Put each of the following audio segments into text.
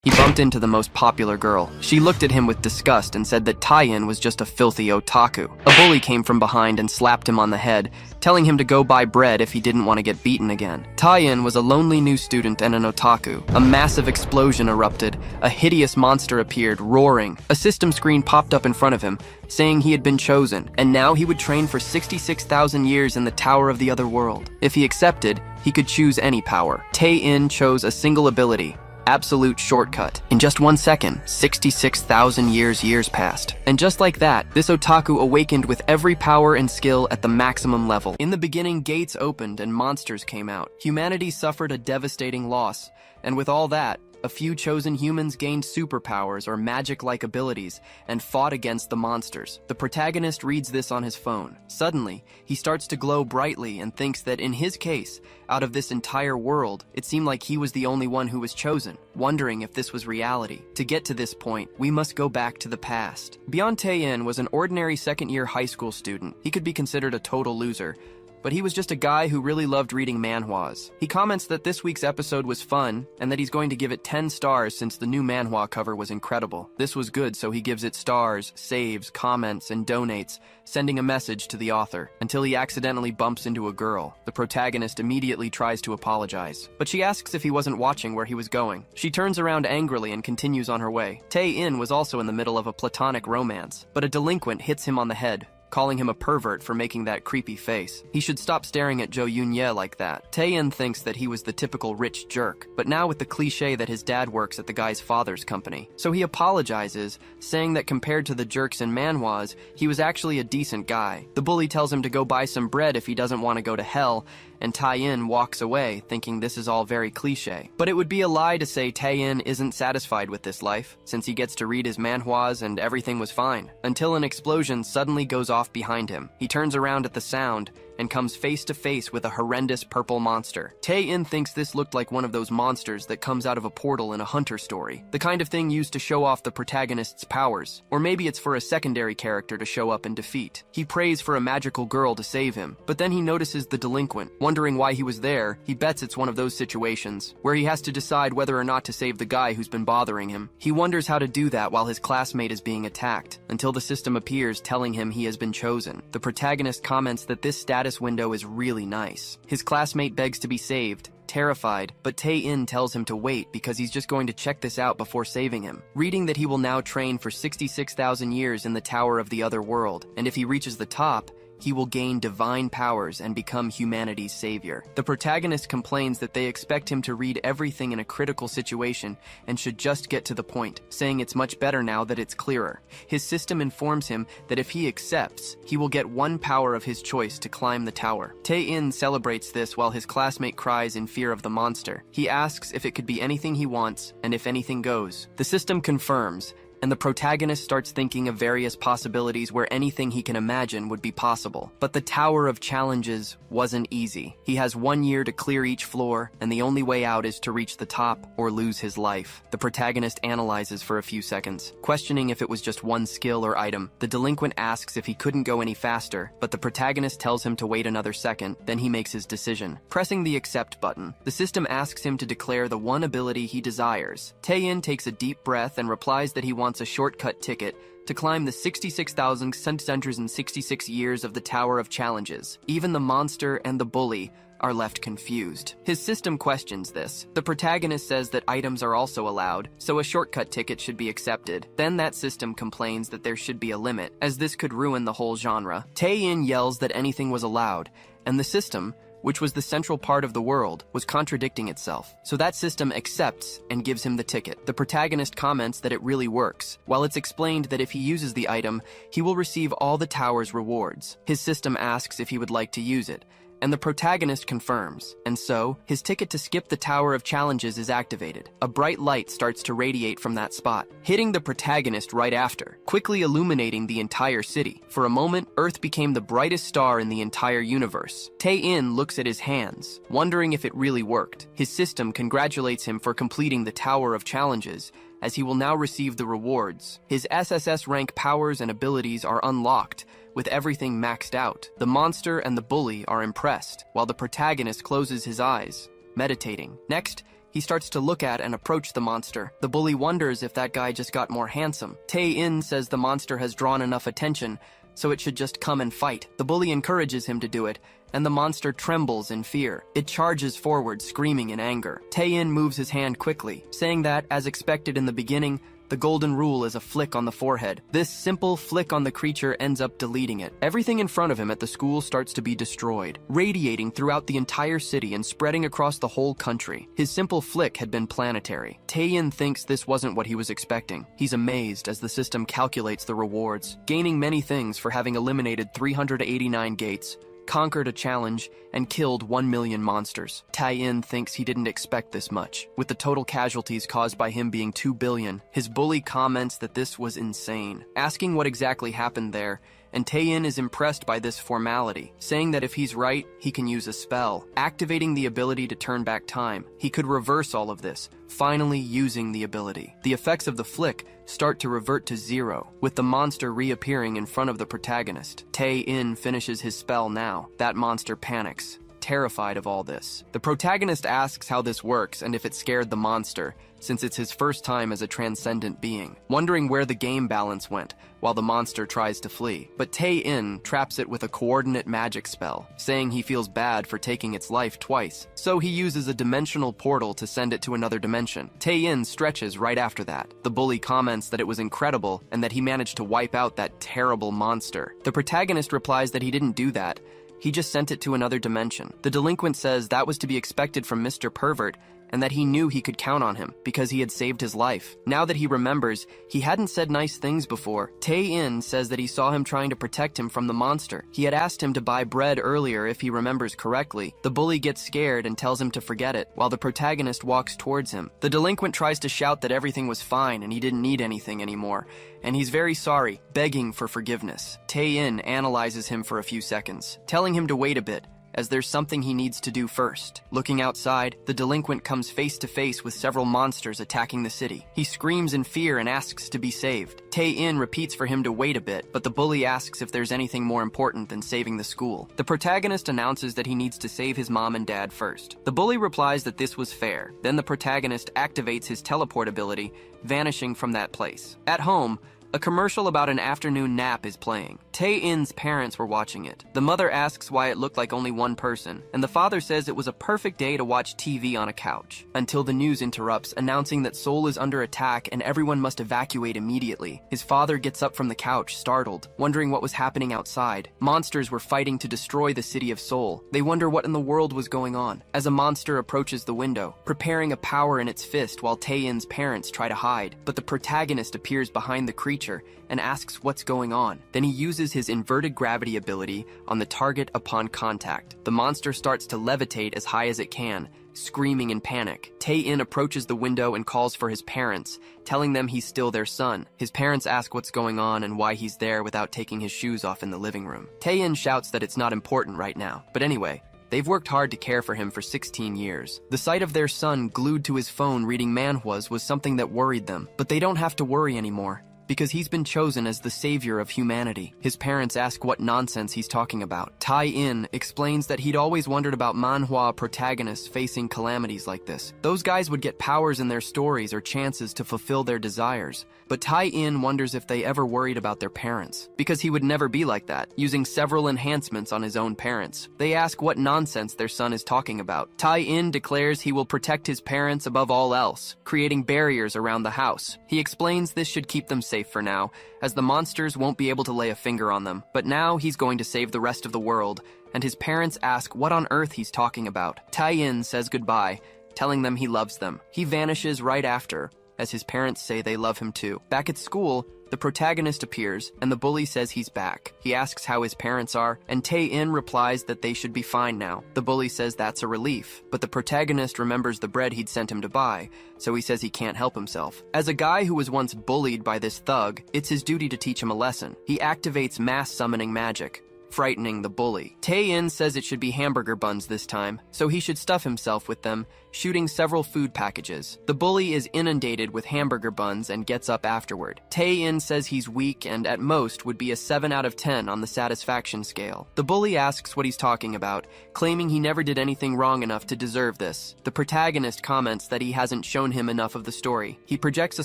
He bumped into the most popular girl. She looked at him with disgust and said that Taein was just a filthy otaku. A bully came from behind and slapped him on the head, telling him to go buy bread if he didn't want to get beaten again. Taein was a lonely new student and an otaku. A massive explosion erupted. A hideous monster appeared, roaring. A system screen popped up in front of him, saying he had been chosen, and now he would train for 66,000 years in the Tower of the Other World. If he accepted, he could choose any power. Taein chose a single ability: absolute shortcut. In just 1 second, 66,000 years passed. And just like that, this otaku awakened with every power and skill at the maximum level. In the beginning, gates opened and monsters came out. Humanity suffered a devastating loss, and with all that, a few chosen humans gained superpowers or magic-like abilities and fought against the monsters. The protagonist reads this on his phone. Suddenly, he starts to glow brightly and thinks that in his case, out of this entire world, it seemed like he was the only one who was chosen, wondering if this was reality. To get to this point, we must go back to the past. Beyond Taein was an ordinary second-year high school student. He could be considered a total loser, but he was just a guy who really loved reading manhwas. He comments that this week's episode was fun and that he's going to give it 10 stars since the new manhwa cover was incredible. This was good, so he gives it stars, saves, comments, and donates, sending a message to the author, until he accidentally bumps into a girl. The protagonist immediately tries to apologize, but she asks if he wasn't watching where he was going. She turns around angrily and continues on her way. Taein was also in the middle of a platonic romance, but a delinquent hits him on the head, calling him a pervert for making that creepy face. He should stop staring at Jo Yoon-ye like that. Taein thinks that he was the typical rich jerk, but now with the cliche that his dad works at the guy's father's company. So he apologizes, saying that compared to the jerks in manhwas, he was actually a decent guy. The bully tells him to go buy some bread if he doesn't want to go to hell, and Taein walks away, thinking this is all very cliche. But it would be a lie to say Taein isn't satisfied with this life, since he gets to read his manhwas and everything was fine, until an explosion suddenly goes off behind him. He turns around at the sound and comes face to face with a horrendous purple monster. Taein thinks this looked like one of those monsters that comes out of a portal in a Hunter story, the kind of thing used to show off the protagonist's powers, or maybe it's for a secondary character to show up and defeat. He prays for a magical girl to save him, but then he notices the delinquent. Wondering why he was there, he bets it's one of those situations where he has to decide whether or not to save the guy who's been bothering him. He wonders how to do that while his classmate is being attacked, until the system appears telling him he has been chosen. The protagonist comments that this status window is really nice. His classmate begs to be saved, terrified, but Taein tells him to wait because he's just going to check this out before saving him. Reading that he will now train for 66,000 years in the Tower of the Other World, and if he reaches the top, he will gain divine powers and become humanity's savior. The protagonist complains that they expect him to read everything in a critical situation and should just get to the point, saying it's much better now that it's clearer. His system informs him that if he accepts, he will get one power of his choice to climb the tower. Taein celebrates this while his classmate cries in fear of the monster. He asks if it could be anything he wants and if anything goes. The system confirms, and the protagonist starts thinking of various possibilities where anything he can imagine would be possible. But the Tower of Challenges wasn't easy. He has 1 year to clear each floor, and the only way out is to reach the top or lose his life. The protagonist analyzes for a few seconds, questioning if it was just one skill or item. The delinquent asks if he couldn't go any faster, but the protagonist tells him to wait another second, then he makes his decision. Pressing the accept button, the system asks him to declare the one ability he desires. Taein takes a deep breath and replies that he wants a shortcut ticket to climb the 66,666 years of the Tower of Challenges. Even the monster and the bully are left confused. His system questions this. The protagonist says that items are also allowed, so a shortcut ticket should be accepted. Then that system complains that there should be a limit, as this could ruin the whole genre. Taein yells that anything was allowed, and the system, which was the central part of the world, was contradicting itself. So that system accepts and gives him the ticket. The protagonist comments that it really works, while it's explained that if he uses the item, he will receive all the tower's rewards. His system asks if he would like to use it, and the protagonist confirms, and so his ticket to skip the Tower of Challenges is activated. A bright light starts to radiate from that spot, hitting the protagonist right after, quickly illuminating the entire city. For a moment, Earth became the brightest star in the entire universe. Taein looks at his hands, wondering if it really worked. His system congratulates him for completing the Tower of Challenges, as he will now receive the rewards. His SSS rank powers and abilities are unlocked, with everything maxed out. The monster and the bully are impressed, while the protagonist closes his eyes, meditating. Next, He starts to look at and approach the monster. The bully wonders if that guy just got more handsome. Tae-in says the monster has drawn enough attention, so it should just come and fight. The bully encourages him to do it, and the monster trembles in fear. It charges forward, screaming in anger. Tae-in moves his hand quickly, saying that, as expected in the beginning, the golden rule is a flick on the forehead. This simple flick on the creature ends up deleting it. Everything in front of him at the school starts to be destroyed, radiating throughout the entire city and spreading across the whole country. His simple flick had been planetary. Tae-in thinks this wasn't what he was expecting. He's amazed as the system calculates the rewards, gaining many things for having eliminated 389 gates, conquered a challenge, and killed 1 million monsters. Tae-in thinks he didn't expect this much, with the total casualties caused by him being 2 billion. His bully comments that this was insane, asking what exactly happened there, and Tae-in is impressed by this formality, saying that if he's right, he can use a spell, activating the ability to turn back time. He could reverse all of this, finally using the ability. The effects of the flick start to revert to 0, with the monster reappearing in front of the protagonist. Tae-in finishes his spell now. That monster panics, terrified of all this. The protagonist asks how this works and if it scared the monster, since it's his first time as a transcendent being, wondering where the game balance went while the monster tries to flee. But Tae-in traps it with a coordinate magic spell, saying he feels bad for taking its life twice, so he uses a dimensional portal to send it to another dimension. Tae-in stretches right after that. The bully comments that it was incredible and that he managed to wipe out that terrible monster. The protagonist replies that he didn't do that. He just sent it to another dimension. The delinquent says that was to be expected from Mr. Pervert, and that he knew he could count on him because he had saved his life. Now that he remembers, he hadn't said nice things before. Tae-in says that he saw him trying to protect him from the monster. He had asked him to buy bread earlier if he remembers correctly. The bully gets scared and tells him to forget it, while the protagonist walks towards him. The delinquent tries to shout that everything was fine and he didn't need anything anymore, and he's very sorry, begging for forgiveness. Tae-in analyzes him for a few seconds, telling him to wait a bit, as there's something he needs to do first. Looking outside, the delinquent comes face to face with several monsters attacking the city. He screams in fear and asks to be saved. Tae-in repeats for him to wait a bit, but the bully asks if there's anything more important than saving the school. The protagonist announces that he needs to save his mom and dad first. The bully replies that this was fair. Then the protagonist activates his teleport ability, vanishing from that place. At home, a commercial about an afternoon nap is playing. Tae-in's parents were watching it. The mother asks why it looked like only one person, and the father says it was a perfect day to watch TV on a couch, until the news interrupts, announcing that Seoul is under attack and everyone must evacuate immediately. His father gets up from the couch, startled, wondering what was happening outside. Monsters were fighting to destroy the city of Seoul. They wonder what in the world was going on, as a monster approaches the window, preparing a power in its fist while Tae-in's parents try to hide. But the protagonist appears behind the creature and asks what's going on. Then he uses his inverted gravity ability on the target upon contact. The monster starts to levitate as high as it can, screaming in panic. Tae-in approaches the window and calls for his parents, telling them he's still their son. His parents ask what's going on and why he's there without taking his shoes off in the living room. Tae-in shouts that it's not important right now. But anyway, they've worked hard to care for him for 16 years. The sight of their son glued to his phone reading manhwas was something that worried them. But they don't have to worry anymore, because he's been chosen as the savior of humanity. His parents ask what nonsense he's talking about. Tae-in explains that he'd always wondered about manhwa protagonists facing calamities like this. Those guys would get powers in their stories or chances to fulfill their desires. But Tae-in wonders if they ever worried about their parents, because he would never be like that, using several enhancements on his own parents. They ask what nonsense their son is talking about. Tae-in declares he will protect his parents above all else, creating barriers around the house. He explains this should keep them safe for now, as the monsters won't be able to lay a finger on them. But now he's going to save the rest of the world, and his parents ask what on earth he's talking about. Tae-in says goodbye, telling them he loves them. He vanishes right after, as his parents say they love him too. Back at school, the protagonist appears, and the bully says he's back. He asks how his parents are, and Tae-in replies that they should be fine now. The bully says that's a relief, but the protagonist remembers the bread he'd sent him to buy, so he says he can't help himself. As a guy who was once bullied by this thug, it's his duty to teach him a lesson. He activates mass summoning magic, frightening the bully. Tae-in says it should be hamburger buns this time, so he should stuff himself with them shooting several food packages. The bully is inundated with hamburger buns and gets up afterward. Tae-in says he's weak and at most would be a 7 out of 10 on the satisfaction scale. The bully asks what he's talking about, claiming he never did anything wrong enough to deserve this. The protagonist comments that he hasn't shown him enough of the story. He projects a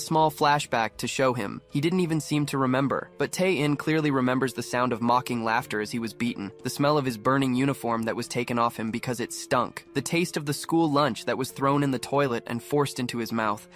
small flashback to show him. He didn't even seem to remember, but Tae-in clearly remembers the sound of mocking laughter as he was beaten, the smell of his burning uniform that was taken off him because it stunk, the taste of the school lunch that was thrown in the toilet and forced into his mouth,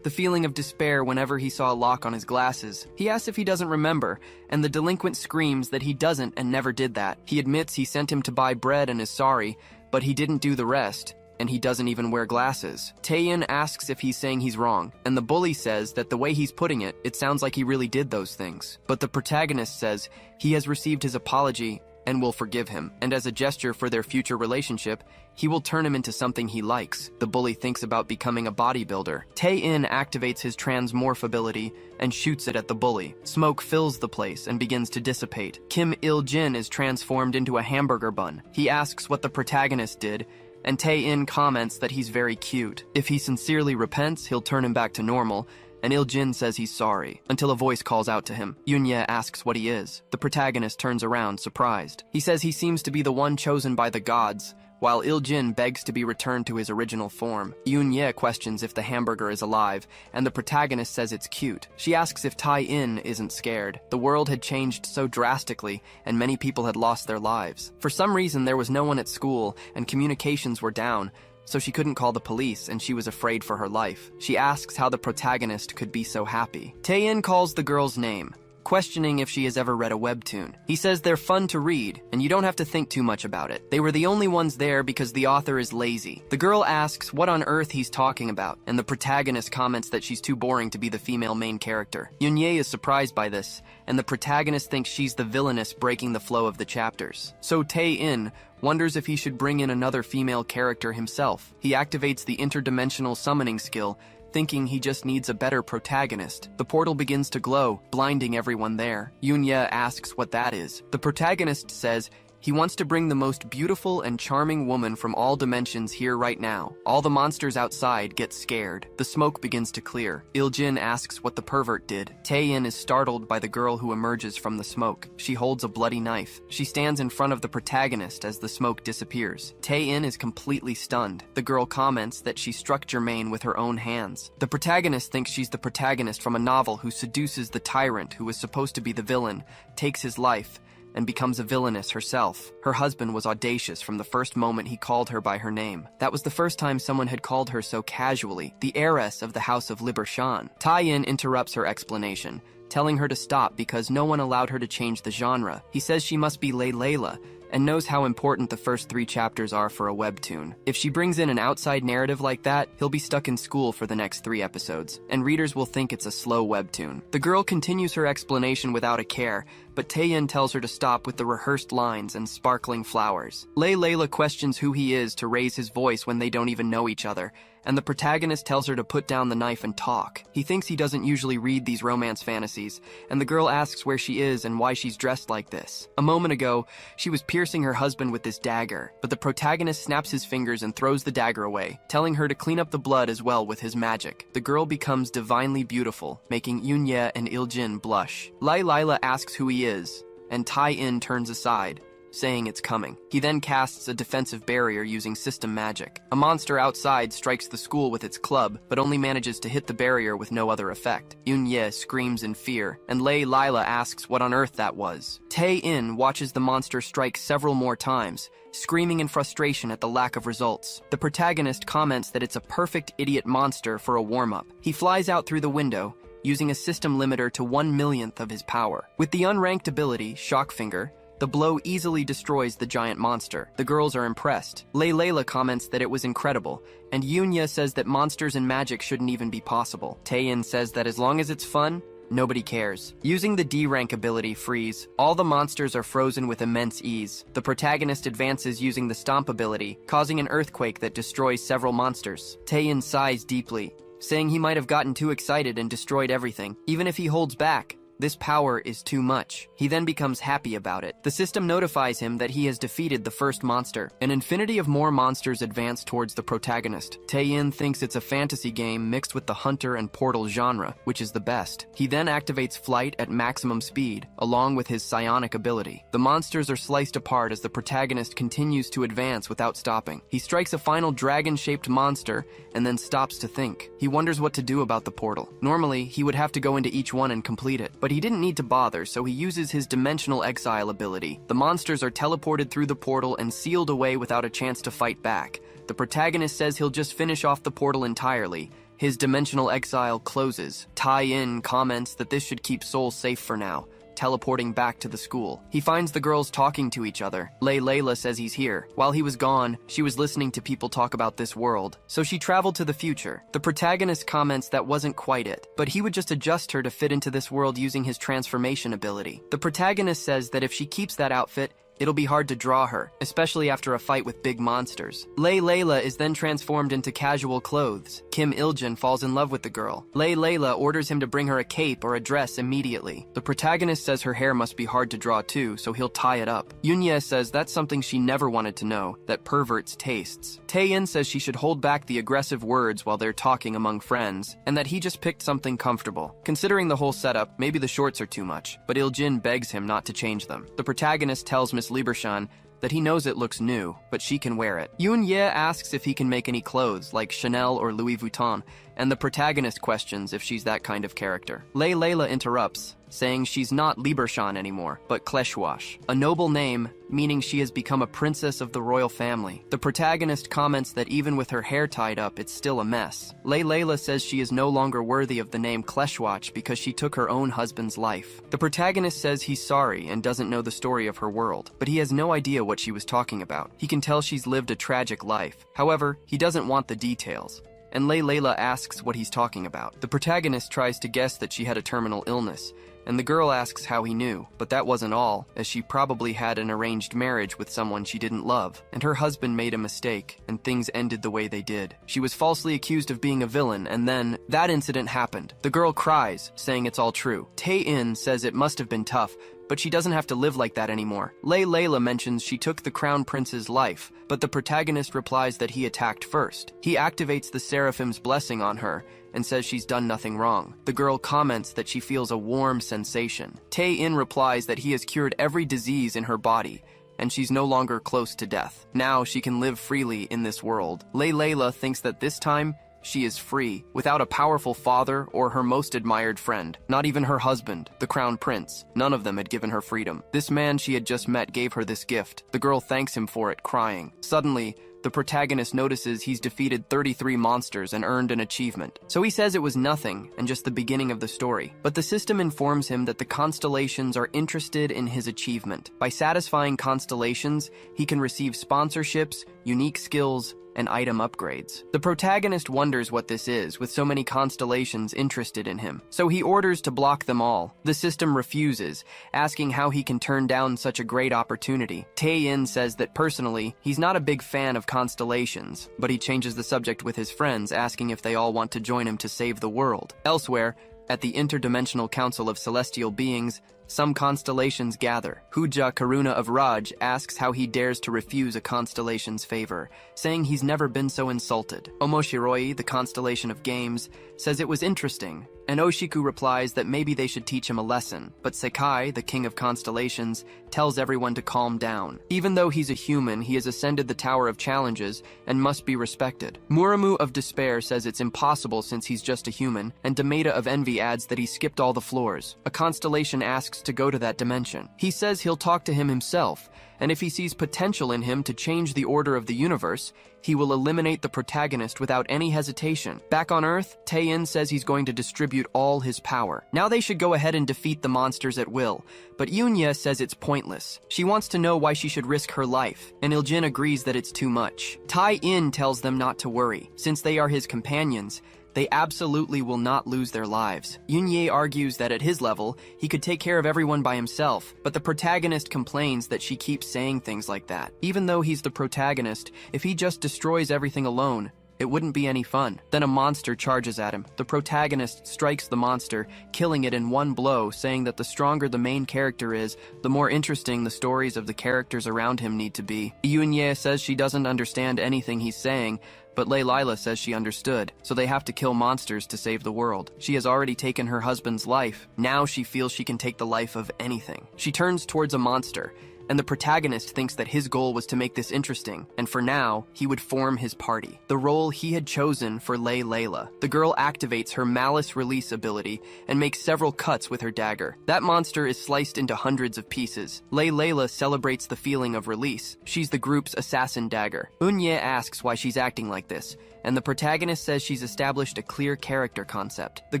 the feeling of despair whenever he saw a lock on his glasses. He asks if he doesn't remember, and the delinquent screams that he doesn't and never did that. He admits he sent him to buy bread and is sorry, but he didn't do the rest, and he doesn't even wear glasses. Tae-in asks if he's saying he's wrong, and the bully says that the way he's putting it, it sounds like he really did those things. But the protagonist says he has received his apology and will forgive him, and as a gesture for their future relationship, he will turn him into something he likes. The bully thinks about becoming a bodybuilder. Tae-in activates his transmorph ability and shoots it at the bully. Smoke fills the place and begins to dissipate. Kim Il-jin is transformed into a hamburger bun. He asks what the protagonist did, and Tae-in comments that he's very cute. If he sincerely repents, he'll turn him back to normal, and Il-jin says he's sorry, until a voice calls out to him. Yoon-ye asks what he is. The protagonist turns around, surprised. He says he seems to be the one chosen by the gods, while Il-jin begs to be returned to his original form. Yoon-ye questions if the hamburger is alive, and the protagonist says it's cute. She asks if Tae-in isn't scared. The world had changed so drastically, and many people had lost their lives. For some reason, there was no one at school, and communications were down, so she couldn't call the police, and she was afraid for her life. She asks how the protagonist could be so happy. Tae-in calls the girl's name, questioning if she has ever read a webtoon. He says they're fun to read, and you don't have to think too much about it. They were the only ones there because the author is lazy. The girl asks what on earth he's talking about, and the protagonist comments that she's too boring to be the female main character. Yoon-ye is surprised by this, and the protagonist thinks she's the villainess breaking the flow of the chapters. So Tae-in wonders if he should bring in another female character himself. He activates the interdimensional summoning skill, thinking he just needs a better protagonist. The portal begins to glow, blinding everyone there. Yoon-ye asks what that is. The protagonist says he wants to bring the most beautiful and charming woman from all dimensions here right now. All the monsters outside get scared. The smoke begins to clear. Il-jin asks what the pervert did. Tae-in is startled by the girl who emerges from the smoke. She holds a bloody knife. She stands in front of the protagonist as the smoke disappears. Tae-in is completely stunned. The girl comments that she struck Germain with her own hands. The protagonist thinks she's the protagonist from a novel who seduces the tyrant who was supposed to be the villain, takes his life, and becomes a villainess herself. Her husband was audacious from the first moment he called her by her name. That was the first time someone had called her so casually, the heiress of the House of Libershan. Tae-in interrupts her explanation, telling her to stop because no one allowed her to change the genre. He says she must be Layla, and knows how important the first 3 chapters are for a webtoon. If she brings in an outside narrative like that, he'll be stuck in school for the next 3 episodes, and readers will think it's a slow webtoon. The girl continues her explanation without a care, but Tae-in tells her to stop with the rehearsed lines and sparkling flowers. Layla questions who he is to raise his voice when they don't even know each other, and the protagonist tells her to put down the knife and talk. He thinks he doesn't usually read these romance fantasies, and the girl asks where she is and why she's dressed like this. A moment ago, she was piercing her husband with this dagger, but the protagonist snaps his fingers and throws the dagger away, telling her to clean up the blood as well with his magic. The girl becomes divinely beautiful, making Yoon-ye and Il-jin blush. Layla asks who he is, and Tae-in turns aside, saying it's coming. He then casts a defensive barrier using system magic. A monster outside strikes the school with its club, but only manages to hit the barrier with no other effect. Yoon-ye screams in fear, and Layla asks what on earth that was. Tae-in watches the monster strike several more times, screaming in frustration at the lack of results. The protagonist comments that it's a perfect idiot monster for a warm-up. He flies out through the window, using a system limiter to 1/1,000,000th of his power. With the unranked ability, Shockfinger, the blow easily destroys the giant monster. The girls are impressed. Layla comments that it was incredible, and Yoon-ye says that monsters and magic shouldn't even be possible. Tae-in says that as long as it's fun, nobody cares. Using the D-rank ability, Freeze, all the monsters are frozen with immense ease. The protagonist advances using the Stomp ability, causing an earthquake that destroys several monsters. Tae-in sighs deeply, saying he might have gotten too excited and destroyed everything. Even if he holds back, This power is too much. He then becomes happy about it. The system notifies him that he has defeated the first monster. An infinity of more monsters advance towards the protagonist. Tae-in thinks it's a fantasy game mixed with the hunter and portal genre, which is the best. He then activates flight at maximum speed, along with his psionic ability. The monsters are sliced apart as the protagonist continues to advance without stopping. He strikes a final dragon-shaped monster and then stops to think. He wonders what to do about the portal. Normally, he would have to go into each one and complete it, but he didn't need to bother, so he uses his dimensional exile ability. The monsters are teleported through the portal and sealed away without a chance to fight back. The protagonist says he'll just finish off the portal entirely. His dimensional exile closes. Tae-in comments that this should keep Seoul safe for now, teleporting back to the school. He finds the girls talking to each other. Layla says he's here. While he was gone, she was listening to people talk about this world, so she traveled to the future. The protagonist comments that wasn't quite it, but he would just adjust her to fit into this world using his transformation ability. The protagonist says that if she keeps that outfit, it'll be hard to draw her, especially after a fight with big monsters. Layla is then transformed into casual clothes. Kim Il-jin falls in love with the girl. Layla orders him to bring her a cape or a dress immediately. The protagonist says her hair must be hard to draw too, so he'll tie it up. Yunya says that's something she never wanted to know, that perverts tastes. Tae-in says she should hold back the aggressive words while they're talking among friends, and that he just picked something comfortable. Considering the whole setup, maybe the shorts are too much, but Il-jin begs him not to change them. The protagonist tells Miss Liebershan that he knows it looks new, but she can wear it. Yoon-ye asks if he can make any clothes, like Chanel or Louis Vuitton, and the protagonist questions if she's that kind of character. Layla interrupts, saying she's not Liebershan anymore, but Kleshwash, a noble name, meaning she has become a princess of the royal family. The protagonist comments that even with her hair tied up, it's still a mess. Layla says she is no longer worthy of the name Kleshwash because she took her own husband's life. The protagonist says he's sorry and doesn't know the story of her world, but he has no idea what she was talking about. He can tell she's lived a tragic life. However, he doesn't want the details, and Layla asks what he's talking about. The protagonist tries to guess that she had a terminal illness, and the girl asks how he knew, but that wasn't all, as she probably had an arranged marriage with someone she didn't love, and her husband made a mistake, and things ended the way they did. She was falsely accused of being a villain, and then that incident happened. The girl cries, saying it's all true. Tae-in says it must have been tough, but she doesn't have to live like that anymore. Layla mentions she took the crown prince's life, but the protagonist replies that he attacked first. He activates the Seraphim's blessing on her and says she's done nothing wrong. The girl comments that she feels a warm sensation. Tae-in replies that he has cured every disease in her body, and she's no longer close to death. Now she can live freely in this world. Layla thinks that this time, she is free, without a powerful father or her most admired friend. Not even her husband, the crown prince. None of them had given her freedom. This man she had just met gave her this gift. The girl thanks him for it, crying. Suddenly, the protagonist notices he's defeated 33 monsters and earned an achievement. So he says it was nothing and just the beginning of the story. But the system informs him that the constellations are interested in his achievement. By satisfying constellations, he can receive sponsorships, unique skills, and item upgrades. The protagonist wonders what this is, with so many constellations interested in him. So he orders to block them all. The system refuses, asking how he can turn down such a great opportunity. Tae-in says that personally, he's not a big fan of constellations, but he changes the subject with his friends, asking if they all want to join him to save the world. Elsewhere, at the Interdimensional Council of Celestial Beings, some constellations gather. Huja Karuna of Raj asks how he dares to refuse a constellation's favor, saying he's never been so insulted. Omoshiroi, the constellation of games, says it was interesting, and Oshiku replies that maybe they should teach him a lesson. But Sekai, the king of constellations, tells everyone to calm down. Even though he's a human, he has ascended the Tower of Challenges and must be respected. Muramu of Despair says it's impossible since he's just a human, and Demeta of Envy adds that he skipped all the floors. A constellation asks to go to that dimension. He says he'll talk to him himself, and if he sees potential in him to change the order of the universe, he will eliminate the protagonist without any hesitation. Back on Earth, Tae-in says he's going to distribute all his power. Now they should go ahead and defeat the monsters at will, but Yunya says it's pointless. She wants to know why she should risk her life, and Il-jin agrees that it's too much. Tae-in tells them not to worry. Since they are his companions, they absolutely will not lose their lives. Yunye argues that at his level, he could take care of everyone by himself, but the protagonist complains that she keeps saying things like that. Even though he's the protagonist, if he just destroys everything alone, It wouldn't be any fun. Then a monster charges at him. The protagonist strikes the monster, killing it in one blow, saying that the stronger the main character is, the more interesting the stories of the characters around him need to be. Yoonye says she doesn't understand anything he's saying, but Lila says she understood, so they have to kill monsters to save the world. She has already taken her husband's life. Now she feels she can take the life of anything. She turns towards a monster, and the protagonist thinks that his goal was to make this interesting, and for now, he would form his party. The role he had chosen for Layla. The girl activates her malice release ability and makes several cuts with her dagger. That monster is sliced into hundreds of pieces. Layla celebrates the feeling of release. She's the group's assassin dagger. Eunye asks why she's acting like this, and the protagonist says she's established a clear character concept. The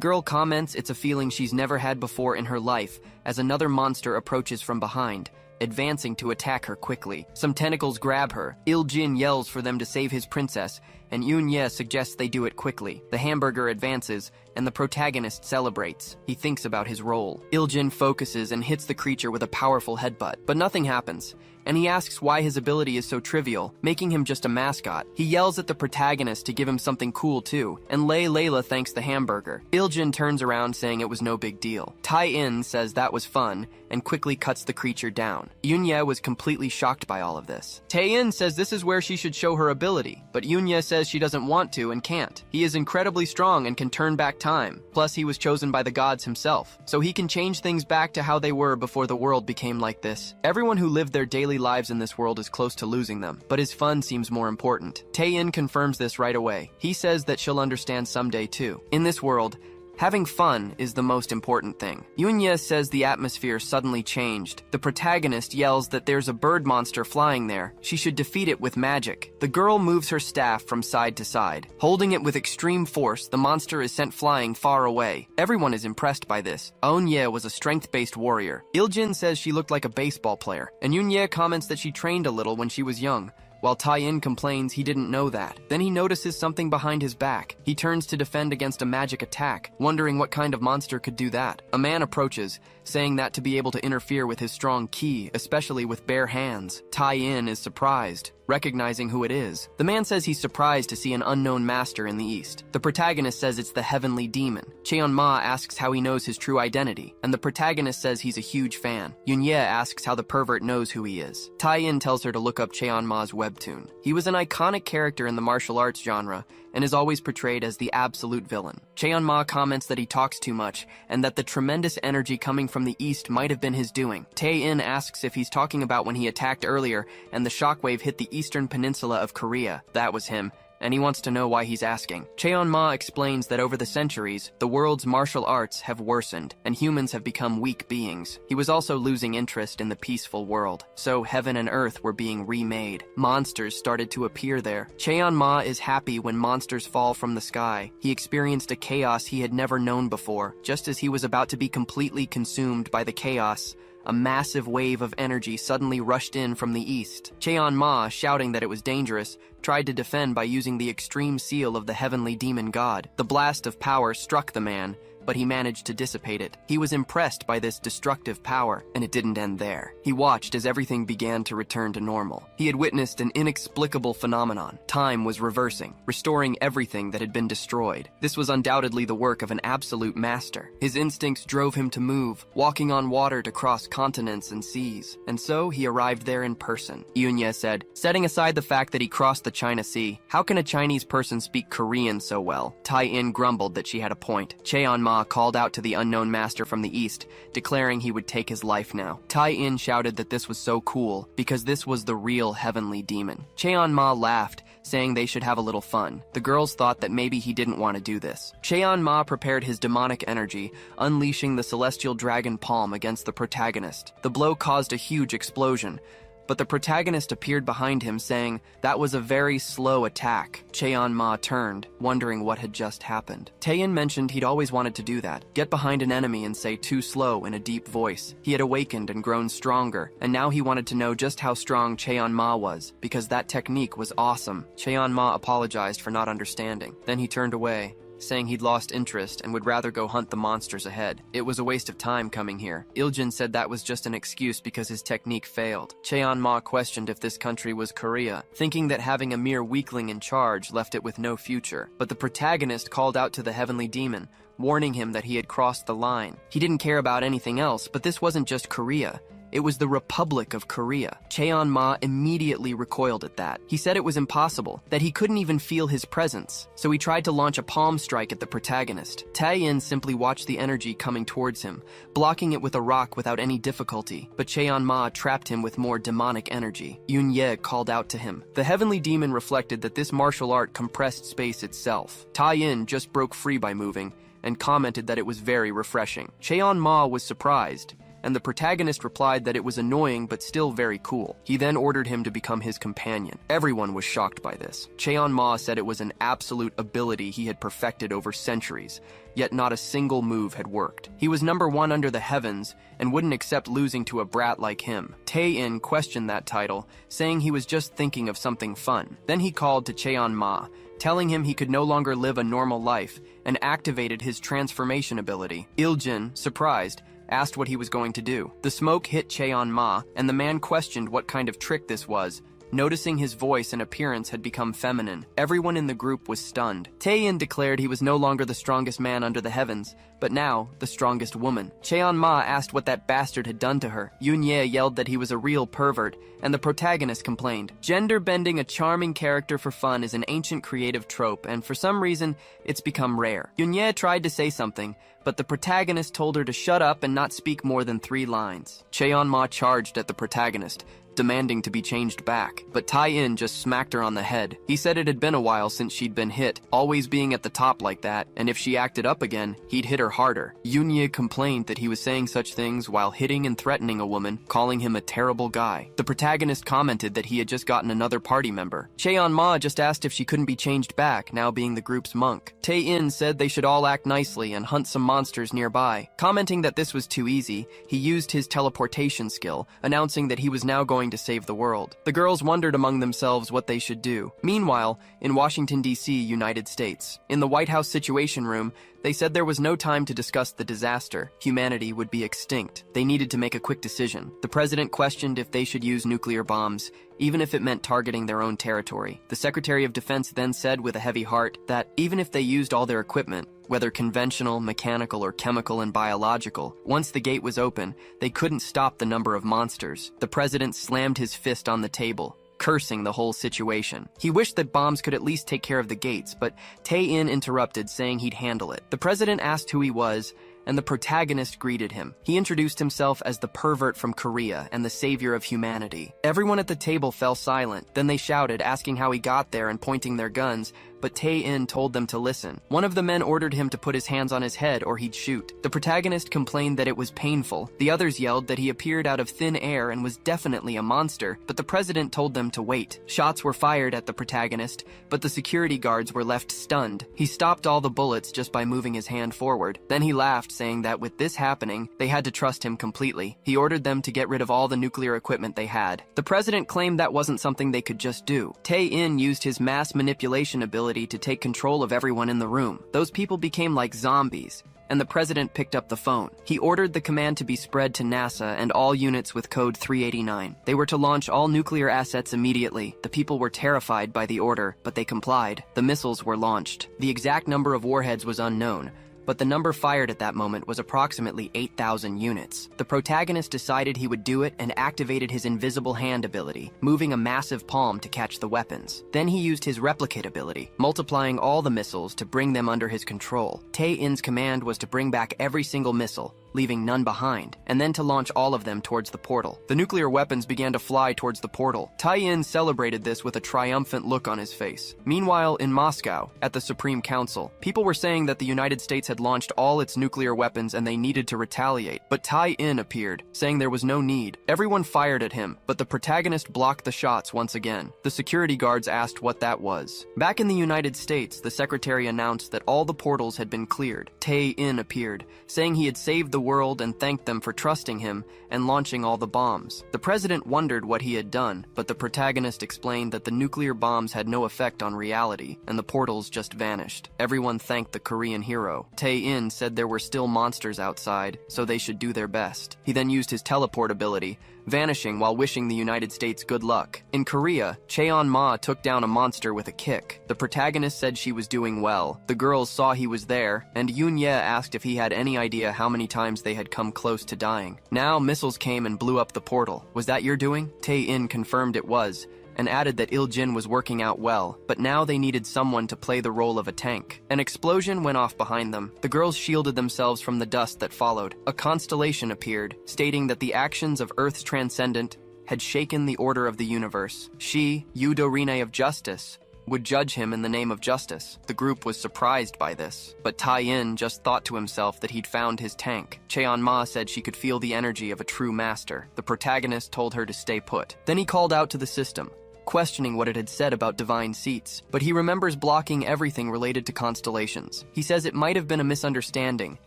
girl comments it's a feeling she's never had before in her life, as another monster approaches from behind, advancing to attack her quickly. Some tentacles grab her. Il-jin yells for them to save his princess, and Yoon-ye suggests they do it quickly. The hamburger advances, and the protagonist celebrates. He thinks about his role. Il-jin focuses and hits the creature with a powerful headbutt, but nothing happens, and he asks why his ability is so trivial, making him just a mascot. He yells at the protagonist to give him something cool too, and Layla thanks the hamburger. Il-jin turns around saying it was no big deal. Tai-in says that was fun, and quickly cuts the creature down. Yoon-ye was completely shocked by all of this. Tae-in says this is where she should show her ability, but Yoon-ye says she doesn't want to and can't. He is incredibly strong and can turn back time. Plus, he was chosen by the gods himself, so he can change things back to how they were before the world became like this. Everyone who lived their daily lives in this world is close to losing them, but his fun seems more important. Tae-in confirms this right away. He says that she'll understand someday too. In this world, having fun is the most important thing. Yoon-ye says the atmosphere suddenly changed. The protagonist yells that there's a bird monster flying there. She should defeat it with magic. The girl moves her staff from side to side. Holding it with extreme force, the monster is sent flying far away. Everyone is impressed by this. Eun-ye was a strength-based warrior. Il-jin says she looked like a baseball player, and Yoon-ye comments that she trained a little when she was young, while Tai-in complains he didn't know that. Then he notices something behind his back. He turns to defend against a magic attack, wondering what kind of monster could do that. A man approaches, saying that to be able to interfere with his strong ki, especially with bare hands. Tai-in is surprised, recognizing who it is. The man says he's surprised to see an unknown master in the east. The protagonist says it's the heavenly demon. Cheon-ma asks how he knows his true identity, and the protagonist says he's a huge fan. Yoon-ye asks how the pervert knows who he is. Tai-in tells her to look up Cheon-ma's webtoon. He was an iconic character in the martial arts genre, and is always portrayed as the absolute villain. Cheon-ma comments that he talks too much, and that the tremendous energy coming from the east might have been his doing. Tae-in asks if he's talking about when he attacked earlier, and the shockwave hit the eastern peninsula of Korea. That was him, and he wants to know why he's asking. Cheon-ma explains that over the centuries, the world's martial arts have worsened, and humans have become weak beings. He was also losing interest in the peaceful world, so heaven and earth were being remade. Monsters started to appear there. Cheon-ma is happy when monsters fall from the sky. He experienced a chaos he had never known before. Just as he was about to be completely consumed by the chaos, a massive wave of energy suddenly rushed in from the east. Cheon-ma, shouting that it was dangerous, tried to defend by using the extreme seal of the heavenly demon god. The blast of power struck the man, but he managed to dissipate it. He was impressed by this destructive power, and it didn't end there. He watched as everything began to return to normal. He had witnessed an inexplicable phenomenon. Time was reversing, restoring everything that had been destroyed. This was undoubtedly the work of an absolute master. His instincts drove him to move, walking on water to cross continents and seas, and so he arrived there in person. Yoon-ye said, setting aside the fact that he crossed the China Sea, how can a Chinese person speak Korean so well? Tai-in grumbled that she had a point. Cheon-ma called out to the unknown master from the east, declaring he would take his life now. Tai-in shouted that this was so cool, because this was the real heavenly demon. Cheon-ma laughed, saying they should have a little fun. The girls thought that maybe he didn't want to do this. Cheon-ma prepared his demonic energy, unleashing the celestial dragon palm against the protagonist. The blow caused a huge explosion, but the protagonist appeared behind him, saying, that was a very slow attack. Cheon-ma turned, wondering what had just happened. Tae-in mentioned he'd always wanted to do that, get behind an enemy and say too slow in a deep voice. He had awakened and grown stronger, and now he wanted to know just how strong Cheon-ma was, because that technique was awesome. Cheon-ma apologized for not understanding. Then he turned away, saying he'd lost interest and would rather go hunt the monsters ahead. It was a waste of time coming here. Iljin said that was just an excuse because his technique failed. Cheon-ma questioned if this country was Korea, thinking that having a mere weakling in charge left it with no future. But the protagonist called out to the heavenly demon, warning him that he had crossed the line. He didn't care about anything else, but this wasn't just Korea. It was the Republic of Korea. Cheon-ma immediately recoiled at that. He said it was impossible, that he couldn't even feel his presence. So he tried to launch a palm strike at the protagonist. Tae-in simply watched the energy coming towards him, blocking it with a rock without any difficulty. But Cheon-ma trapped him with more demonic energy. Yun-ye called out to him. The heavenly demon reflected that this martial art compressed space itself. Tae-in just broke free by moving, and commented that it was very refreshing. Cheon-ma was surprised, and the protagonist replied that it was annoying but still very cool. He then ordered him to become his companion. Everyone was shocked by this. Cheon-ma said it was an absolute ability he had perfected over centuries, yet not a single move had worked. He was number one under the heavens and wouldn't accept losing to a brat like him. Tae-in questioned that title, saying he was just thinking of something fun. Then he called to Cheon-ma, telling him he could no longer live a normal life, and activated his transformation ability. Iljin, surprised, asked what he was going to do. The smoke hit Cheon-ma, and the man questioned what kind of trick this was, noticing his voice and appearance had become feminine. Everyone in the group was stunned. Tae-in declared he was no longer the strongest man under the heavens, but now the strongest woman. Cheon-ma asked what that bastard had done to her. Yun-ye yelled that he was a real pervert, and the protagonist complained. Gender-bending a charming character for fun is an ancient creative trope, and for some reason, it's become rare. Yun-ye tried to say something, but the protagonist told her to shut up and not speak more than 3 lines. Cheon-ma charged at the protagonist, demanding to be changed back, but Tae-in just smacked her on the head. He said it had been a while since she'd been hit, always being at the top like that, and if she acted up again, he'd hit her harder. Yun-ye complained that he was saying such things while hitting and threatening a woman, calling him a terrible guy. The protagonist commented that he had just gotten another party member. Cheon-ma just asked if she couldn't be changed back, now being the group's monk. Tae-in said they should all act nicely and hunt some monsters nearby. Commenting that this was too easy, he used his teleportation skill, announcing that he was now going to save the world. The girls wondered among themselves what they should do. Meanwhile, in Washington, D.C., United States, in the White House Situation Room, they said there was no time to discuss the disaster. Humanity would be extinct. They needed to make a quick decision. The president questioned if they should use nuclear bombs, even if it meant targeting their own territory. The Secretary of Defense then said with a heavy heart that even if they used all their equipment, whether conventional, mechanical, or chemical and biological, once the gate was open, they couldn't stop the number of monsters. The president slammed his fist on the table, cursing the whole situation. He wished that bombs could at least take care of the gates, but Tae-in interrupted, saying he'd handle it. The president asked who he was, and the protagonist greeted him. He introduced himself as the pervert from Korea and the savior of humanity. Everyone at the table fell silent. Then they shouted, asking how he got there and pointing their guns, but Tae-in told them to listen. One of the men ordered him to put his hands on his head or he'd shoot. The protagonist complained that it was painful. The others yelled that he appeared out of thin air and was definitely a monster, but the president told them to wait. Shots were fired at the protagonist, but the security guards were left stunned. He stopped all the bullets just by moving his hand forward. Then he laughed, saying that with this happening, they had to trust him completely. He ordered them to get rid of all the nuclear equipment they had. The president claimed that wasn't something they could just do. Tae-in used his mass manipulation ability to take control of everyone in the room. Those people became like zombies, and the president picked up the phone. He ordered the command to be spread to NASA and all units with code 389. They were to launch all nuclear assets immediately. The people were terrified by the order, but they complied. The missiles were launched. The exact number of warheads was unknown, but the number fired at that moment was approximately 8,000 units. The protagonist decided he would do it and activated his invisible hand ability, moving a massive palm to catch the weapons. Then he used his replicate ability, multiplying all the missiles to bring them under his control. Tae-in's command was to bring back every single missile, leaving none behind, and then to launch all of them towards the portal. The nuclear weapons began to fly towards the portal. Tae-in celebrated this with a triumphant look on his face. Meanwhile, in Moscow, at the Supreme Council, people were saying that the United States had launched all its nuclear weapons and they needed to retaliate, but Tae-in appeared, saying there was no need. Everyone fired at him, but the protagonist blocked the shots once again. The security guards asked what that was. Back in the United States, the secretary announced that all the portals had been cleared. Tae-in appeared, saying he had saved the world and thanked them for trusting him and launching all the bombs. The president wondered what he had done, but the protagonist explained that the nuclear bombs had no effect on reality, and the portals just vanished. Everyone thanked the Korean hero. Tae-in said there were still monsters outside, so they should do their best. He then used his teleport ability, vanishing while wishing the United States good luck. In Korea, Cheon-ma took down a monster with a kick. The protagonist said she was doing well. The girls saw he was there, and Yoon-ye asked if he had any idea how many times they had come close to dying. Now missiles came and blew up the portal. Was that your doing? Tae-in confirmed it was, and added that Il-jin was working out well, but now they needed someone to play the role of a tank. An explosion went off behind them. The girls shielded themselves from the dust that followed. A constellation appeared, stating that the actions of Earth's transcendent had shaken the order of the universe. She, Yudorine of Justice, would judge him in the name of justice. The group was surprised by this, but Tae-in just thought to himself that he'd found his tank. Cheon-ma said she could feel the energy of a true master. The protagonist told her to stay put. Then he called out to the system, questioning what it had said about divine seats, but he remembers blocking everything related to constellations. He says it might have been a misunderstanding,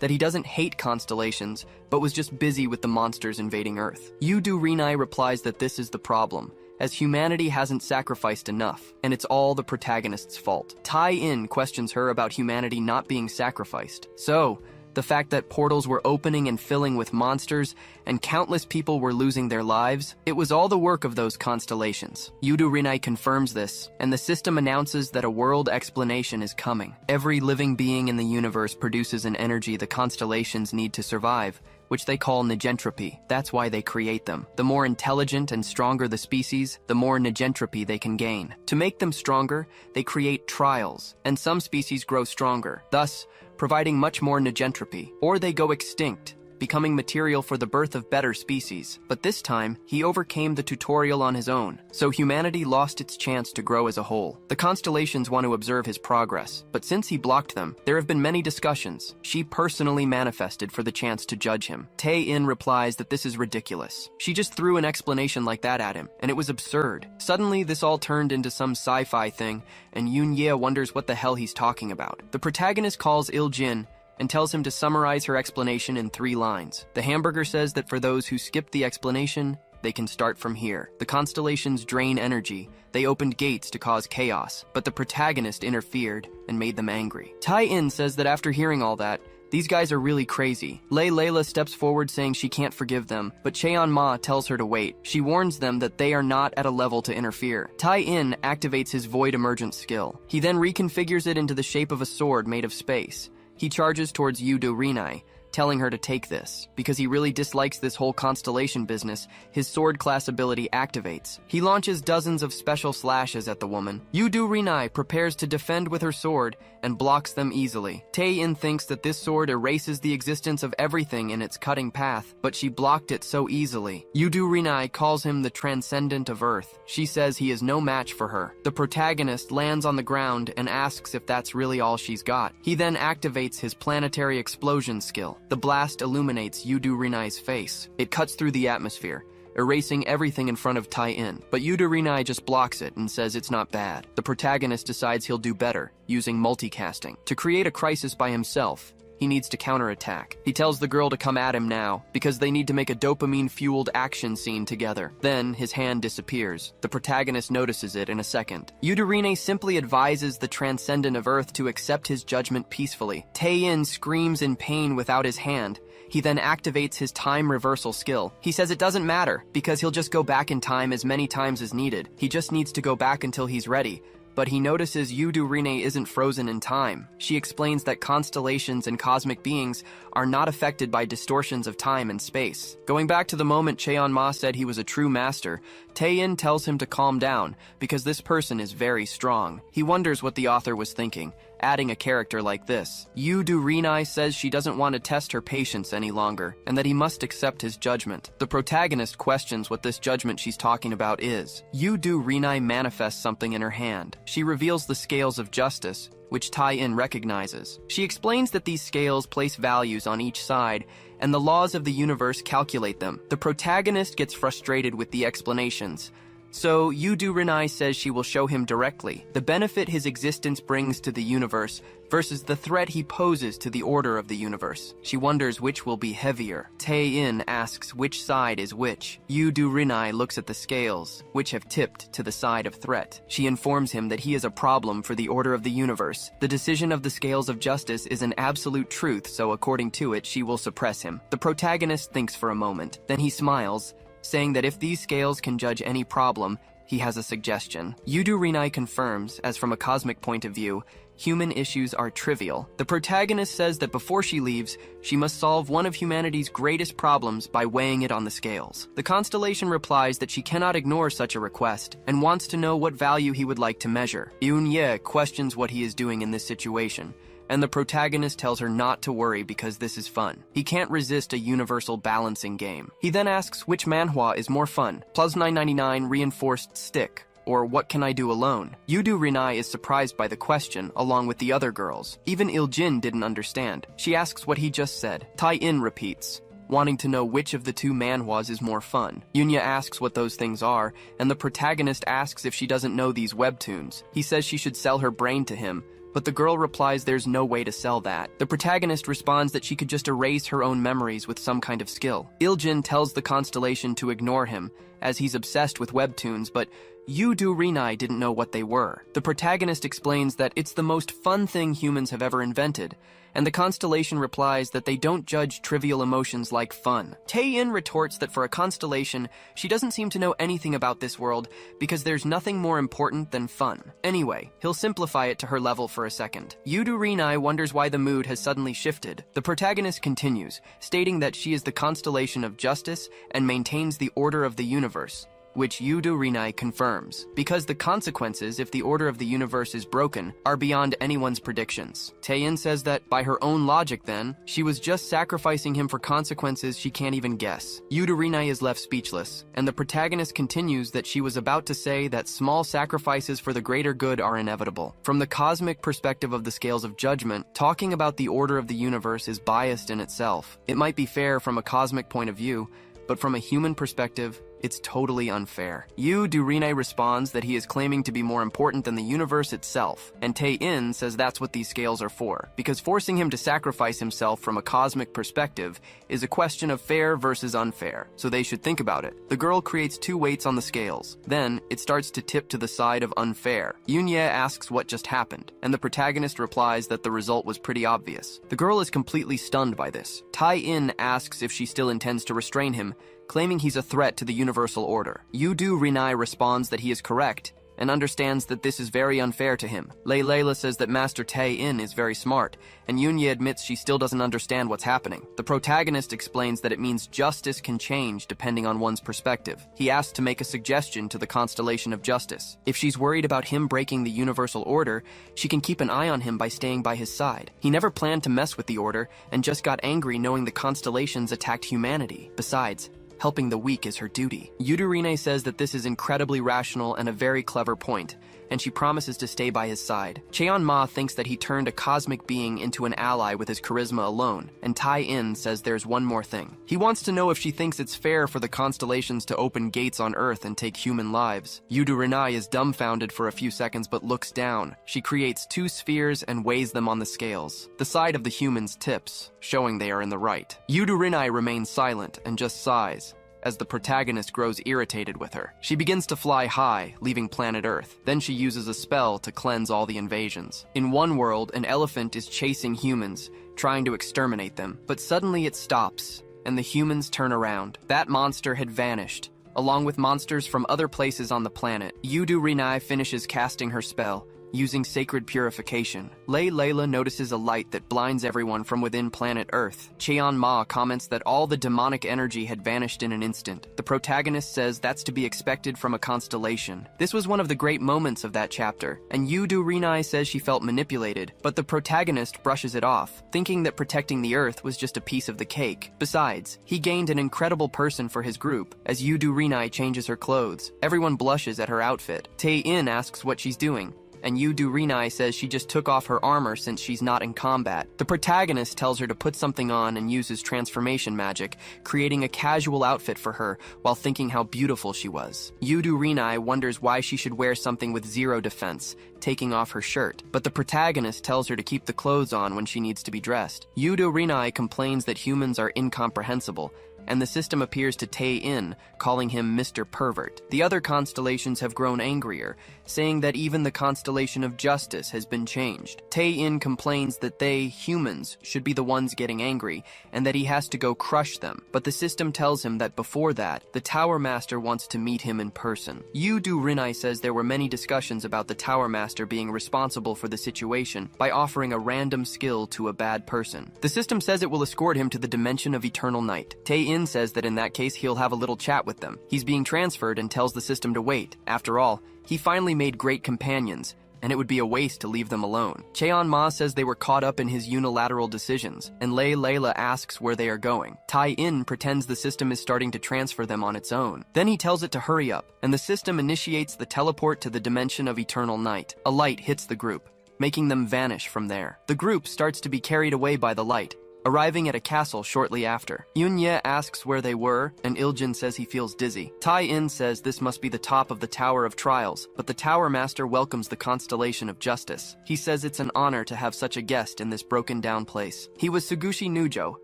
that he doesn't hate constellations, but was just busy with the monsters invading Earth. Yudu Rinai replies that this is the problem, as humanity hasn't sacrificed enough, and it's all the protagonist's fault. Tae-in questions her about humanity not being sacrificed. So, the fact that portals were opening and filling with monsters, and countless people were losing their lives, it was all the work of those constellations. Yudu Rinai confirms this, and the system announces that a world explanation is coming. Every living being in the universe produces an energy the constellations need to survive, which they call negentropy. That's why they create them. The more intelligent and stronger the species, the more negentropy they can gain. To make them stronger, they create trials, and some species grow stronger, thus providing much more negentropy, or they go extinct, becoming material for the birth of better species. But this time, he overcame the tutorial on his own, so humanity lost its chance to grow as a whole. The constellations want to observe his progress, but since he blocked them, there have been many discussions. She personally manifested for the chance to judge him. Tae-in replies that this is ridiculous. She just threw an explanation like that at him, and it was absurd. Suddenly, this all turned into some sci-fi thing, and Yoon-ye wonders what the hell he's talking about. The protagonist calls Il-jin and tells him to summarize her explanation in 3 lines. The hamburger says that for those who skip the explanation, they can start from here. The constellations drain energy. They opened gates to cause chaos, but the protagonist interfered and made them angry. Tae-in says that after hearing all that, these guys are really crazy. Layla steps forward saying she can't forgive them, but Cheon-ma tells her to wait. She warns them that they are not at a level to interfere. Tae-in activates his Void Emergence skill. He then reconfigures it into the shape of a sword made of space. He charges towards Yudu Rinai, telling her to take this. Because he really dislikes this whole constellation business, his sword class ability activates. He launches dozens of special slashes at the woman. Yudu Rinai prepares to defend with her sword and blocks them easily. Tae-in thinks that this sword erases the existence of everything in its cutting path, but she blocked it so easily. Yudu Rinai calls him the transcendent of Earth. She says he is no match for her. The protagonist lands on the ground and asks if that's really all she's got. He then activates his planetary explosion skill. The blast illuminates Yudu Rinai's face. It cuts through the atmosphere, erasing everything in front of Tae-in. But Yudu Rinai just blocks it and says it's not bad. The protagonist decides he'll do better, using multicasting. To create a crisis by himself, he needs to counterattack. He tells the girl to come at him now, because they need to make a dopamine-fueled action scene together. Then, his hand disappears. The protagonist notices it in a second. Yudorine simply advises the Transcendent of Earth to accept his judgment peacefully. Tae-in screams in pain without his hand. He then activates his time reversal skill. He says it doesn't matter, because he'll just go back in time as many times as needed. He just needs to go back until he's ready. But he notices Yudorine isn't frozen in time. She explains that constellations and cosmic beings are not affected by distortions of time and space. Going back to the moment Cheon-ma said he was a true master, Tae-in tells him to calm down, because this person is very strong. He wonders what the author was thinking, adding a character like this. Yudorine says she doesn't want to test her patience any longer, and that he must accept his judgment. The protagonist questions what this judgment she's talking about is. Yudorine manifests something in her hand. She reveals the scales of justice, which Tae-in recognizes. She explains that these scales place values on each side, and the laws of the universe calculate them. The protagonist gets frustrated with the explanations, So Yudu Rinai says she will show him directly the benefit his existence brings to the universe versus the threat he poses to the order of the universe. She wonders which will be heavier. Tae-in asks which side is which. Yudu Rinai looks at the scales, which have tipped to the side of threat. She informs him that he is a problem for the order of the universe. The decision of the scales of justice is an absolute truth, so according to it, she will suppress him. The protagonist thinks for a moment. Then he smiles, saying that if these scales can judge any problem, he has a suggestion. Yudu Rinai confirms, as from a cosmic point of view, human issues are trivial. The protagonist says that before she leaves, she must solve one of humanity's greatest problems by weighing it on the scales. The constellation replies that she cannot ignore such a request, and wants to know what value he would like to measure. Eun-ye questions what he is doing in this situation, and the protagonist tells her not to worry because this is fun. He can't resist a universal balancing game. He then asks which manhwa is more fun, plus 999 reinforced stick, or what can I do alone? Yudu Rinai is surprised by the question, along with the other girls. Even Iljin didn't understand. She asks what he just said. Tae-in repeats, wanting to know which of the two manhwas is more fun. Yunya asks what those things are, and the protagonist asks if she doesn't know these webtoons. He says she should sell her brain to him, but the girl replies there's no way to sell that. The protagonist responds that she could just erase her own memories with some kind of skill. Iljin tells the constellation to ignore him, as he's obsessed with webtoons, but Yudu Rinai didn't know what they were. The protagonist explains that it's the most fun thing humans have ever invented, and the constellation replies that they don't judge trivial emotions like fun. Tae-in retorts that for a constellation, she doesn't seem to know anything about this world because there's nothing more important than fun. Anyway, he'll simplify it to her level for a second. Yudu Rinai wonders why the mood has suddenly shifted. The protagonist continues, stating that she is the constellation of justice and maintains the order of the universe, which Yudu Rinai confirms, because the consequences if the order of the universe is broken are beyond anyone's predictions. Tae-in says that, by her own logic then, she was just sacrificing him for consequences she can't even guess. Yudu Rinai is left speechless, and the protagonist continues that she was about to say that small sacrifices for the greater good are inevitable. From the cosmic perspective of the scales of judgment, talking about the order of the universe is biased in itself. It might be fair from a cosmic point of view, but from a human perspective, it's totally unfair. Yudu Rinai responds that he is claiming to be more important than the universe itself, and Tae-in says that's what these scales are for, because forcing him to sacrifice himself from a cosmic perspective is a question of fair versus unfair, so they should think about it. The girl creates two weights on the scales. Then, it starts to tip to the side of unfair. Yunya asks what just happened, and the protagonist replies that the result was pretty obvious. The girl is completely stunned by this. Tae-in asks if she still intends to restrain him, claiming he's a threat to the universal order. Yudu Rinai responds that he is correct, and understands that this is very unfair to him. Layla says that Master Tae-in is very smart, and Yunya admits she still doesn't understand what's happening. The protagonist explains that it means justice can change depending on one's perspective. He asks to make a suggestion to the constellation of justice. If she's worried about him breaking the universal order, she can keep an eye on him by staying by his side. He never planned to mess with the order, and just got angry knowing the constellations attacked humanity. Besides, helping the weak is her duty. Yudu Rinai says that this is incredibly rational and a very clever point, and she promises to stay by his side. Cheon-ma thinks that he turned a cosmic being into an ally with his charisma alone, and Tae-in says there's one more thing. He wants to know if she thinks it's fair for the constellations to open gates on Earth and take human lives. Yudu Rinai is dumbfounded for a few seconds but looks down. She creates two spheres and weighs them on the scales. The side of the humans tips, showing they are in the right. Yudu Rinai remains silent and just sighs, as the protagonist grows irritated with her. She begins to fly high, leaving planet Earth. Then she uses a spell to cleanse all the invasions. In one world, an elephant is chasing humans, trying to exterminate them, but suddenly it stops, and the humans turn around. That monster had vanished, along with monsters from other places on the planet. Yudu Rinai finishes casting her spell, using sacred purification. Layla notices a light that blinds everyone from within planet Earth. Cheon-ma comments that all the demonic energy had vanished in an instant. The protagonist says that's to be expected from a constellation. This was one of the great moments of that chapter, and Yudu Rinai says she felt manipulated, but the protagonist brushes it off, thinking that protecting the Earth was just a piece of the cake. Besides, he gained an incredible person for his group. As Yudu Rinai changes her clothes, everyone blushes at her outfit. Tae-in asks what she's doing, and Yu Rinai says she just took off her armor since she's not in combat. The protagonist tells her to put something on and uses transformation magic, creating a casual outfit for her while thinking how beautiful she was. Yu Rinai wonders why she should wear something with 0 defense, taking off her shirt, but the protagonist tells her to keep the clothes on when she needs to be dressed. Yu Rinai complains that humans are incomprehensible, and the system appears to Tae-in, calling him Mr. Pervert. The other constellations have grown angrier, saying that even the constellation of justice has been changed. Tae-in complains that they, humans, should be the ones getting angry, and that he has to go crush them. But the system tells him that before that, the Tower Master wants to meet him in person. Yu Rinai says there were many discussions about the Tower Master being responsible for the situation by offering a random skill to a bad person. The system says it will escort him to the dimension of eternal night. Tae-in says that in that case he'll have a little chat with them. He's being transferred and tells the system to wait. After all, he finally made great companions, and it would be a waste to leave them alone. Cheon-ma says they were caught up in his unilateral decisions, and Layla asks where they are going. Tai-in pretends the system is starting to transfer them on its own. Then he tells it to hurry up, and the system initiates the teleport to the dimension of eternal night. A light hits the group, making them vanish from there. The group starts to be carried away by the light, arriving at a castle shortly after. Yoon-ye asks where they were, and Iljin says he feels dizzy. Tai-in says this must be the top of the Tower of Trials, but the Tower Master welcomes the constellation of justice. He says it's an honor to have such a guest in this broken-down place. He was Sugushi Nujo,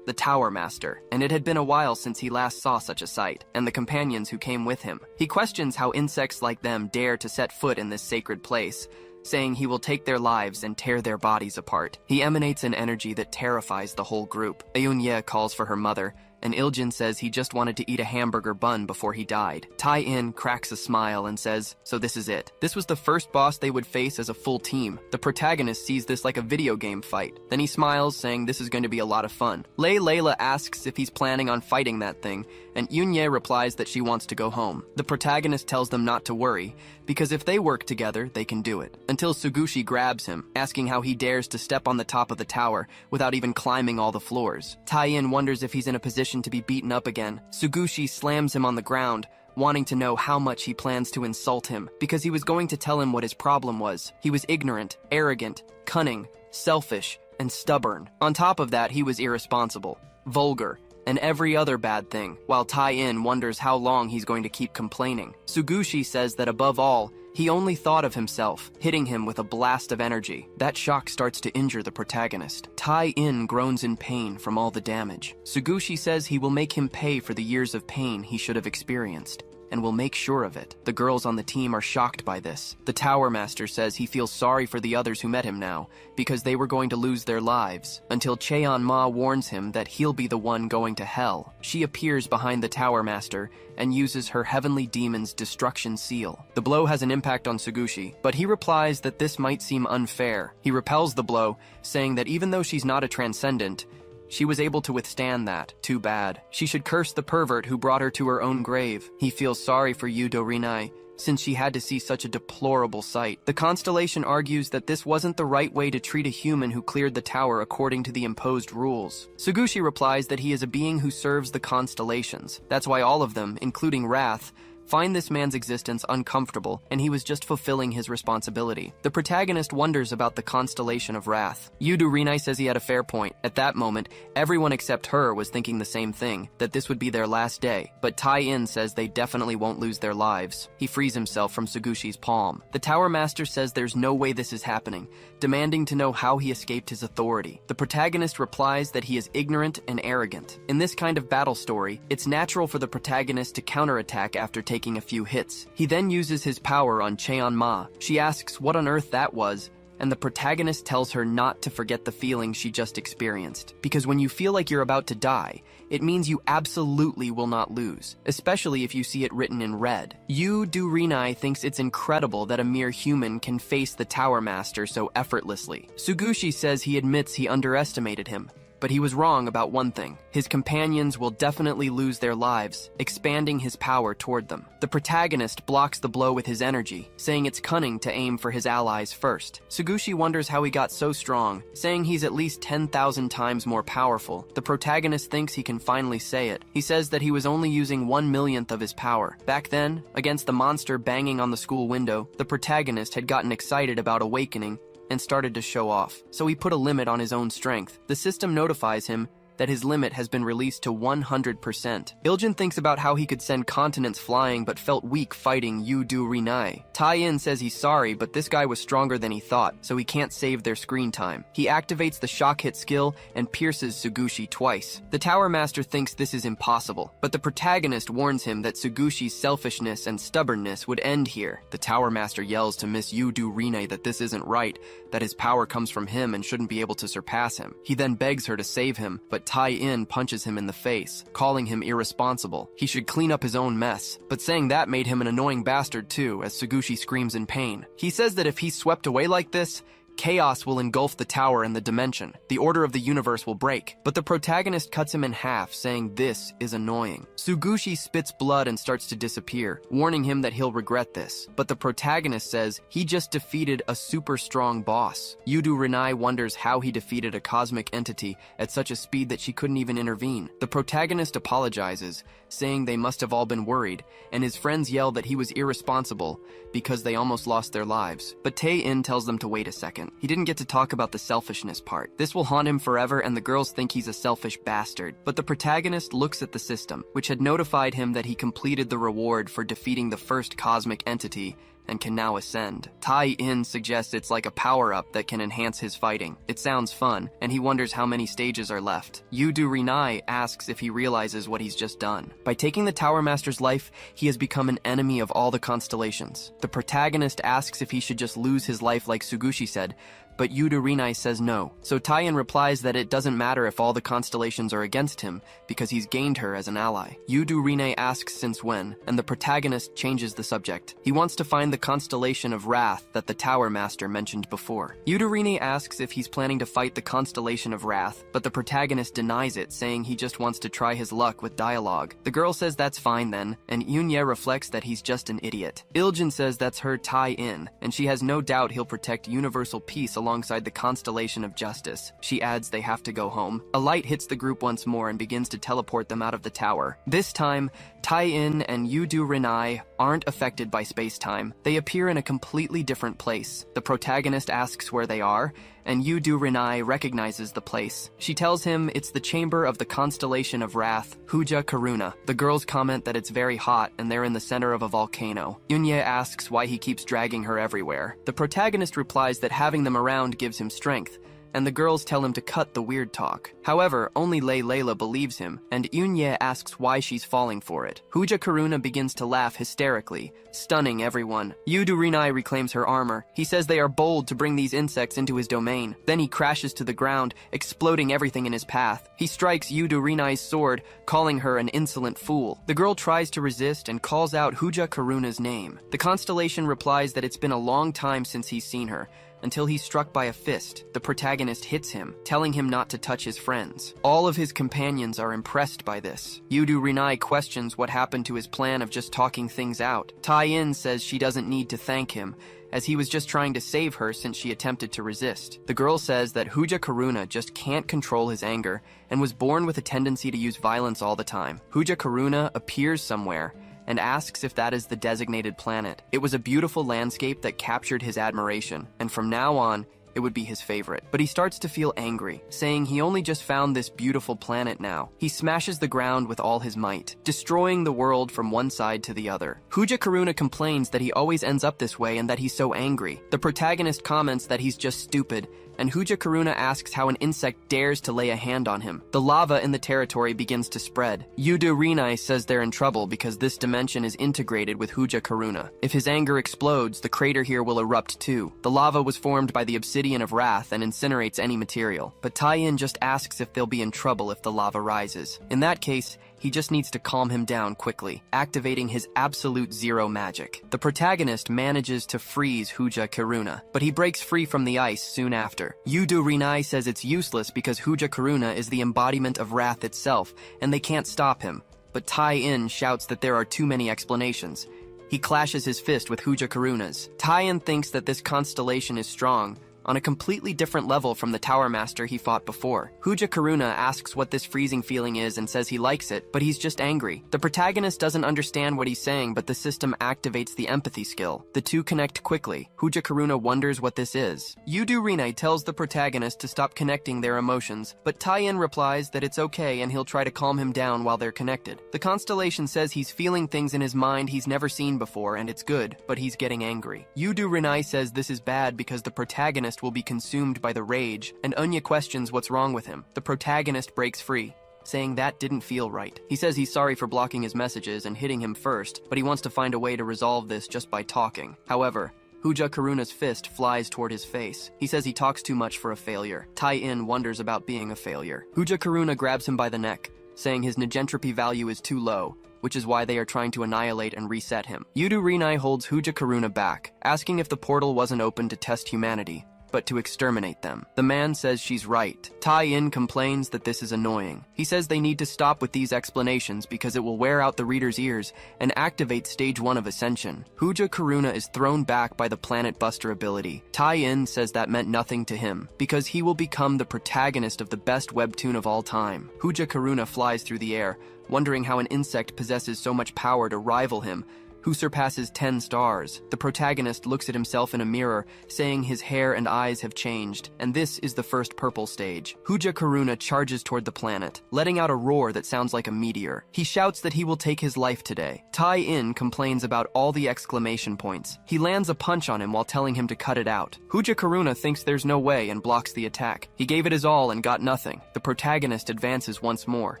the Tower Master, and it had been a while since he last saw such a sight, and the companions who came with him. He questions how insects like them dare to set foot in this sacred place, saying he will take their lives and tear their bodies apart. He emanates an energy that terrifies the whole group. Eun-ye calls for her mother, and Iljin says he just wanted to eat a hamburger bun before he died. Tai-in cracks a smile and says, so this is it. This was the first boss they would face as a full team. The protagonist sees this like a video game fight. Then he smiles, saying this is going to be a lot of fun. Layla asks if he's planning on fighting that thing, and Yoon-ye replies that she wants to go home. The protagonist tells them not to worry, because if they work together, they can do it. Until Sugushi grabs him, asking how he dares to step on the top of the tower without even climbing all the floors. Tai-in wonders if he's in a position to be beaten up again. Sugushi slams him on the ground, wanting to know how much he plans to insult him, because he was going to tell him what his problem was. He was ignorant, arrogant, cunning, selfish, and stubborn. On top of that, he was irresponsible, vulgar, and every other bad thing, while Tai-in wonders how long he's going to keep complaining. Sugushi says that above all, he only thought of himself, hitting him with a blast of energy. That shock starts to injure the protagonist. Tai-in groans in pain from all the damage. Sugushi says he will make him pay for the years of pain he should have experienced, and will make sure of it. The girls on the team are shocked by this. The Tower Master says he feels sorry for the others who met him now, because they were going to lose their lives, until Cheon-ma warns him that he'll be the one going to hell. She appears behind the Tower Master and uses her Heavenly Demon's Destruction Seal. The blow has an impact on Sugushi, but he replies that this might seem unfair. He repels the blow, saying that even though she's not a transcendent, she was able to withstand that. Too bad. She should curse the pervert who brought her to her own grave. He feels sorry for Yu Rinai, since she had to see such a deplorable sight. The constellation argues that this wasn't the right way to treat a human who cleared the tower according to the imposed rules. Sugushi replies that he is a being who serves the constellations. That's why all of them, including Wrath, find this man's existence uncomfortable, and he was just fulfilling his responsibility. The protagonist wonders about the constellation of Wrath. Yu Rinai says he had a fair point. At that moment, everyone except her was thinking the same thing, that this would be their last day, but Tai-in says they definitely won't lose their lives. He frees himself from Sugushi's palm. The Tower Master says there's no way this is happening, demanding to know how he escaped his authority. The protagonist replies that he is ignorant and arrogant. In this kind of battle story, it's natural for the protagonist to counterattack after taking a few hits. He then uses his power on Cheon-ma. She asks what on earth that was, and the protagonist tells her not to forget the feeling she just experienced. Because when you feel like you're about to die, it means you absolutely will not lose, especially if you see it written in red. Yu Rinai thinks it's incredible that a mere human can face the Tower Master so effortlessly. Sugushi says he admits he underestimated him, But he was wrong about one thing. His companions will definitely lose their lives, expanding his power toward them. The protagonist blocks the blow with his energy, saying it's cunning to aim for his allies first. Sugushi wonders how he got so strong, saying he's at least 10,000 times more powerful. The protagonist thinks he can finally say it. He says that he was only using 1/1,000,000th of his power. Back then, against the monster banging on the school window, the protagonist had gotten excited about awakening and started to show off. So he put a limit on his own strength. The system notifies him that his limit has been released to 100%. Iljin thinks about how he could send continents flying but felt weak fighting Yudu Rinai. Tai-In says he's sorry, but this guy was stronger than he thought, so he can't save their screen time. He activates the shock hit skill and pierces Sugushi twice. The Tower Master thinks this is impossible, but the protagonist warns him that Sugushi's selfishness and stubbornness would end here. The Tower Master yells to Miss Yudu Rinai that this isn't right, that his power comes from him and shouldn't be able to surpass him. He then begs her to save him, but Tai-In punches him in the face, calling him irresponsible. He should clean up his own mess, but saying that made him an annoying bastard too, as Sugushi screams in pain. He says that if he's swept away like this, chaos will engulf the tower and the dimension. The order of the universe will break. But the protagonist cuts him in half, saying this is annoying. Sugushi spits blood and starts to disappear, warning him that he'll regret this. But the protagonist says he just defeated a super strong boss. Yudu Rinai wonders how he defeated a cosmic entity at such a speed that she couldn't even intervene. The protagonist apologizes, saying they must have all been worried, and his friends yell that he was irresponsible because they almost lost their lives. But Tai-In tells them to wait a second. He didn't get to talk about the selfishness part. This will haunt him forever, and the girls think he's a selfish bastard. But the protagonist looks at the system, which had notified him that he completed the reward for defeating the first cosmic entity and can now ascend. Tai-In suggests it's like a power-up that can enhance his fighting. It sounds fun, and he wonders how many stages are left. Yudu Rinai asks if he realizes what he's just done. By taking the Tower Master's life, he has become an enemy of all the constellations. The protagonist asks if he should just lose his life like Sugushi said, but Yudu Rinai says no. So Tai-In replies that it doesn't matter if all the constellations are against him, because he's gained her as an ally. Yudu Rinai asks since when, and the protagonist changes the subject. He wants to find the constellation of Wrath that the Tower Master mentioned before. Yudu Rinai asks if he's planning to fight the constellation of Wrath, but the protagonist denies it, saying he just wants to try his luck with dialogue. The girl says that's fine then, and Yunya reflects that he's just an idiot. Iljin says that's her Tai-In, and she has no doubt he'll protect universal peace alongside the constellation of justice. She adds they have to go home. A light hits the group once more and begins to teleport them out of the tower. This time, Tai-In and Yudu Rinai aren't affected by space-time. They appear in a completely different place. The protagonist asks where they are, and Yudu Rinai recognizes the place. She tells him it's the chamber of the constellation of Wrath, Huja Karuna. The girls comment that it's very hot and they're in the center of a volcano. Yunya asks why he keeps dragging her everywhere. The protagonist replies that having them around gives him strength, and the girls tell him to cut the weird talk. However, only Layla believes him, and Yunya asks why she's falling for it. Huja Karuna begins to laugh hysterically, stunning everyone. Yudu Rinai reclaims her armor. He says they are bold to bring these insects into his domain. Then he crashes to the ground, exploding everything in his path. He strikes Yudu Rinai's sword, calling her an insolent fool. The girl tries to resist and calls out Huja Karuna's name. The constellation replies that it's been a long time since he's seen her, until he's struck by a fist. The protagonist hits him, telling him not to touch his friends. All of his companions are impressed by this. Yudu Rinai questions what happened to his plan of just talking things out. Tai-In says she doesn't need to thank him, as he was just trying to save her since she attempted to resist. The girl says that Huja Karuna just can't control his anger and was born with a tendency to use violence all the time. Huja Karuna appears somewhere and asks if that is the designated planet. It was a beautiful landscape that captured his admiration, and from now on, it would be his favorite. But he starts to feel angry, saying he only just found this beautiful planet now. He smashes the ground with all his might, destroying the world from one side to the other. Huja Karuna complains that he always ends up this way and that he's so angry. The protagonist comments that he's just stupid, and Huja Karuna asks how an insect dares to lay a hand on him. The lava in the territory begins to spread. Yudu Rinai says they're in trouble because this dimension is integrated with Huja Karuna. If his anger explodes, the crater here will erupt too. The lava was formed by the obsidian of Wrath and incinerates any material, but Tai-In just asks if they'll be in trouble if the lava rises. In that case, he just needs to calm him down quickly, activating his absolute zero magic. The protagonist manages to freeze Huja Karuna, but he breaks free from the ice soon after. Yudu Rinai says it's useless because Huja Karuna is the embodiment of wrath itself, and they can't stop him. But Tai-In shouts that there are too many explanations. He clashes his fist with Huja Karuna's. Tai-In thinks that this constellation is strong, on a completely different level from the Tower Master he fought before. Huja Karuna asks what this freezing feeling is and says he likes it, but he's just angry. The protagonist doesn't understand what he's saying, but the system activates the empathy skill. The two connect quickly. Huja Karuna wonders what this is. Yudu Rinai tells the protagonist to stop connecting their emotions, but Tai-In replies that it's okay and he'll try to calm him down while they're connected. The constellation says he's feeling things in his mind he's never seen before, and it's good, but he's getting angry. Yudu Rinai says this is bad because the protagonist will be consumed by the rage, and Anya questions what's wrong with him. The protagonist breaks free, saying that didn't feel right. He says he's sorry for blocking his messages and hitting him first, but he wants to find a way to resolve this just by talking. However, Huja Karuna's fist flies toward his face. He says he talks too much for a failure. Tai-In wonders about being a failure. Huja Karuna grabs him by the neck, saying his negentropy value is too low, which is why they are trying to annihilate and reset him. Yudu Rinai holds Huja Karuna back, asking if the portal wasn't open to test humanity, but to exterminate them. The man says she's right. Tai-In complains that this is annoying. He says they need to stop with these explanations because it will wear out the reader's ears and activate stage 1 of Ascension. Huja Karuna is thrown back by the Planet Buster ability. Tai-In says that meant nothing to him because he will become the protagonist of the best webtoon of all time. Huja Karuna flies through the air, wondering how an insect possesses so much power to rival him, who surpasses 10 stars. The protagonist looks at himself in a mirror, saying his hair and eyes have changed, and this is the first purple stage. Huja Karuna charges toward the planet, letting out a roar that sounds like a meteor. He shouts that he will take his life today. Tai-In complains about all the exclamation points. He lands a punch on him while telling him to cut it out. Huja Karuna thinks there's no way and blocks the attack. He gave it his all and got nothing. The protagonist advances once more,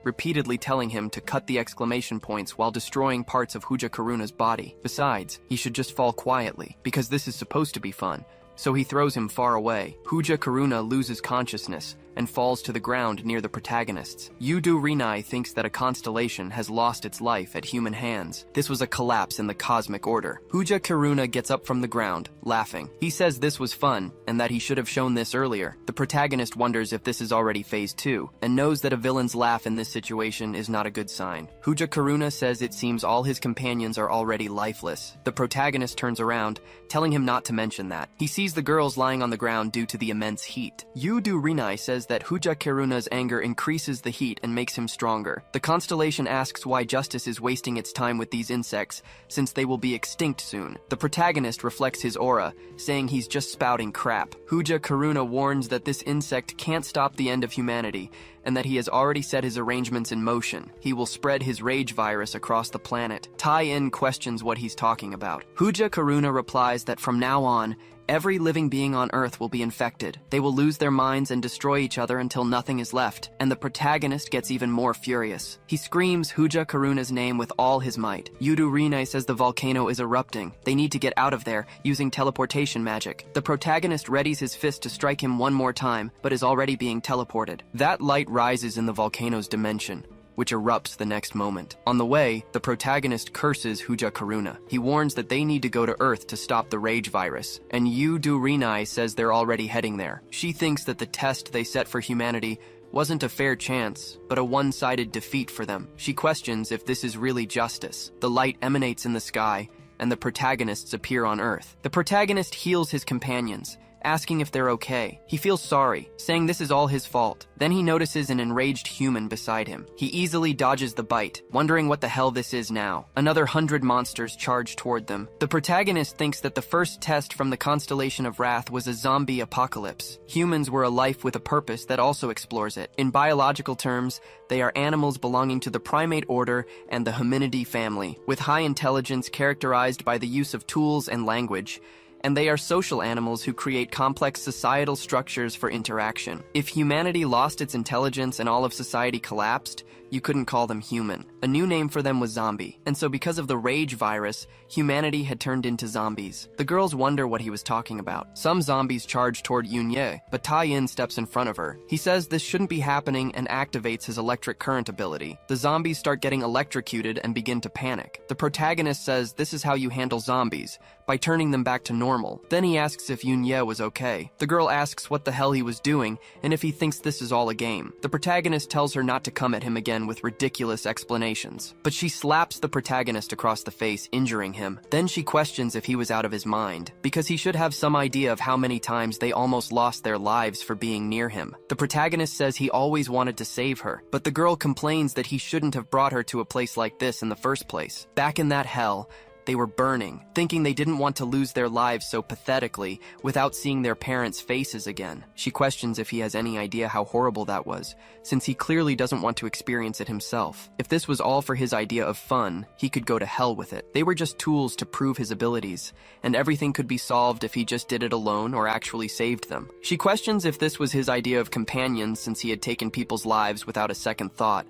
repeatedly telling him to cut the exclamation points while destroying parts of Huja Karuna's body. Besides, he should just fall quietly, because this is supposed to be fun. So he throws him far away. Huja Karuna loses consciousness and falls to the ground near the protagonists. Yudu Rinai thinks that a constellation has lost its life at human hands. This was a collapse in the cosmic order. Huja Karuna gets up from the ground, laughing. He says this was fun, and that he should have shown this earlier. The protagonist wonders if this is already phase 2, and knows that a villain's laugh in this situation is not a good sign. Huja Karuna says it seems all his companions are already lifeless. The protagonist turns around, telling him not to mention that. He sees the girls lying on the ground due to the immense heat. Yudu Rinai says that Huja Karuna's anger increases the heat and makes him stronger. The constellation asks why justice is wasting its time with these insects, since they will be extinct soon. The protagonist reflects his aura, saying he's just spouting crap. Huja Karuna warns that this insect can't stop the end of humanity, and that he has already set his arrangements in motion. He will spread his rage virus across the planet. Tai-In questions what he's talking about. Huja Karuna replies that from now on, every living being on Earth will be infected. They will lose their minds and destroy each other until nothing is left, and the protagonist gets even more furious. He screams Huja Karuna's name with all his might. Yudu Rinai says the volcano is erupting. They need to get out of there, using teleportation magic. The protagonist readies his fist to strike him one more time, but is already being teleported. That light rises in the volcano's dimension, which erupts the next moment. On the way, the protagonist curses Huja Karuna. He warns that they need to go to Earth to stop the rage virus, and Yudu Rinai says they're already heading there. She thinks that the test they set for humanity wasn't a fair chance, but a one-sided defeat for them. She questions if this is really justice. The light emanates in the sky, and the protagonists appear on Earth. The protagonist heals his companions, asking if they're okay. He feels sorry, saying this is all his fault. Then he notices an enraged human beside him. He easily dodges the bite, wondering what the hell this is now. Another 100 monsters charge toward them. The protagonist thinks that the first test from the constellation of Wrath was a zombie apocalypse. Humans were a life with a purpose that also explores it. In biological terms, they are animals belonging to the primate order and the hominidae family, with high intelligence characterized by the use of tools and language. And they are social animals who create complex societal structures for interaction. If humanity lost its intelligence and all of society collapsed, You couldn't call them human. A new name for them was zombie. And so because of the rage virus, humanity had turned into zombies. The girls wonder what he was talking about. Some zombies charge toward Yunye, but Tai-in steps in front of her. He says this shouldn't be happening and activates his electric current ability. The zombies start getting electrocuted and begin to panic. The protagonist says this is how you handle zombies, by turning them back to normal. Then he asks if Yunye was okay. The girl asks what the hell he was doing and if he thinks this is all a game. The protagonist tells her not to come at him again with ridiculous explanations. But she slaps the protagonist across the face, injuring him. Then she questions if he was out of his mind, because he should have some idea of how many times they almost lost their lives for being near him. The protagonist says he always wanted to save her, but the girl complains that he shouldn't have brought her to a place like this in the first place. Back in that hell, they were burning, thinking they didn't want to lose their lives so pathetically without seeing their parents' faces again. She questions if he has any idea how horrible that was, since he clearly doesn't want to experience it himself. If this was all for his idea of fun, he could go to hell with it. They were just tools to prove his abilities, and everything could be solved if he just did it alone or actually saved them. She questions if this was his idea of companions since he had taken people's lives without a second thought,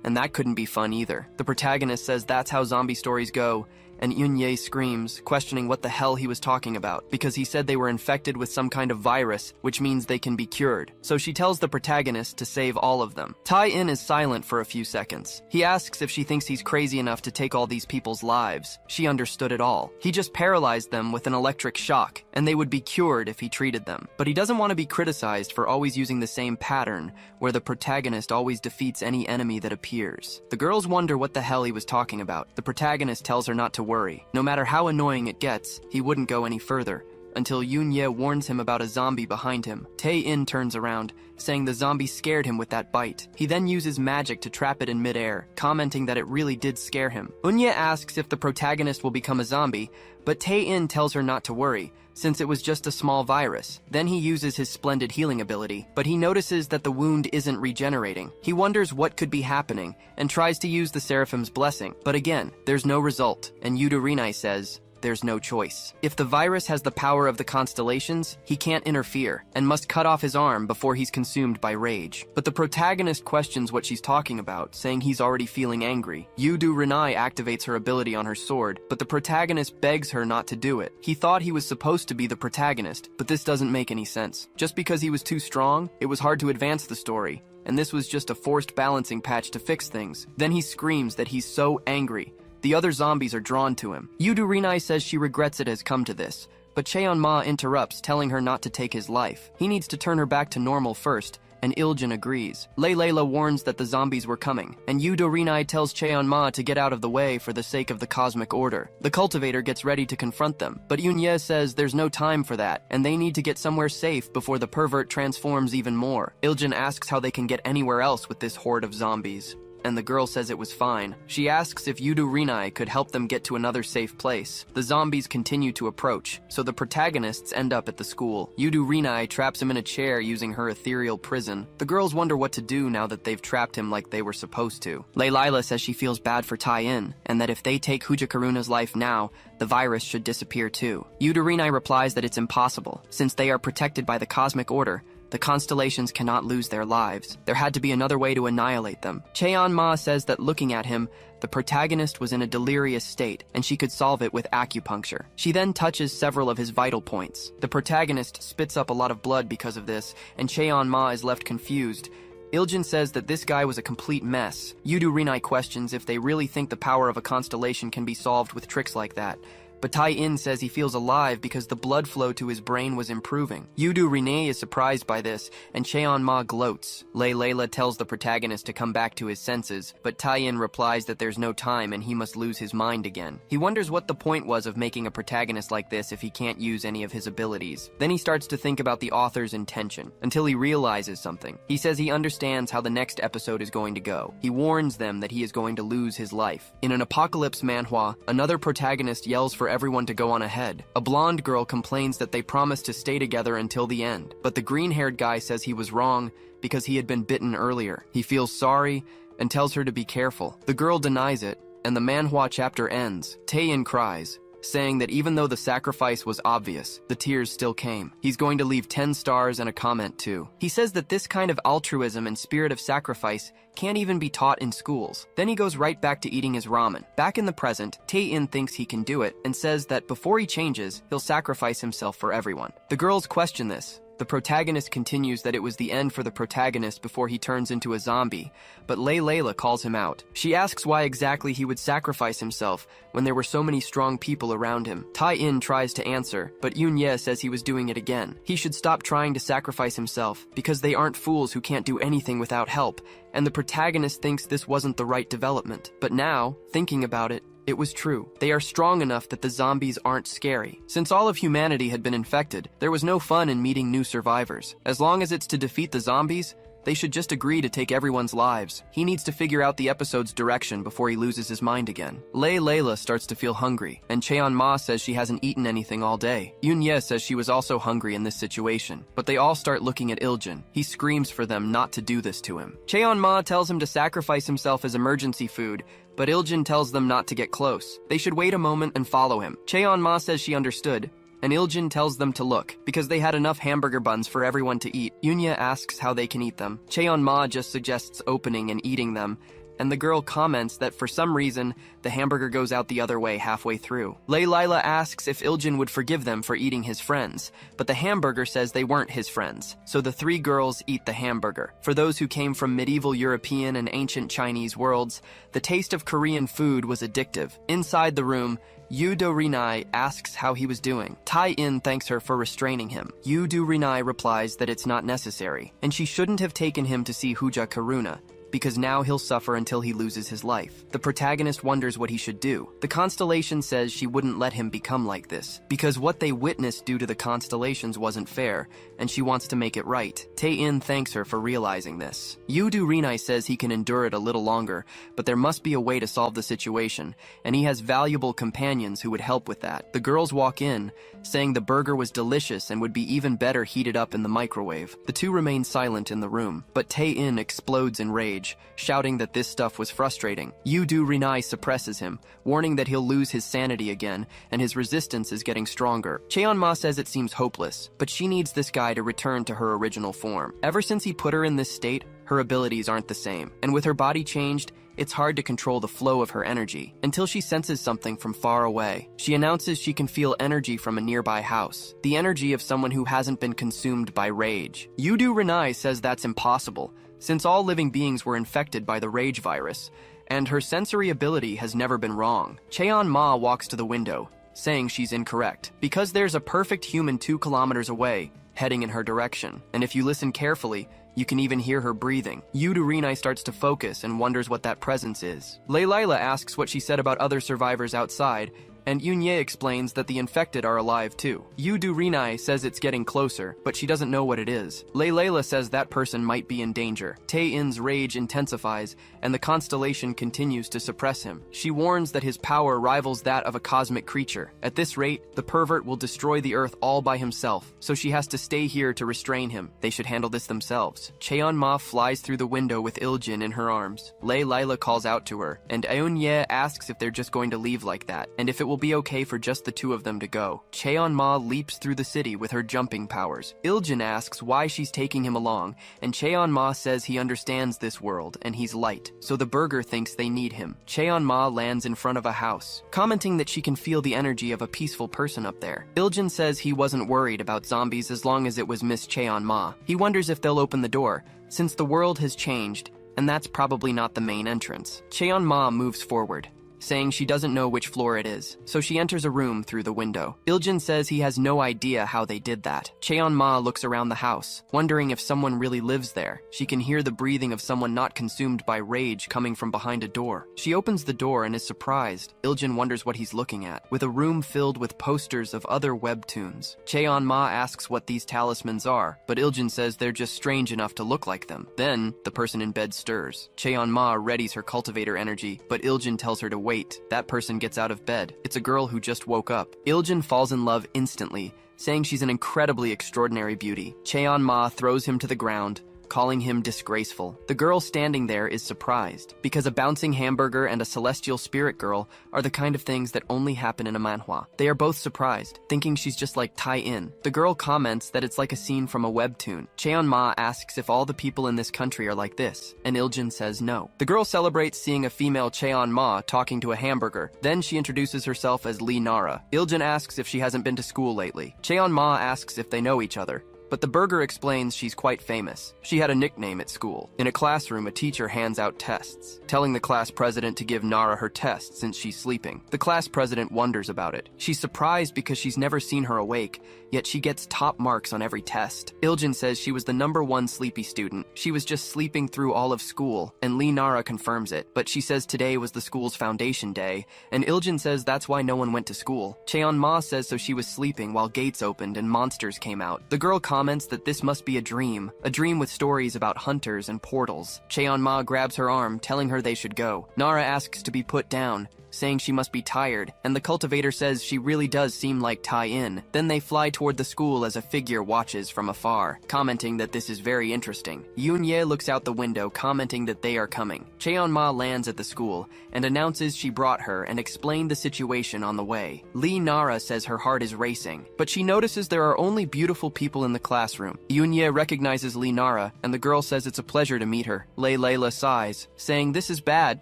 and that couldn't be fun either. The protagonist says that's how zombie stories go, and Yunye screams, questioning what the hell he was talking about, because he said they were infected with some kind of virus, which means they can be cured. So she tells the protagonist to save all of them. Tai-in is silent for a few seconds. He asks if she thinks he's crazy enough to take all these people's lives. She understood it all. He just paralyzed them with an electric shock, and they would be cured if he treated them. But he doesn't want to be criticized for always using the same pattern, where the protagonist always defeats any enemy that appears. The girls wonder what the hell he was talking about. The protagonist tells her not to worry. No matter how annoying it gets, he wouldn't go any further, until Yunye warns him about a zombie behind him. Tai-in turns around, saying the zombie scared him with that bite. He then uses magic to trap it in midair, commenting that it really did scare him. Yunye asks if the protagonist will become a zombie, but Tai-in tells her not to worry, since it was just a small virus. Then he uses his splendid healing ability, but he notices that the wound isn't regenerating. He wonders what could be happening, and tries to use the Seraphim's blessing. But again, there's no result, and Yudo says, there's no choice. If the virus has the power of the constellations, he can't interfere, and must cut off his arm before he's consumed by rage. But the protagonist questions what she's talking about, saying he's already feeling angry. Yudo activates her ability on her sword, but the protagonist begs her not to do it. He thought he was supposed to be the protagonist, but this doesn't make any sense. Just because he was too strong, it was hard to advance the story, and this was just a forced balancing patch to fix things. Then he screams that he's so angry. The other zombies are drawn to him. Yudo says she regrets it has come to this, but Cheon-ma interrupts, telling her not to take his life. He needs to turn her back to normal first, and Iljin agrees. Layla warns that the zombies were coming, and Yudo tells Cheon-ma to get out of the way for the sake of the cosmic order. The cultivator gets ready to confront them, but Yunye says there's no time for that, and they need to get somewhere safe before the pervert transforms even more. Iljin asks how they can get anywhere else with this horde of zombies, and the girl says it was fine. She asks if Yudo could help them get to another safe place. The zombies continue to approach, so the protagonists end up at the school. Yudo traps him in a chair using her ethereal prison. The girls wonder what to do now that they've trapped him like they were supposed to. Layla says she feels bad for Tai-in, and that if they take Hujikaruna's life now, the virus should disappear too. Yudo replies that it's impossible, since they are protected by the cosmic order. The constellations cannot lose their lives. There had to be another way to annihilate them. Cheon-ma says that looking at him, the protagonist was in a delirious state, and she could solve it with acupuncture. She then touches several of his vital points. The protagonist spits up a lot of blood because of this, and Cheon-ma is left confused. Iljin says that this guy was a complete mess. Yudo questions if they really think the power of a constellation can be solved with tricks like that. But Tai-in says he feels alive because the blood flow to his brain was improving. Yudo is surprised by this, and Cheon-ma gloats. Layla tells the protagonist to come back to his senses, but Tai-in replies that there's no time and he must lose his mind again. He wonders what the point was of making a protagonist like this if he can't use any of his abilities. Then he starts to think about the author's intention, until he realizes something. He says he understands how the next episode is going to go. He warns them that he is going to lose his life. In an apocalypse manhwa, another protagonist yells for everyone to go on ahead. A blonde girl complains that they promised to stay together until the end, but the green-haired guy says he was wrong because he had been bitten earlier. He feels sorry and tells her to be careful. The girl denies it, and the manhwa chapter ends. Taein cries, saying that even though the sacrifice was obvious, the tears still came. He's going to leave 10 stars and a comment too. He says that this kind of altruism and spirit of sacrifice can't even be taught in schools. Then he goes right back to eating his ramen. Back in the present, Tae-in thinks he can do it and says that before he changes, he'll sacrifice himself for everyone. The girls question this. The protagonist continues that it was the end for the protagonist before he turns into a zombie, but Layla calls him out. She asks why exactly he would sacrifice himself when there were so many strong people around him. Tae-in tries to answer, but Yoon-ye says he was doing it again. He should stop trying to sacrifice himself because they aren't fools who can't do anything without help, and the protagonist thinks this wasn't the right development. But now, thinking about it, it was true. They are strong enough that the zombies aren't scary. Since all of humanity had been infected, there was no fun in meeting new survivors. As long as it's to defeat the zombies, they should just agree to take everyone's lives. He needs to figure out the episode's direction before he loses his mind again. Layla starts to feel hungry, and Cheon-ma says she hasn't eaten anything all day. Yoon-ye says she was also hungry in this situation, but they all start looking at Iljin. He screams for them not to do this to him. Cheon-ma tells him to sacrifice himself as emergency food, but Iljin tells them not to get close. They should wait a moment and follow him. Cheon-ma says she understood, and Iljin tells them to look, because they had enough hamburger buns for everyone to eat. Yoon-ye asks how they can eat them. Cheon-ma just suggests opening and eating them, and the girl comments that for some reason, the hamburger goes out the other way halfway through. Layla asks if Iljin would forgive them for eating his friends, but the hamburger says they weren't his friends. So the three girls eat the hamburger. For those who came from medieval European and ancient Chinese worlds, the taste of Korean food was addictive. Inside the room, Yoo Do-rinai asks how he was doing. Tae-in thanks her for restraining him. Yoo Do-rinai replies that it's not necessary, and she shouldn't have taken him to see Huja Karuna, because now he'll suffer until he loses his life. The protagonist wonders what he should do. The constellation says she wouldn't let him become like this, because what they witnessed due to the constellations wasn't fair, and she wants to make it right. Tae-in thanks her for realizing this. Yoo Do-rinai says he can endure it a little longer, but there must be a way to solve the situation, and he has valuable companions who would help with that. The girls walk in, saying the burger was delicious and would be even better heated up in the microwave. The two remain silent in the room, but Tae-in explodes in rage, shouting that this stuff was frustrating. Yoo Do-rinai suppresses him, warning that he'll lose his sanity again, and his resistance is getting stronger. Cheon-ma says it seems hopeless, but she needs this guy to return to her original form. Ever since he put her in this state, her abilities aren't the same, and with her body changed, it's hard to control the flow of her energy, until she senses something from far away. She announces she can feel energy from a nearby house, the energy of someone who hasn't been consumed by rage. Yoo Do-rinai says that's impossible, since all living beings were infected by the rage virus, and her sensory ability has never been wrong. Cheon-ma walks to the window, saying she's incorrect, because there's a perfect human 2 kilometers away, heading in her direction, and if you listen carefully, you can even hear her breathing. Yoo Do-rinai starts to focus and wonders what that presence is. Layla asks what she said about other survivors outside, and Yoon-ye explains that the infected are alive too. Yoo Do-rinai says it's getting closer, but she doesn't know what it is. Layla says that person might be in danger. Tae-in's rage intensifies, and the constellation continues to suppress him. She warns that his power rivals that of a cosmic creature. At this rate, the pervert will destroy the Earth all by himself, so she has to stay here to restrain him. They should handle this themselves. Cheon-ma flies through the window with Iljin in her arms. Layla calls out to her, and Eun-ye asks if they're just going to leave like that, and if it will be okay for just the two of them to go. Cheon-ma leaps through the city with her jumping powers. Iljin asks why she's taking him along, and Cheon-ma says he understands this world, and he's light, so the burger thinks they need him. Cheon-ma lands in front of a house, commenting that she can feel the energy of a peaceful person up there. Iljin says he wasn't worried about zombies as long as it was Miss Cheon-ma. He wonders if they'll open the door, since the world has changed, and that's probably not the main entrance. Cheon-ma moves forward, saying she doesn't know which floor it is, so she enters a room through the window. Iljin says he has no idea how they did that. Cheon-ma looks around the house, wondering if someone really lives there. She can hear the breathing of someone not consumed by rage coming from behind a door. She opens the door and is surprised. Iljin wonders what he's looking at, with a room filled with posters of other webtoons. Cheon-ma asks what these talismans are, but Iljin says they're just strange enough to look like them. Then, the person in bed stirs. Cheon-ma readies her cultivator energy, but Iljin tells her to wait. That person gets out of bed. It's a girl who just woke up. Iljin falls in love instantly, saying she's an incredibly extraordinary beauty. Cheon-ma throws him to the ground, calling him disgraceful. The girl standing there is surprised, because a bouncing hamburger and a celestial spirit girl are the kind of things that only happen in a manhwa. They are both surprised, thinking she's just like Tai-in. The girl comments that it's like a scene from a webtoon. Cheon-ma asks if all the people in this country are like this, and Iljin says no. The girl celebrates seeing a female Cheon-ma talking to a hamburger. Then she introduces herself as Lee Nara. Iljin asks if she hasn't been to school lately. Cheon-ma asks if they know each other, but the burger explains she's quite famous. She had a nickname at school. In a classroom, a teacher hands out tests, telling the class president to give Nara her test since she's sleeping. The class president wonders about it. She's surprised because she's never seen her awake, yet she gets top marks on every test. Iljin says she was the #1 sleepy student. She was just sleeping through all of school, and Lee Nara confirms it, but she says today was the school's foundation day, and Iljin says that's why no one went to school. Cheon-ma says so she was sleeping while gates opened and monsters came out. The girl comments that this must be a dream with stories about hunters and portals. Cheon-ma grabs her arm, telling her they should go. Nara asks to be put down, saying she must be tired, and the cultivator says she really does seem like Tai-in. Then they fly toward the school as a figure watches from afar, commenting that this is very interesting. Yoon-ye looks out the window, commenting that they are coming. Cheon-ma lands at the school and announces she brought her and explained the situation on the way. Lee Nara says her heart is racing, but she notices there are only beautiful people in the classroom. Yoon-ye recognizes Lee Nara, and the girl says it's a pleasure to meet her. Layla sighs, saying this is bad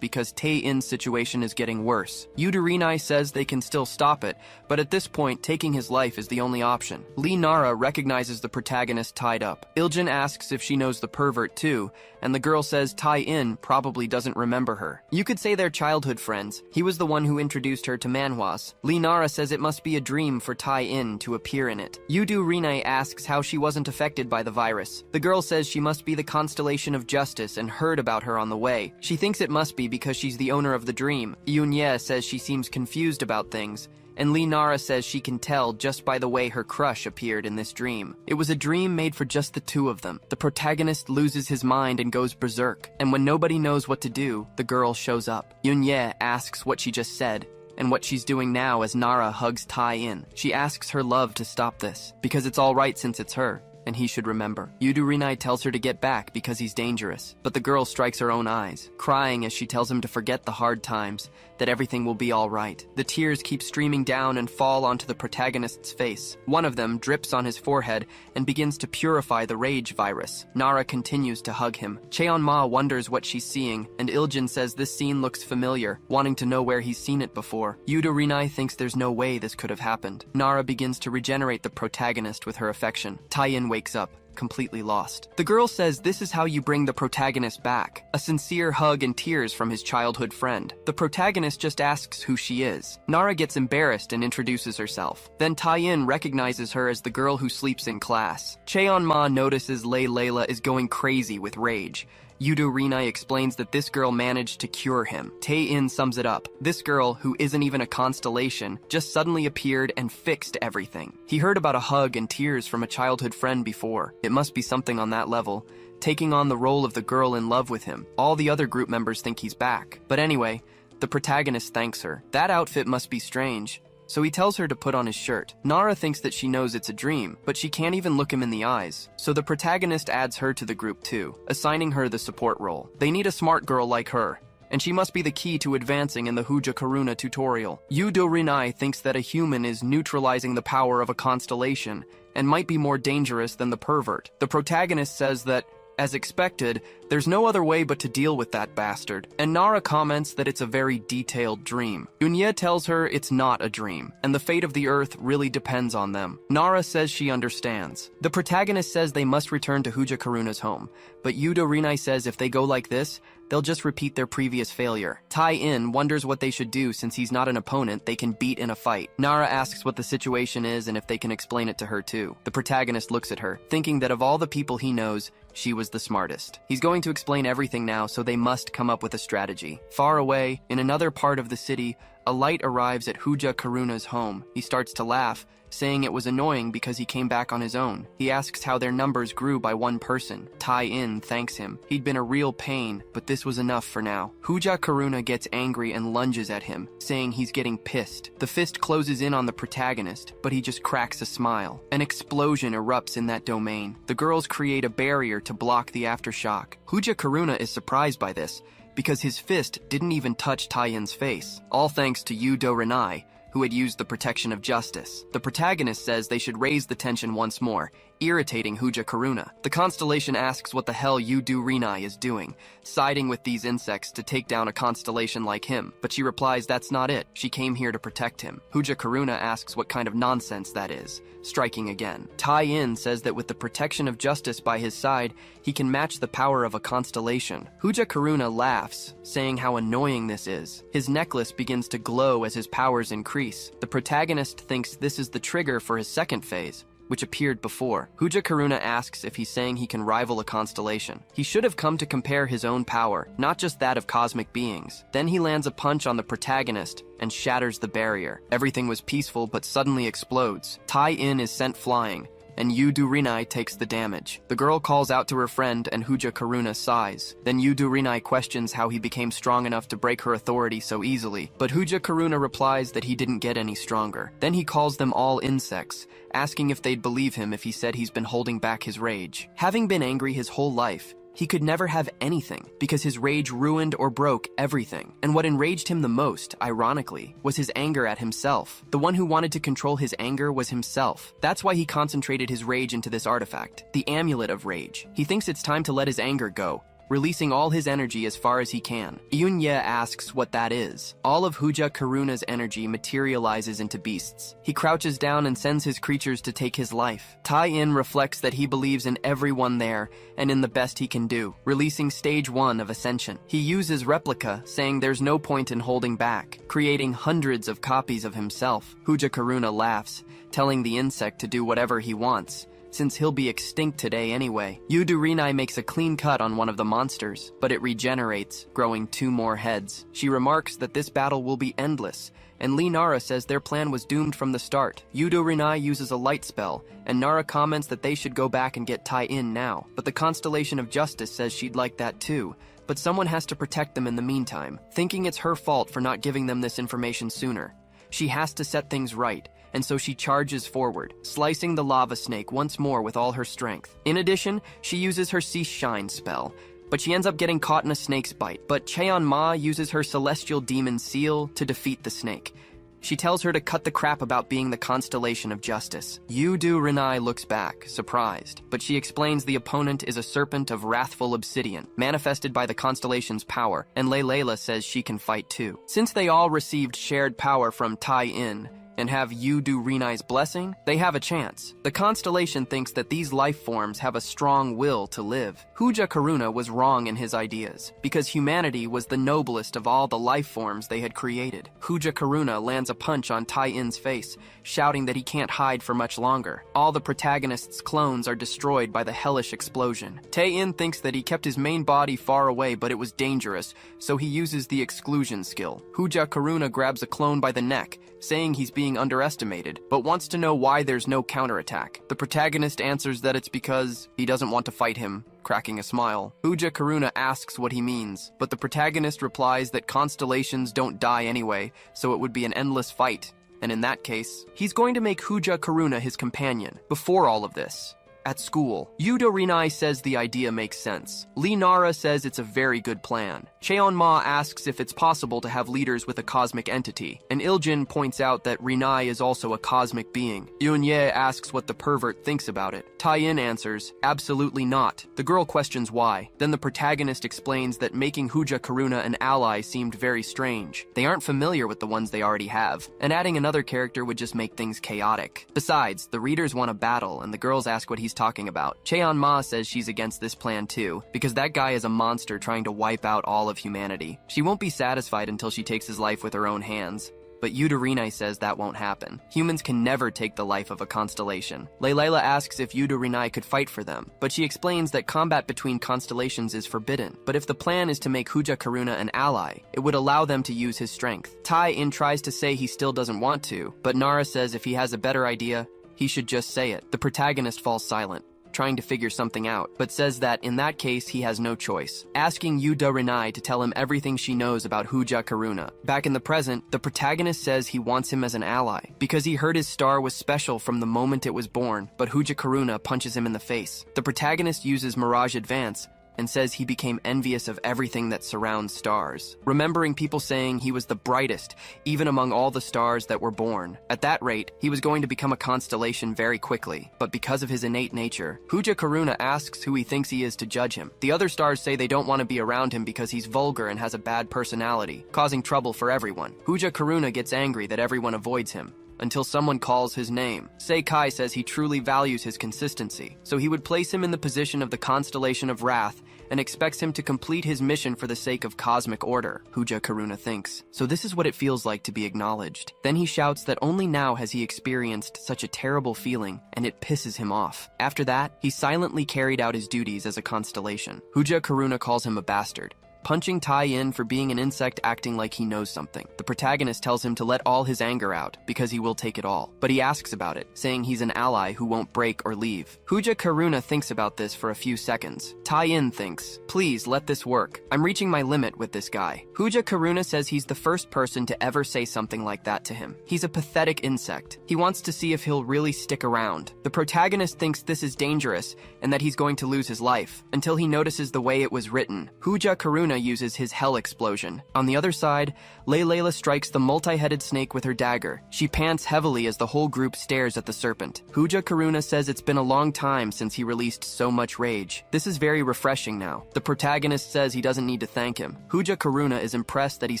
because Tai-in's situation is getting worse. Yudorinai says they can still stop it, but at this point, taking his life is the only option. Lee Nara recognizes the protagonist tied up. Iljin asks if she knows the pervert too, and the girl says Tai-in probably doesn't remember her. You could say they're childhood friends. He was the one who introduced her to manhwas. Lee Nara says it must be a dream for Tai-in to appear in it. Yudorinai asks how she wasn't affected by the virus. The girl says she must be the constellation of justice and heard about her on the way. She thinks it must be because she's the owner of the dream. Yoon-ye says she seems confused about things, and Lee Nara says she can tell just by the way her crush appeared in this dream. It was a dream made for just the two of them. The protagonist loses his mind and goes berserk, and when nobody knows what to do, the girl shows up. Yoon-ye asks what she just said, and what she's doing now as Nara hugs Tai-in. She asks her love to stop this, because it's alright since it's her, and he should remember. Yudorinai tells her to get back because he's dangerous, but the girl strikes her own eyes, crying as she tells him to forget the hard times, that everything will be alright. The tears keep streaming down and fall onto the protagonist's face. One of them drips on his forehead and begins to purify the rage virus. Nara continues to hug him. Cheon-ma wonders what she's seeing, and Iljin says this scene looks familiar, wanting to know where he's seen it before. Yudorinai thinks there's no way this could have happened. Nara begins to regenerate the protagonist with her affection. Tai-in wakes up, completely lost. The girl says this is how you bring the protagonist back. A sincere hug and tears from his childhood friend. The protagonist just asks who she is. Nara gets embarrassed and introduces herself. Then Tai-in recognizes her as the girl who sleeps in class. Cheon-ma notices Layla is going crazy with rage. Yudorinai explains that this girl managed to cure him. Tai-in sums it up. This girl, who isn't even a constellation, just suddenly appeared and fixed everything. He heard about a hug and tears from a childhood friend before. It must be something on that level, taking on the role of the girl in love with him. All the other group members think he's back. But anyway, the protagonist thanks her. That outfit must be strange, so he tells her to put on his shirt. Nara thinks that she knows it's a dream, but she can't even look him in the eyes. So the protagonist adds her to the group too, assigning her the support role. They need a smart girl like her, and she must be the key to advancing in the Huja Karuna tutorial. Yudorinai thinks that a human is neutralizing the power of a constellation and might be more dangerous than the pervert. The protagonist says that, as expected, there's no other way but to deal with that bastard, and Nara comments that it's a very detailed dream. Yoon-ye tells her it's not a dream, and the fate of the Earth really depends on them. Nara says she understands. The protagonist says they must return to Huja Karuna's home, but Yudorinai says if they go like this, they'll just repeat their previous failure. Tai-in wonders what they should do since he's not an opponent they can beat in a fight. Nara asks what the situation is and if they can explain it to her too. The protagonist looks at her, thinking that of all the people he knows, she was the smartest. He's going to explain everything now, so they must come up with a strategy. Far away, in another part of the city, a light arrives at Huja Karuna's home. He starts to laugh, saying it was annoying because he came back on his own. He asks how their numbers grew by one person. Tai-in thanks him. He'd been a real pain, but this was enough for now. Huja Karuna gets angry and lunges at him, saying he's getting pissed. The fist closes in on the protagonist, but he just cracks a smile. An explosion erupts in that domain. The girls create a barrier to block the aftershock. Huja Karuna is surprised by this, because his fist didn't even touch Taiyin's face, all thanks to Yudo Renai, who had used the protection of justice. The protagonist says they should raise the tension once more, irritating Huja Karuna. The constellation asks what the hell Yudo Renai is doing, siding with these insects to take down a constellation like him, but she replies that's not it, she came here to protect him. Huja Karuna asks what kind of nonsense that is, striking again. Tai-In says that with the protection of justice by his side, he can match the power of a constellation. Huja Karuna laughs, saying how annoying this is. His necklace begins to glow as his powers increase. The protagonist thinks this is the trigger for his second phase, which appeared before. Huja Karuna asks if he's saying he can rival a constellation. He should have come to compare his own power, not just that of cosmic beings. Then he lands a punch on the protagonist and shatters the barrier. Everything was peaceful but suddenly explodes. Tai-In is sent flying, and Yudo Renai takes the damage. The girl calls out to her friend and Huja Karuna sighs. Then Yudo Renai questions how he became strong enough to break her authority so easily, but Huja Karuna replies that he didn't get any stronger. Then he calls them all insects, asking if they'd believe him if he said he's been holding back his rage. Having been angry his whole life, he could never have anything, because his rage ruined or broke everything. And what enraged him the most, ironically, was his anger at himself. The one who wanted to control his anger was himself. That's why he concentrated his rage into this artifact, the Amulet of Rage. He thinks it's time to let his anger go, releasing all his energy as far as he can. Yunye asks what that is. All of Huja Karuna's energy materializes into beasts. He crouches down and sends his creatures to take his life. Tai-In reflects that he believes in everyone there and in the best he can do, releasing stage 1 of Ascension. He uses Replica, saying there's no point in holding back, creating hundreds of copies of himself. Huja Karuna laughs, telling the insect to do whatever he wants, since he'll be extinct today anyway. Yudo Renai makes a clean cut on one of the monsters, but it regenerates, growing 2 more heads. She remarks that this battle will be endless, and Lee Nara says their plan was doomed from the start. Yudo Renai uses a light spell, and Nara comments that they should go back and get Tai-In now. But the Constellation of Justice says she'd like that too, but someone has to protect them in the meantime, thinking it's her fault for not giving them this information sooner. She has to set things right, and so she charges forward, slicing the lava snake once more with all her strength. In addition, she uses her Cease Shine spell, but she ends up getting caught in a snake's bite. But Cheon Ma uses her Celestial Demon Seal to defeat the snake. She tells her to cut the crap about being the Constellation of Justice. Yudo Renai looks back, surprised, but she explains the opponent is a serpent of wrathful obsidian, manifested by the constellation's power, and Layla says she can fight too. Since they all received shared power from Tai-In, and have Yudo Renai's blessing, they have a chance. The constellation thinks that these life forms have a strong will to live. Huja Karuna was wrong in his ideas, because humanity was the noblest of all the life forms they had created. Huja Karuna lands a punch on Tai-In's face, shouting that he can't hide for much longer. All the protagonist's clones are destroyed by the hellish explosion. Tai-In thinks that he kept his main body far away, but it was dangerous, so he uses the exclusion skill. Huja Karuna grabs a clone by the neck, saying he's being underestimated, but wants to know why there's no counterattack. The protagonist answers that it's because he doesn't want to fight him, cracking a smile. Huja Karuna asks what he means, but the protagonist replies that constellations don't die anyway, so it would be an endless fight. And in that case, he's going to make Huja Karuna his companion. Before all of this, at school, Yudo Renai says the idea makes sense. Lee Nara says it's a very good plan. Cheon Ma asks if it's possible to have leaders with a cosmic entity, and Iljin points out that Renai is also a cosmic being. Yunye asks what the pervert thinks about it. Tai-In answers, absolutely not. The girl questions why. Then the protagonist explains that making Huja Karuna an ally seemed very strange. They aren't familiar with the ones they already have, and adding another character would just make things chaotic. Besides, the readers want a battle, and the girls ask what he's talking about. Cheon Ma says she's against this plan too, because that guy is a monster trying to wipe out all of humanity. She won't be satisfied until she takes his life with her own hands. But Yudo Renai says that won't happen. Humans can never take the life of a constellation. Layla asks if Yudo Renai could fight for them, but she explains that combat between constellations is forbidden. But if the plan is to make Huja Karuna an ally, it would allow them to use his strength. Tai-In tries to say he still doesn't want to, but Nara says if he has a better idea, he should just say it. The protagonist falls silent, trying to figure something out, but says that in that case he has no choice, asking Yuda Rinai to tell him everything she knows about Huja Karuna. Back in the present, the protagonist says he wants him as an ally, because he heard his star was special from the moment it was born, but Huja Karuna punches him in the face. The protagonist uses Mirage Advance, and says he became envious of everything that surrounds stars, remembering people saying he was the brightest, even among all the stars that were born. At that rate, he was going to become a constellation very quickly, but because of his innate nature, Huja Karuna asks who he thinks he is to judge him. The other stars say they don't want to be around him because he's vulgar and has a bad personality, causing trouble for everyone. Huja Karuna gets angry that everyone avoids him, until someone calls his name. Seikai says he truly values his consistency, so he would place him in the position of the constellation of Wrath and expects him to complete his mission for the sake of cosmic order, Huja Karuna thinks. So this is what it feels like to be acknowledged. Then he shouts that only now has he experienced such a terrible feeling, and it pisses him off. After that, he silently carried out his duties as a constellation. Huja Karuna calls him a bastard, punching Tai-in for being an insect acting like he knows something. The protagonist tells him to let all his anger out, because he will take it all. But he asks about it, saying he's an ally who won't break or leave. Huja Karuna thinks about this for a few seconds. Tai-in thinks, please let this work. I'm reaching my limit with this guy. Huja Karuna says he's the first person to ever say something like that to him. He's a pathetic insect. He wants to see if he'll really stick around. The protagonist thinks this is dangerous, and that he's going to lose his life, until he notices the way it was written. Huja Karuna uses his hell explosion. On the other side, Layla strikes the multi-headed snake with her dagger. She pants heavily as the whole group stares at the serpent. Huja Karuna says it's been a long time since he released so much rage. This is very refreshing now. The protagonist says he doesn't need to thank him. Huja Karuna is impressed that he's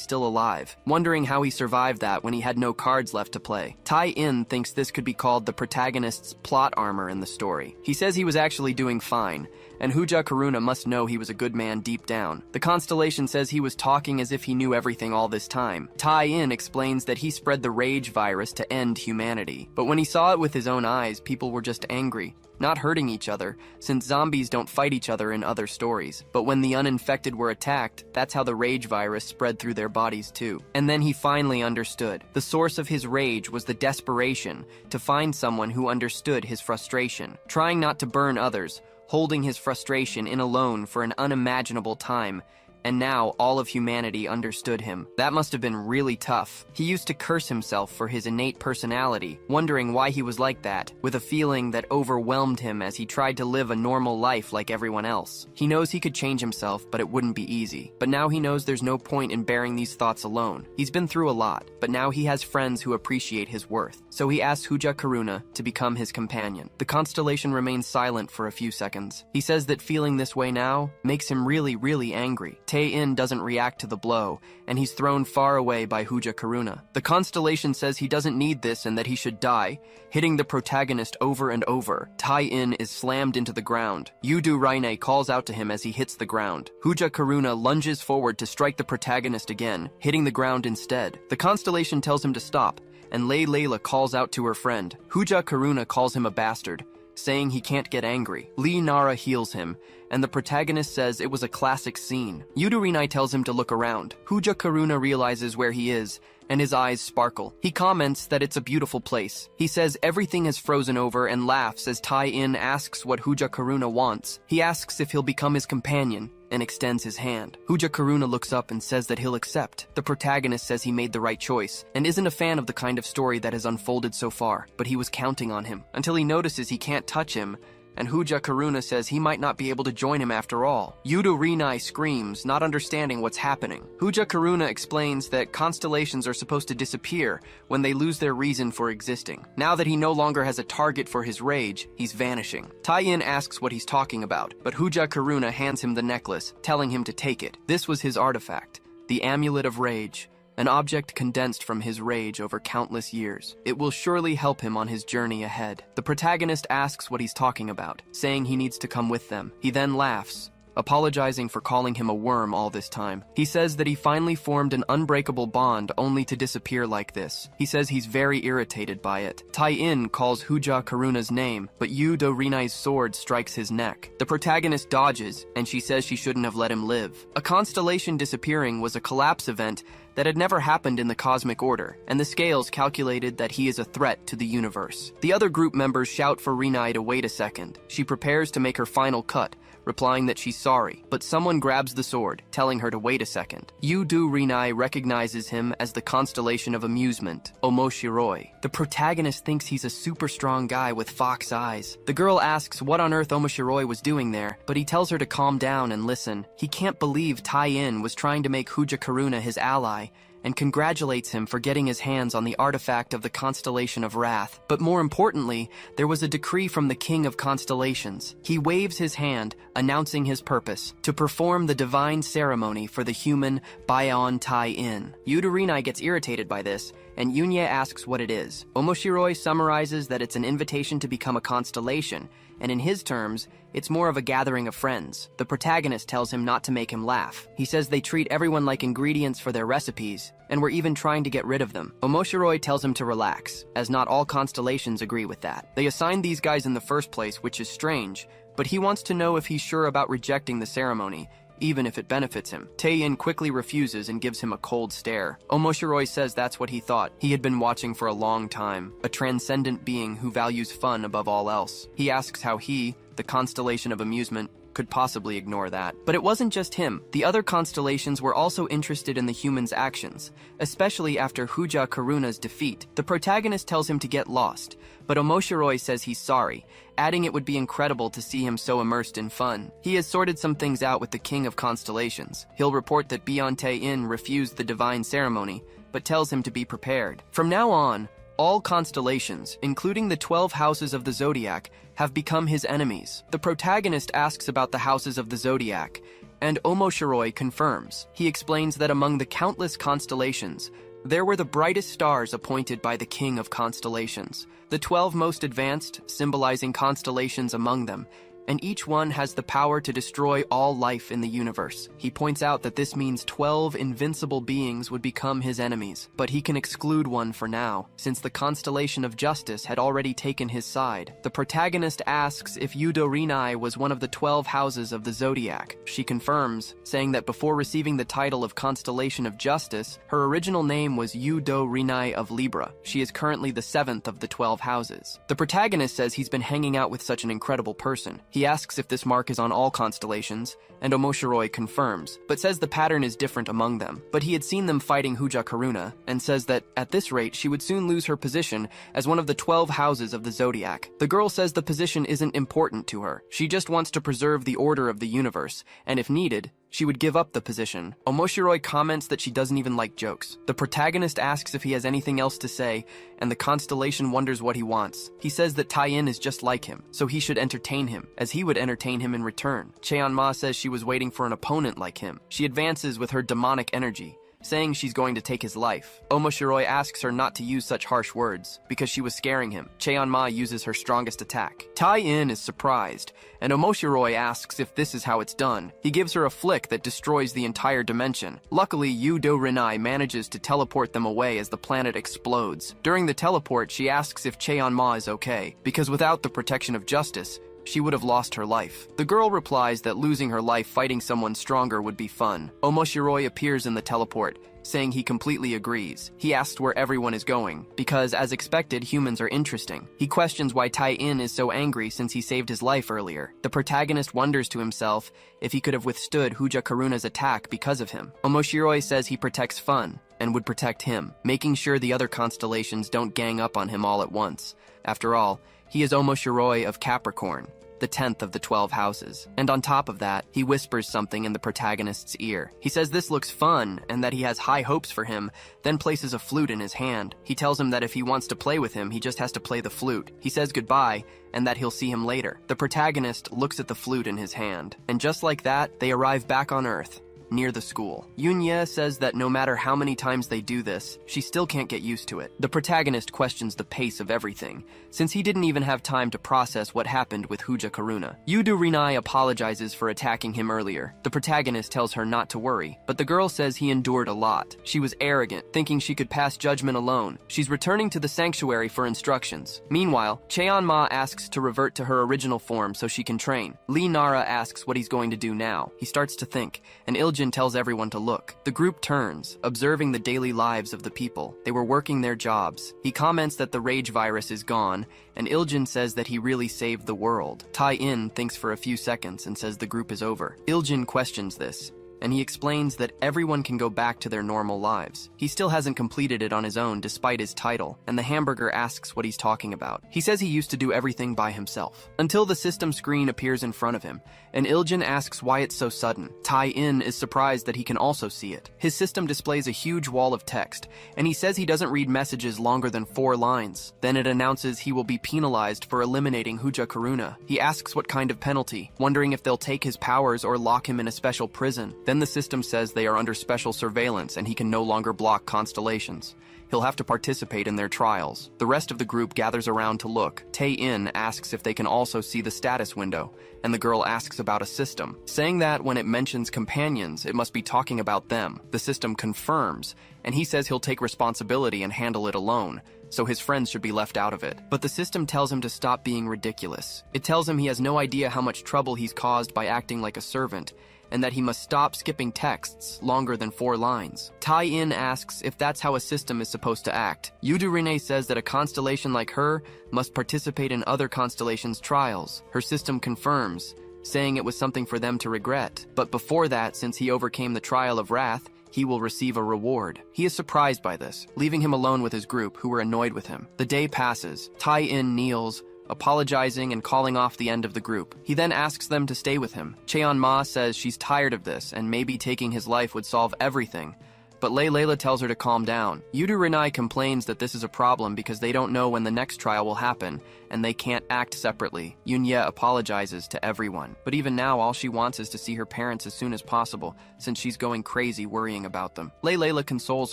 still alive, wondering how he survived that when he had no cards left to play. Tai-in thinks this could be called the protagonist's plot armor in the story. He says he was actually doing fine, and Huja Karuna must know he was a good man deep down. The constellation says he was talking as if he knew everything all this time. Tai-in explains that he spread the rage virus to end humanity. But when he saw it with his own eyes, people were just angry, not hurting each other, since zombies don't fight each other in other stories. But when the uninfected were attacked, that's how the rage virus spread through their bodies too. And then he finally understood. The source of his rage was the desperation to find someone who understood his frustration, trying not to burn others, holding his frustration in alone for an unimaginable time, and now all of humanity understood him. That must have been really tough. He used to curse himself for his innate personality, wondering why he was like that, with a feeling that overwhelmed him as he tried to live a normal life like everyone else. He knows he could change himself, but it wouldn't be easy. But now he knows there's no point in bearing these thoughts alone. He's been through a lot, but now he has friends who appreciate his worth. So he asks Huja Karuna to become his companion. The constellation remains silent for a few seconds. He says that feeling this way now makes him really angry. Tai-in doesn't react to the blow, and he's thrown far away by Huja Karuna. The constellation says he doesn't need this and that he should die, hitting the protagonist over and over. Tai-in is slammed into the ground. Yudu Raine calls out to him as he hits the ground. Huja Karuna lunges forward to strike the protagonist again, hitting the ground instead. The constellation tells him to stop, and Layla calls out to her friend. Huja Karuna calls him a bastard, saying he can't get angry. Lee Nara heals him, and the protagonist says it was a classic scene. Yudurinai tells him to look around. Huja Karuna realizes where he is, and his eyes sparkle. He comments that it's a beautiful place. He says everything has frozen over and laughs as Tai-in asks what Huja Karuna wants. He asks if he'll become his companion, and extends his hand. Huja Karuna looks up and says that he'll accept. The protagonist says he made the right choice, and isn't a fan of the kind of story that has unfolded so far, but he was counting on him, until he notices he can't touch him, and Huja Karuna says he might not be able to join him after all. Yudo Rinai screams, not understanding what's happening. Huja Karuna explains that constellations are supposed to disappear when they lose their reason for existing. Now that he no longer has a target for his rage, he's vanishing. Tai-in asks what he's talking about, but Huja Karuna hands him the necklace, telling him to take it. This was his artifact, the Amulet of Rage, an object condensed from his rage over countless years. It will surely help him on his journey ahead. The protagonist asks what he's talking about, saying he needs to come with them. He then laughs, apologizing for calling him a worm all this time. He says that he finally formed an unbreakable bond only to disappear like this. He says he's very irritated by it. Tai-in calls Hooja Karuna's name, but Yu Do-rinai's sword strikes his neck. The protagonist dodges, and she says she shouldn't have let him live. A constellation disappearing was a collapse event that had never happened in the cosmic order, and the scales calculated that he is a threat to the universe. The other group members shout for Rinai to wait a second. She prepares to make her final cut, replying that she's sorry, but someone grabs the sword, telling her to wait a second. Yu Do-rinai recognizes him as the constellation of amusement, Omoshiroi. The protagonist thinks he's a super strong guy with fox eyes. The girl asks what on earth Omoshiroi was doing there, but he tells her to calm down and listen. He can't believe Tai-in was trying to make Hooja Karuna his ally, and congratulates him for getting his hands on the artifact of the Constellation of Wrath. But more importantly, there was a decree from the King of Constellations. He waves his hand, announcing his purpose, to perform the divine ceremony for the human Baion Tai-in. Yu Do-rinai gets irritated by this, and Yunya asks what it is. Omoshiroi summarizes that it's an invitation to become a constellation, and in his terms, it's more of a gathering of friends. The protagonist tells him not to make him laugh. He says they treat everyone like ingredients for their recipes, and were even trying to get rid of them. Omoshiroi tells him to relax, as not all constellations agree with that. They assigned these guys in the first place, which is strange, but he wants to know if he's sure about rejecting the ceremony, even if it benefits him. Tai-in quickly refuses and gives him a cold stare. Omoshiroi says that's what he thought. He had been watching for a long time, a transcendent being who values fun above all else. He asks how he, the constellation of amusement, could possibly ignore that. But it wasn't just him. The other constellations were also interested in the human's actions, especially after Hooja Karuna's defeat. The protagonist tells him to get lost, but Omoshiroi says he's sorry, adding it would be incredible to see him so immersed in fun. He has sorted some things out with the King of Constellations. He'll report that Baion Tai-in refused the divine ceremony, but tells him to be prepared. From now on, all constellations, including the 12 houses of the zodiac, have become his enemies. The protagonist asks about the houses of the zodiac, and Omoshiroi confirms. He explains that among the countless constellations, there were the brightest stars appointed by the King of Constellations, the 12 most advanced, symbolizing constellations among them, and each one has the power to destroy all life in the universe. He points out that this means 12 invincible beings would become his enemies, but he can exclude one for now, since the constellation of justice had already taken his side. The protagonist asks if Yu Do-rinai was one of the 12 houses of the zodiac. She confirms, saying that before receiving the title of Constellation of Justice, her original name was Yu Do-rinai of Libra. She is currently the 7th of the 12 houses. The protagonist says he's been hanging out with such an incredible person. He asks if this mark is on all constellations, and Omoshiroi confirms, but says the pattern is different among them. But he had seen them fighting Hooja Karuna, and says that, at this rate, she would soon lose her position as one of the 12 houses of the zodiac. The girl says the position isn't important to her. She just wants to preserve the order of the universe, and if needed, she would give up the position. Omoshiroi comments that she doesn't even like jokes. The protagonist asks if he has anything else to say, and the constellation wonders what he wants. He says that Tai-in is just like him, so he should entertain him, as he would entertain him in return. Cheonma says she was waiting for an opponent like him. She advances with her demonic energy, saying she's going to take his life. Omoshiroi asks her not to use such harsh words, because she was scaring him. Cheonma uses her strongest attack. Tai-in is surprised, and Omoshiroi asks if this is how it's done. He gives her a flick that destroys the entire dimension. Luckily, Yu Do-rinai manages to teleport them away as the planet explodes. During the teleport, she asks if Cheonma is okay, because without the protection of justice, she would have lost her life. The girl replies that losing her life fighting someone stronger would be fun. Omoshiroi appears in the teleport, saying he completely agrees. He asks where everyone is going, because as expected, humans are interesting. He questions why Tai-in is so angry since he saved his life earlier. The protagonist wonders to himself if he could have withstood Hooja Karuna's attack because of him. Omoshiroi says he protects fun, and would protect him, making sure the other constellations don't gang up on him all at once. After all, he is Omoshiroi of Capricorn, the 10th of the 12 houses. And on top of that, he whispers something in the protagonist's ear. He says this looks fun, and that he has high hopes for him, then places a flute in his hand. He tells him that if he wants to play with him, he just has to play the flute. He says goodbye, and that he'll see him later. The protagonist looks at the flute in his hand, and just like that, they arrive back on Earth. near the school. Yoon-ye says that no matter how many times they do this, she still can't get used to it. The protagonist questions the pace of everything, since he didn't even have time to process what happened with Huja Karuna. Yudu Rinai apologizes for attacking him earlier. The protagonist tells her not to worry, but the girl says he endured a lot. She was arrogant, thinking she could pass judgment alone. She's returning to the sanctuary for instructions. Meanwhile, Cheon-ma asks to revert to her original form so she can train. Lee Nara asks what he's going to do now. He starts to think, and Iljin tells everyone to look. The group turns, observing the daily lives of the people. They were working their jobs. He comments that the rage virus is gone, and Iljin says that he really saved the world. Tai-in thinks for a few seconds and says the group is over. Iljin questions this, and he explains that everyone can go back to their normal lives. He still hasn't completed it on his own despite his title, and the hamburger asks what he's talking about. He says he used to do everything by himself. Until the system screen appears in front of him, and Iljin asks why it's so sudden. Tai-in is surprised that he can also see it. His system displays a huge wall of text, and he says he doesn't read messages longer than 4 lines. Then it announces he will be penalized for eliminating Huja Karuna. He asks what kind of penalty, wondering if they'll take his powers or lock him in a special prison. Then the system says they are under special surveillance and he can no longer block constellations. He'll have to participate in their trials. The rest of the group gathers around to look. Tae-in asks if they can also see the status window, and the girl asks about a system, saying that when it mentions companions, it must be talking about them. The system confirms, and he says he'll take responsibility and handle it alone, so his friends should be left out of it. But the system tells him to stop being ridiculous. It tells him he has no idea how much trouble he's caused by acting like a servant, and that he must stop skipping texts longer than 4 lines. Tai-in asks if that's how a system is supposed to act. Yudurine says that a constellation like her must participate in other constellations' trials. Her system confirms, saying it was something for them to regret. But before that, since he overcame the trial of wrath, he will receive a reward. He is surprised by this, leaving him alone with his group, who were annoyed with him. The day passes. Tai-in kneels, apologizing and calling off the end of the group. He then asks them to stay with him. Cheon-ma says she's tired of this and maybe taking his life would solve everything, but Layla tells her to calm down. Yudu Rinai complains that this is a problem because they don't know when the next trial will happen, and they can't act separately. Yoon-ye apologizes to everyone, but even now all she wants is to see her parents as soon as possible, since she's going crazy worrying about them. Layla consoles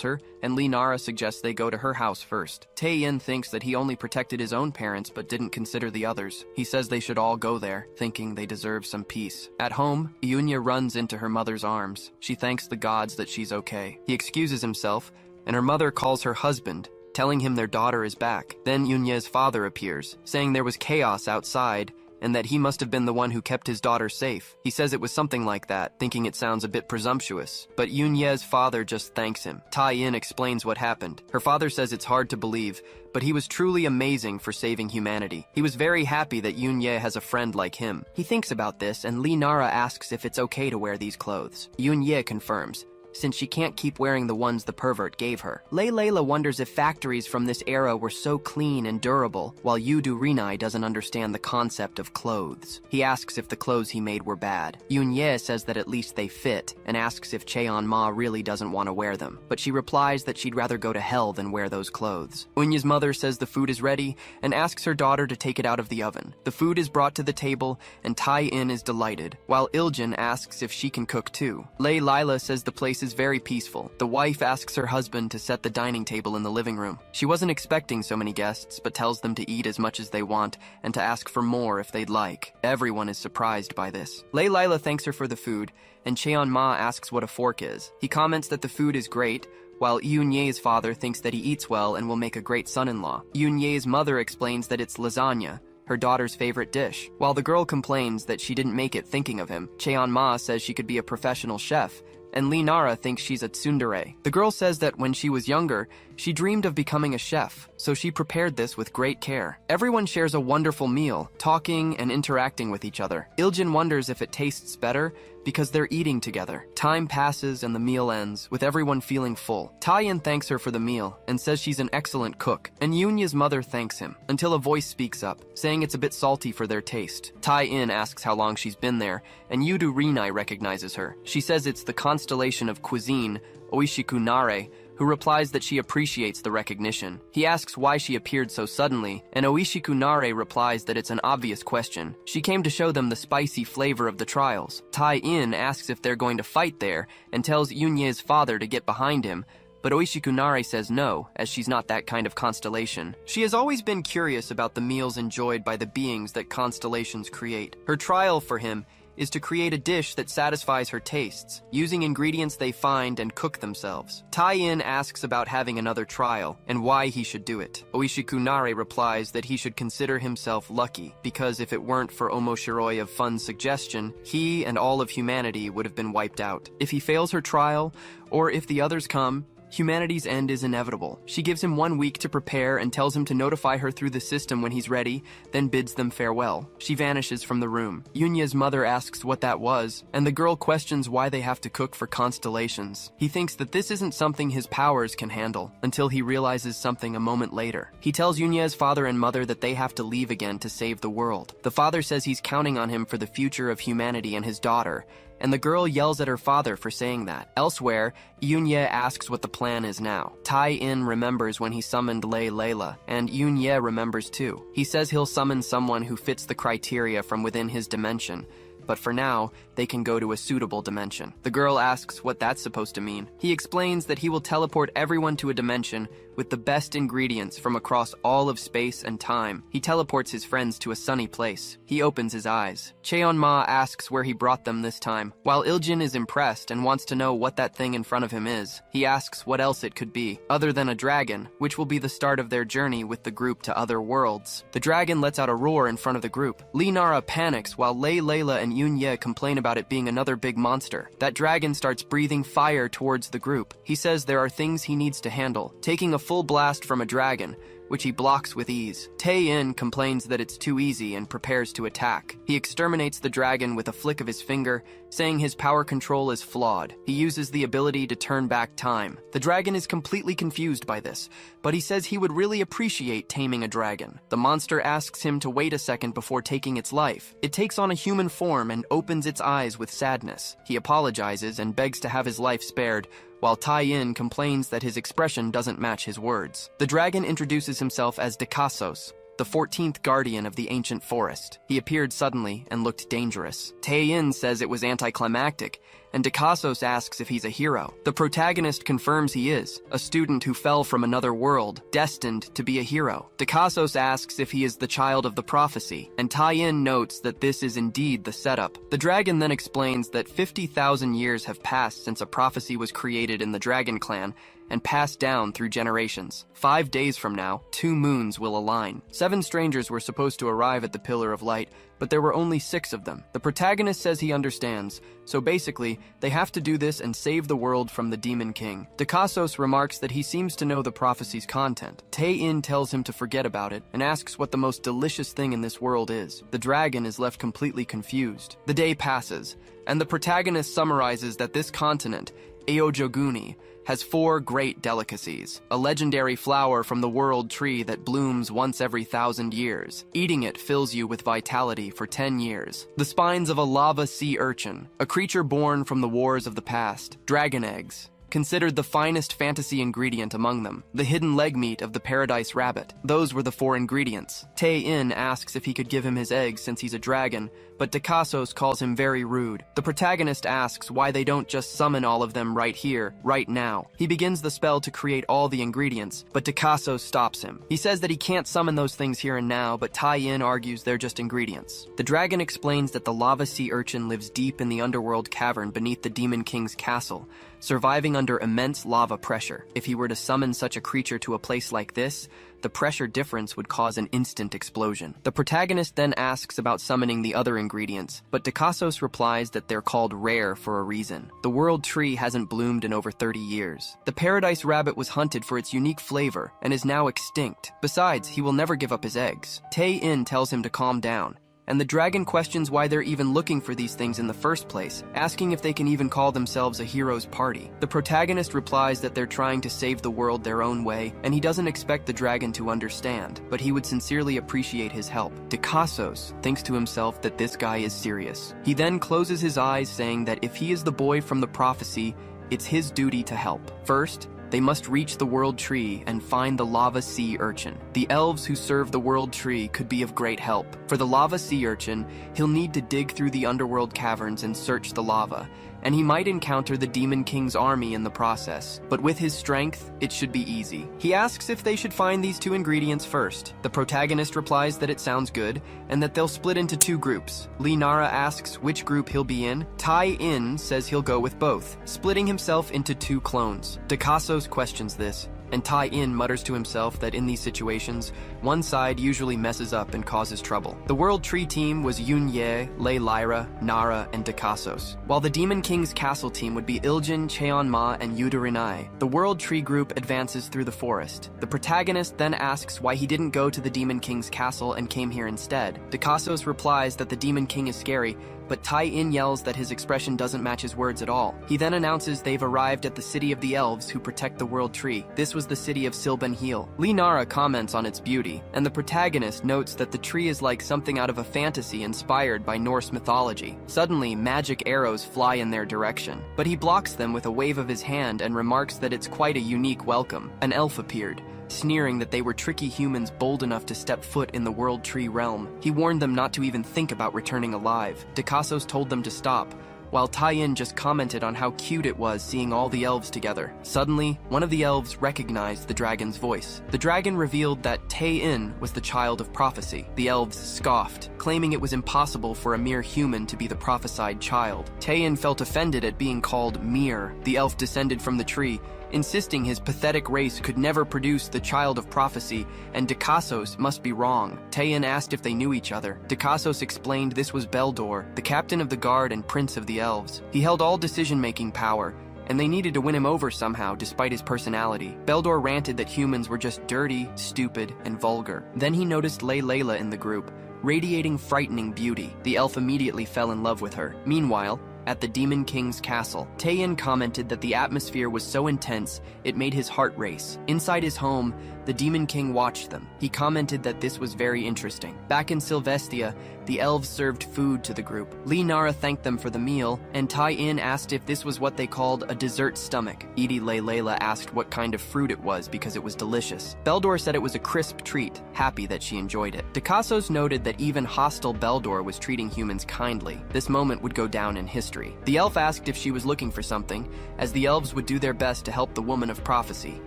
her, and Lee Nara suggests they go to her house first. Tae-in thinks that he only protected his own parents but didn't consider the others. He says they should all go there, thinking they deserve some peace. At home, Yoon-ye runs into her mother's arms. She thanks the gods that she's okay. He excuses himself, and her mother calls her husband, telling him their daughter is back. Then Yoon-ye's father appears, saying there was chaos outside, and that he must have been the one who kept his daughter safe. He says it was something like that, thinking it sounds a bit presumptuous. But Yoon-ye's father just thanks him. Tai-in explains what happened. Her father says it's hard to believe, but he was truly amazing for saving humanity. He was very happy that Yoon-ye has a friend like him. He thinks about this, and Lee Nara asks if it's okay to wear these clothes. Yoon-ye confirms, since she can't keep wearing the ones the pervert gave her. Layla wonders if factories from this era were so clean and durable, while Yudu Rinai doesn't understand the concept of clothes. He asks if the clothes he made were bad. Yoon-ye says that at least they fit, and asks if Cheon-ma really doesn't want to wear them, but she replies that she'd rather go to hell than wear those clothes. Unya's mother says the food is ready, and asks her daughter to take it out of the oven. The food is brought to the table, and Tai-in is delighted, while Iljin asks if she can cook too. Layla says the place is very peaceful. The wife asks her husband to set the dining table in the living room. She wasn't expecting so many guests, but tells them to eat as much as they want and to ask for more if they'd like. Everyone is surprised by this. Layla thanks her for the food, and Cheon-ma asks what a fork is. He comments that the food is great, while Yoon-ye's father thinks that he eats well and will make a great son-in-law. Yoon-ye's mother explains that it's lasagna, her daughter's favorite dish. While the girl complains that she didn't make it thinking of him, Cheon-ma says she could be a professional chef, and Lee Nara thinks she's a tsundere. The girl says that when she was younger, she dreamed of becoming a chef, so she prepared this with great care. Everyone shares a wonderful meal, talking and interacting with each other. Iljin wonders if it tastes better because they're eating together. Time passes and the meal ends, with everyone feeling full. Tai-in thanks her for the meal and says she's an excellent cook, and Yoonya's mother thanks him, until a voice speaks up, saying it's a bit salty for their taste. Tai-in asks how long she's been there, and Yudu Rinai recognizes her. She says it's the constellation of cuisine, Oishiku Nare, who replies that she appreciates the recognition. He asks why she appeared so suddenly, and Oishikunare replies that it's an obvious question. She came to show them the spicy flavor of the trials. Tai-in asks if they're going to fight there, and tells Yunye's father to get behind him, but Oishikunare says no, as she's not that kind of constellation. She has always been curious about the meals enjoyed by the beings that constellations create. Her trial for him is to create a dish that satisfies her tastes, using ingredients they find and cook themselves. Tai-in asks about having another trial, and why he should do it. Oishikunare replies that he should consider himself lucky, because if it weren't for Omoshiroi of Fun's suggestion, he and all of humanity would have been wiped out. If he fails her trial, or if the others come, humanity's end is inevitable. She gives him 1 week to prepare and tells him to notify her through the system when he's ready, then bids them farewell. She vanishes from the room. Yunya's mother asks what that was, and the girl questions why they have to cook for constellations. He thinks that this isn't something his powers can handle, until he realizes something a moment later. He tells Yunya's father and mother that they have to leave again to save the world. The father says he's counting on him for the future of humanity and his daughter, and the girl yells at her father for saying that. Elsewhere, Yunya asks what the plan is now. Tai-in remembers when he summoned Lei Layla, and Yunya remembers too. He says he'll summon someone who fits the criteria from within his dimension, but for now, they can go to a suitable dimension. The girl asks what that's supposed to mean. He explains that he will teleport everyone to a dimension with the best ingredients from across all of space and time. He teleports his friends to a sunny place. He opens his eyes. Cheonma asks where he brought them this time. While Iljin is impressed and wants to know what that thing in front of him is, he asks what else it could be, other than a dragon, which will be the start of their journey with the group to other worlds. The dragon lets out a roar in front of the group. Lee Nara panics while Lei Layla and Yunye complain about it being another big monster. That dragon starts breathing fire towards the group. He says there are things he needs to handle, taking a full blast from a dragon, which he blocks with ease. Tai-in complains that it's too easy and prepares to attack. He exterminates the dragon with a flick of his finger, saying his power control is flawed. He uses the ability to turn back time. The dragon is completely confused by this, but he says he would really appreciate taming a dragon. The monster asks him to wait a second before taking its life. It takes on a human form and opens its eyes with sadness. He apologizes and begs to have his life spared, while Tai-in complains that his expression doesn't match his words. The dragon introduces himself as Dekasos, the 14th guardian of the ancient forest. He appeared suddenly and looked dangerous. Tai-in says it was anticlimactic, and Dekasos asks if he's a hero. The protagonist confirms he is, a student who fell from another world, destined to be a hero. Dekasos asks if he is the child of the prophecy, and Tai-in notes that this is indeed the setup. The dragon then explains that 50,000 years have passed since a prophecy was created in the Dragon Clan, and passed down through generations. 5 days from now, 2 moons will align. 7 strangers were supposed to arrive at the Pillar of Light, but there were only 6 of them. The protagonist says he understands, so basically, they have to do this and save the world from the Demon King. Dekasos remarks that he seems to know the prophecy's content. Tai-in tells him to forget about it, and asks what the most delicious thing in this world is. The dragon is left completely confused. The day passes, and the protagonist summarizes that this continent, Aojoguni, has 4 great delicacies. A legendary flower from the world tree that blooms once every 1,000 years. Eating it fills you with vitality for 10 years. The spines of a lava sea urchin, a creature born from the wars of the past. Dragon eggs, considered the finest fantasy ingredient among them. The hidden leg meat of the paradise rabbit. Those were the 4 ingredients. Tai-in asks if he could give him his eggs since he's a dragon, but Dekasos calls him very rude. The protagonist asks why they don't just summon all of them right here, right now. He begins the spell to create all the ingredients, but Dekasos stops him. He says that he can't summon those things here and now, but Tai-in argues they're just ingredients. The dragon explains that the lava sea urchin lives deep in the underworld cavern beneath the Demon King's castle, surviving under immense lava pressure. If he were to summon such a creature to a place like this, the pressure difference would cause an instant explosion. The protagonist then asks about summoning the other ingredients, but Dekasos replies that they're called rare for a reason. The world tree hasn't bloomed in over 30 years. The paradise rabbit was hunted for its unique flavor and is now extinct. Besides, he will never give up his eggs. Tai-in tells him to calm down, and the dragon questions why they're even looking for these things in the first place, asking if they can even call themselves a hero's party. The protagonist replies that they're trying to save the world their own way, and he doesn't expect the dragon to understand, but he would sincerely appreciate his help. Dekasos thinks to himself that this guy is serious. He then closes his eyes, saying that if he is the boy from the prophecy, it's his duty to help. First, They must reach the World Tree and find the lava sea urchin. The elves who serve the World Tree could be of great help. For the lava sea urchin, he'll need to dig through the underworld caverns and search the lava, and he might encounter the Demon King's army in the process. But with his strength, it should be easy. He asks if they should find these 2 ingredients first. The protagonist replies that it sounds good, and that they'll split into 2 groups. Lee Nara asks which group he'll be in. Tai-In says he'll go with both, splitting himself into 2 clones. Dakasos questions this, and Tai-In mutters to himself that in these situations, one side usually messes up and causes trouble. The World Tree team was Yun-Ye, Lei Lyra, Nara, and Dakasos, while the Demon King's castle team would be Iljin, Cheonma, and Yudarinai. The World Tree group advances through the forest. The protagonist then asks why he didn't go to the Demon King's castle and came here instead. Dakasos replies that the Demon King is scary, but Tai-In yells that his expression doesn't match his words at all. He then announces they've arrived at the city of the elves who protect the World Tree. This was the city of Silbenheil. Lee Nara comments on its beauty, and the protagonist notes that the tree is like something out of a fantasy inspired by Norse mythology. Suddenly, magic arrows fly in their direction, but he blocks them with a wave of his hand and remarks that it's quite a unique welcome. An elf appeared, sneering that they were tricky humans bold enough to step foot in the World Tree realm. He warned them not to even think about returning alive. Dakasos told them to stop, while Tai-In just commented on how cute it was seeing all the elves together. Suddenly, one of the elves recognized the dragon's voice. The dragon revealed that Tai-In was the child of prophecy. The elves scoffed, claiming it was impossible for a mere human to be the prophesied child. Tai-In felt offended at being called mere. The elf descended from the tree, insisting his pathetic race could never produce the child of prophecy, and Dakasos must be wrong. Tai-In asked if they knew each other. Dakasos explained this was Beldor, the captain of the guard and prince of the elves. He held all decision-making power, and they needed to win him over somehow despite his personality. Beldor ranted that humans were just dirty, stupid, and vulgar. Then he noticed Lei Layla in the group, radiating frightening beauty. The elf immediately fell in love with her. Meanwhile, at the Demon King's castle, Tai-In commented that the atmosphere was so intense, it made his heart race. Inside his home, the Demon King watched them. He commented that this was very interesting. Back in Sylvestia, the elves served food to the group. Lee Nara thanked them for the meal, and Tai-In asked if this was what they called a dessert stomach. Edie Lei Layla asked what kind of fruit it was because it was delicious. Beldor said it was a crisp treat, happy that she enjoyed it. Dakasos noted that even hostile Beldor was treating humans kindly. This moment would go down in history. The elf asked if she was looking for something, as the elves would do their best to help the woman of prophecy.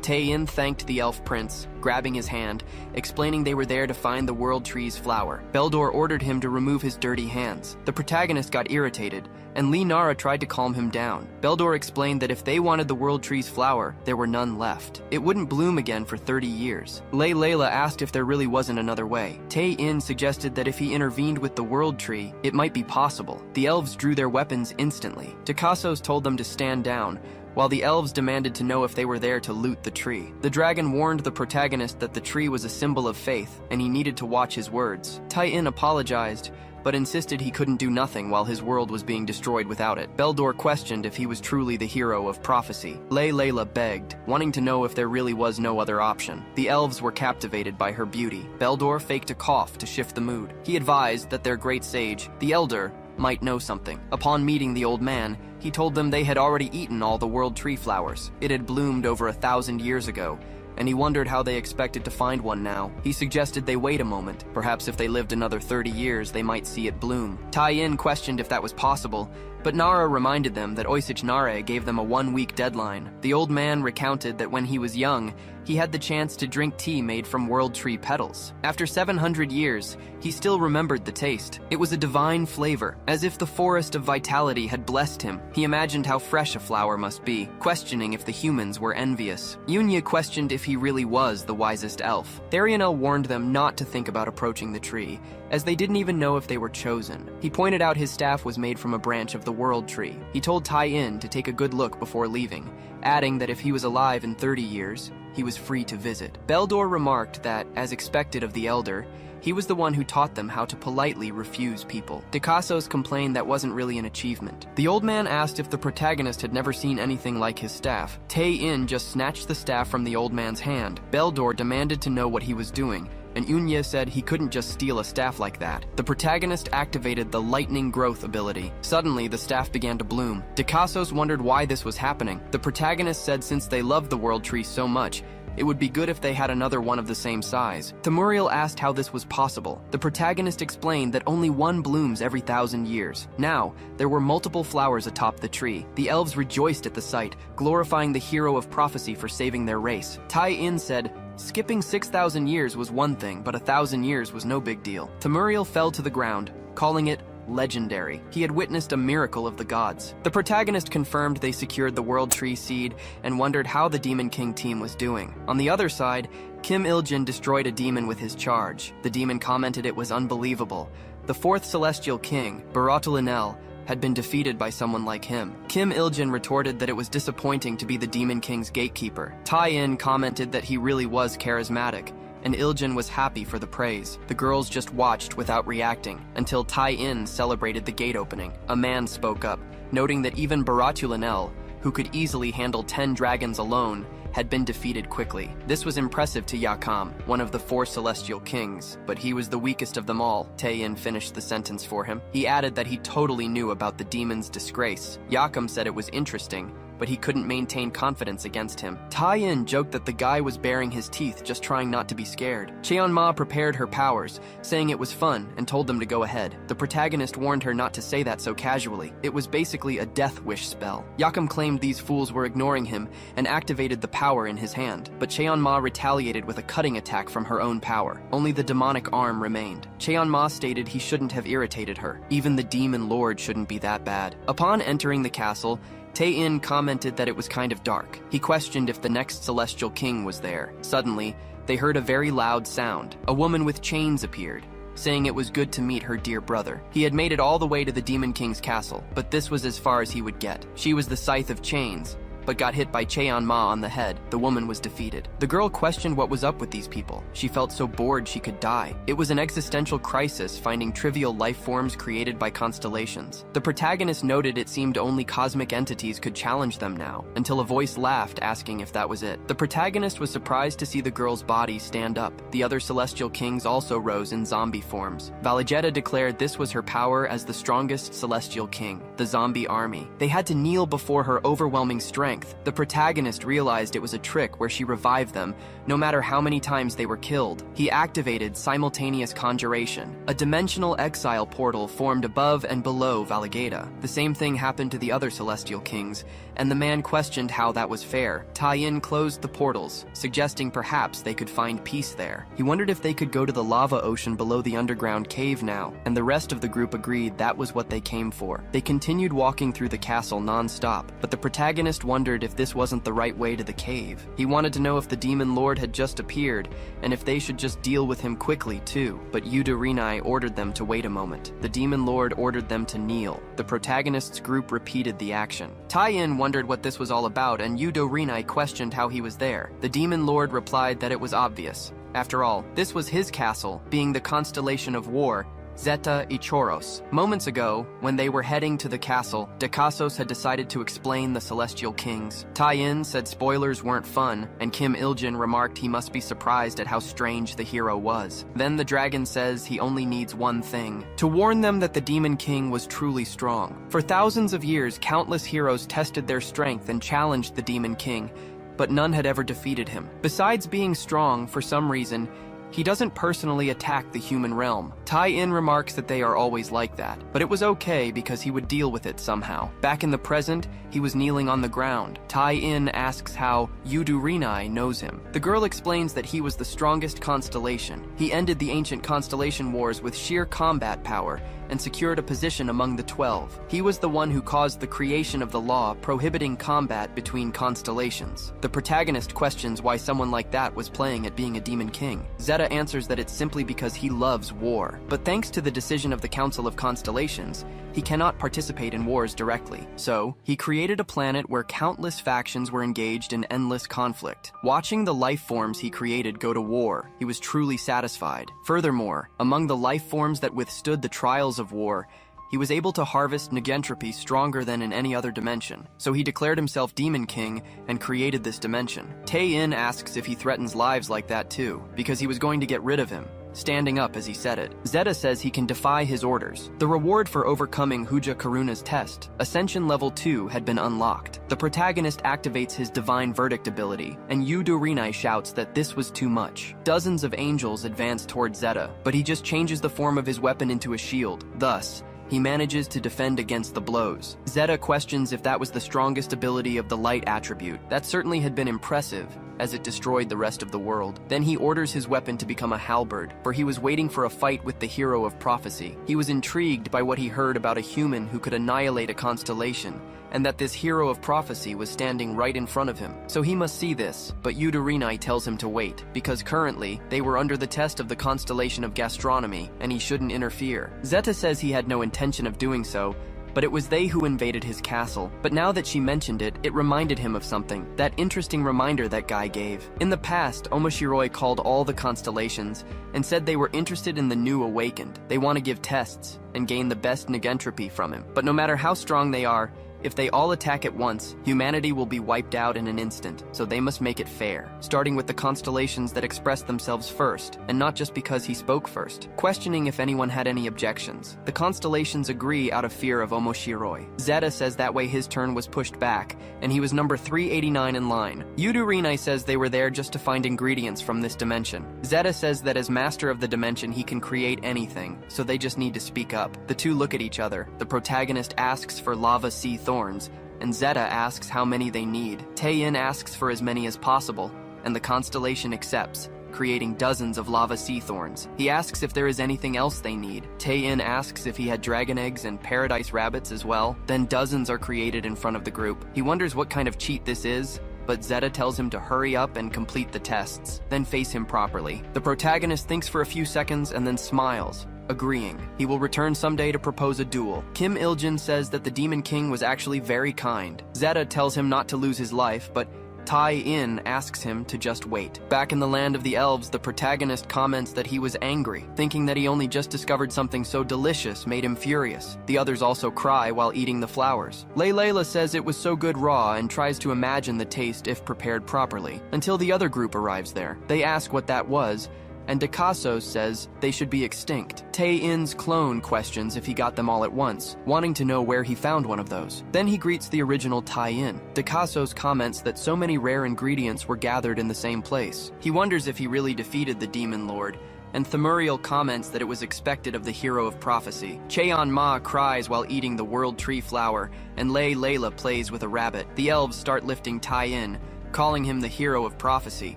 Tai-In thanked the elf prince, grabbing his hand, explaining they were there to find the World Tree's flower. Beldor ordered him to remove his dirty hands. The protagonist got irritated, and Lee Nara tried to calm him down. Beldor explained that if they wanted the World Tree's flower, there were none left. It wouldn't bloom again for 30 years. Lei Layla asked if there really wasn't another way. Tai-In suggested that if he intervened with the World Tree, it might be possible. The elves drew their weapons instantly. Dakasos told them to stand down, while the elves demanded to know if they were there to loot the tree. The dragon warned the protagonist that the tree was a symbol of faith, and he needed to watch his words. Tai-In apologized, but insisted he couldn't do nothing while his world was being destroyed without it. Beldor questioned if he was truly the hero of prophecy. Lei Layla begged, wanting to know if there really was no other option. The elves were captivated by her beauty. Beldor faked a cough to shift the mood. He advised that their great sage, the Elder, might know something. Upon meeting the old man, he told them they had already eaten all the World Tree flowers. It had bloomed over 1,000 years ago, and he wondered how they expected to find one now. He suggested they wait a moment. Perhaps if they lived another 30 years, they might see it bloom. Tai-In questioned if that was possible, but Nara reminded them that Oisich Nare gave them a 1-week deadline. The old man recounted that when he was young, he had the chance to drink tea made from World Tree petals. After 700 years, he still remembered the taste. It was a divine flavor, as if the forest of vitality had blessed him. He imagined how fresh a flower must be, questioning if the humans were envious. Yunya questioned if he really was the wisest elf. Therianel warned them not to think about approaching the tree, as they didn't even know if they were chosen. He pointed out his staff was made from a branch of the World Tree. He told Tai-In to take a good look before leaving, adding that if he was alive in 30 years, he was free to visit. Beldor remarked that, as expected of the Elder, he was the one who taught them how to politely refuse people. Dakasos complained that wasn't really an achievement. The old man asked if the protagonist had never seen anything like his staff. Tai-In just snatched the staff from the old man's hand. Beldor demanded to know what he was doing, and Unye said he couldn't just steal a staff like that. The protagonist activated the lightning growth ability. Suddenly, the staff began to bloom. Dekasos wondered why this was happening. The protagonist said since they loved the world tree so much, it would be good if they had another one of the same size. Tamuriel asked how this was possible. The protagonist explained that only one blooms every 1,000 years. Now, there were multiple flowers atop the tree. The elves rejoiced at the sight, glorifying the hero of prophecy for saving their race. Tai-In said, skipping 6,000 years was one thing, but 1,000 years was no big deal. Tamuriel fell to the ground, calling it legendary. He had witnessed a miracle of the gods. The protagonist confirmed they secured the World Tree Seed and wondered how the Demon King team was doing. On the other side, Kim Il-jin destroyed a demon with his charge. The demon commented it was unbelievable. The fourth Celestial King, Baratulinel, had been defeated by someone like him. Kim Il-jin retorted that it was disappointing to be the Demon King's gatekeeper. Tai-In commented that he really was charismatic, and Il-jin was happy for the praise. The girls just watched without reacting until Tai-In celebrated the gate opening. A man spoke up, noting that even Baratulinel, who could easily handle 10 dragons alone, had been defeated quickly. This was impressive to Yakam, one of the 4 celestial kings, but he was the weakest of them all. Tai-In finished the sentence for him. He added that he totally knew about the demon's disgrace. Yakam said it was interesting, but he couldn't maintain confidence against him. Tai-In joked that the guy was baring his teeth just trying not to be scared. Cheon-ma prepared her powers, saying it was fun, and told them to go ahead. The protagonist warned her not to say that so casually. It was basically a death wish spell. Yakam claimed these fools were ignoring him and activated the power in his hand, but Cheon-ma retaliated with a cutting attack from her own power. Only the demonic arm remained. Cheon-ma stated he shouldn't have irritated her. Even the demon lord shouldn't be that bad. Upon entering the castle, Tai-In commented that it was kind of dark. He questioned if the next celestial king was there. Suddenly, they heard a very loud sound. A woman with chains appeared, saying it was good to meet her dear brother. He had made it all the way to the Demon King's castle, but this was as far as he would get. She was the Scythe of Chains, but got hit by Cheon-ma on the head. The woman was defeated. The girl questioned what was up with these people. She felt so bored she could die. It was an existential crisis finding trivial life forms created by constellations. The protagonist noted it seemed only cosmic entities could challenge them now, until a voice laughed asking if that was it. The protagonist was surprised to see the girl's body stand up. The other celestial kings also rose in zombie forms. Valigetta declared this was her power as the strongest celestial king, the zombie army. They had to kneel before her overwhelming strength. The protagonist realized it was a trick where she revived them, no matter how many times they were killed. He activated simultaneous conjuration. A dimensional exile portal formed above and below Valigetta. The same thing happened to the other celestial kings, and the man questioned how that was fair. Tai-In closed the portals, suggesting perhaps they could find peace there. He wondered if they could go to the lava ocean below the underground cave now, and the rest of the group agreed that was what they came for. They continued walking through the castle non-stop, but the protagonist wondered if this wasn't the right way to the cave. He wanted to know if the demon lord had just appeared, and if they should just deal with him quickly too, but Yuda Rinai ordered them to wait a moment. The demon lord ordered them to kneel. The protagonist's group repeated the action. Tai-In wondered what this was all about, and Yudo Rinai questioned how he was there. The demon lord replied that it was obvious. After all, this was his castle, being the constellation of war, Zeta Ichoros. Moments ago, when they were heading to the castle, Dekasos had decided to explain the Celestial Kings. Tai-In said spoilers weren't fun, and Kim Il-jin remarked he must be surprised at how strange the hero was. Then the dragon says he only needs one thing: to warn them that the Demon King was truly strong. For thousands of years, countless heroes tested their strength and challenged the Demon King, but none had ever defeated him. Besides being strong, for some reason, he doesn't personally attack the human realm. Tai-In remarks that they are always like that, but it was okay because he would deal with it somehow. Back in the present, he was kneeling on the ground. Tai-In asks how Yudu Rinai knows him. The girl explains that he was the strongest constellation. He ended the ancient constellation wars with sheer combat power and secured a position among the 12. He was the one who caused the creation of the law prohibiting combat between constellations. The protagonist questions why someone like that was playing at being a demon king. Zeta answers that it's simply because he loves war. But thanks to the decision of the Council of Constellations, he cannot participate in wars directly. So, he created a planet where countless factions were engaged in endless conflict. Watching the life forms he created go to war, he was truly satisfied. Furthermore, among the life forms that withstood the trials of war, He was able to harvest negentropy stronger than in any other dimension, so he declared himself Demon King and created this dimension. Tae-in asks if he threatens lives like that too, because he was going to get rid of him, standing up as he said it. Zeta says he can defy his orders. The reward for overcoming Huja Karuna's test, Ascension Level 2, had been unlocked. The protagonist activates his Divine Verdict ability, and Yudo Rinai shouts that this was too much. Dozens of angels advance toward Zeta, but he just changes the form of his weapon into a shield. Thus, he manages to defend against the blows. Zeta questions if that was the strongest ability of the light attribute. That certainly had been impressive, as it destroyed the rest of the world. Then he orders his weapon to become a halberd, for he was waiting for a fight with the hero of prophecy. He was intrigued by what he heard about a human who could annihilate a constellation, and that this hero of prophecy was standing right in front of him. So he must see this, but Yudo Rinai tells him to wait, because currently, they were under the test of the constellation of gastronomy, and he shouldn't interfere. Zeta says he had no intention of doing so, but it was they who invaded his castle. But now that she mentioned it, it reminded him of something, that interesting reminder that guy gave. In the past, Omoshiroi called all the constellations and said they were interested in the new awakened. They want to give tests and gain the best negentropy from him. But no matter how strong they are, if they all attack at once, humanity will be wiped out in an instant, so they must make it fair, starting with the constellations that express themselves first, and not just because he spoke first. Questioning if anyone had any objections, the constellations agree out of fear of Omoshiroi. Zeta says that way his turn was pushed back, and he was number 389 in line. Yudo Rinai says they were there just to find ingredients from this dimension. Zeta says that as master of the dimension he can create anything, so they just need to speak up. The two look at each other. The protagonist asks for lava sea thorns, and Zeta asks how many they need. Tae-in asks for as many as possible, and the constellation accepts, creating dozens of lava sea thorns. He asks if there is anything else they need. Tae-in asks if he had dragon eggs and paradise rabbits as well. Then dozens are created in front of the group. He wonders what kind of cheat this is, but Zeta tells him to hurry up and complete the tests, then face him properly. The protagonist thinks for a few seconds and then smiles, agreeing. He will return someday to propose a duel. Kim Il-jin says that the Demon King was actually very kind. Zeta tells him not to lose his life, but Tae-in asks him to just wait. Back in the land of the elves, the protagonist comments that he was angry, thinking that he only just discovered something so delicious made him furious. The others also cry while eating the flowers. Layla says it was so good raw and tries to imagine the taste if prepared properly, until the other group arrives there. They ask what that was, and Dakaso says they should be extinct. Tae-in's clone questions if he got them all at once, wanting to know where he found one of those. Then he greets the original Tae-in. Dakaso's comments that so many rare ingredients were gathered in the same place. He wonders if he really defeated the Demon Lord, and Themuriel comments that it was expected of the hero of prophecy. Cheon-ma cries while eating the world tree flower, and Layla plays with a rabbit. The elves start lifting Tae-in, calling him the hero of prophecy.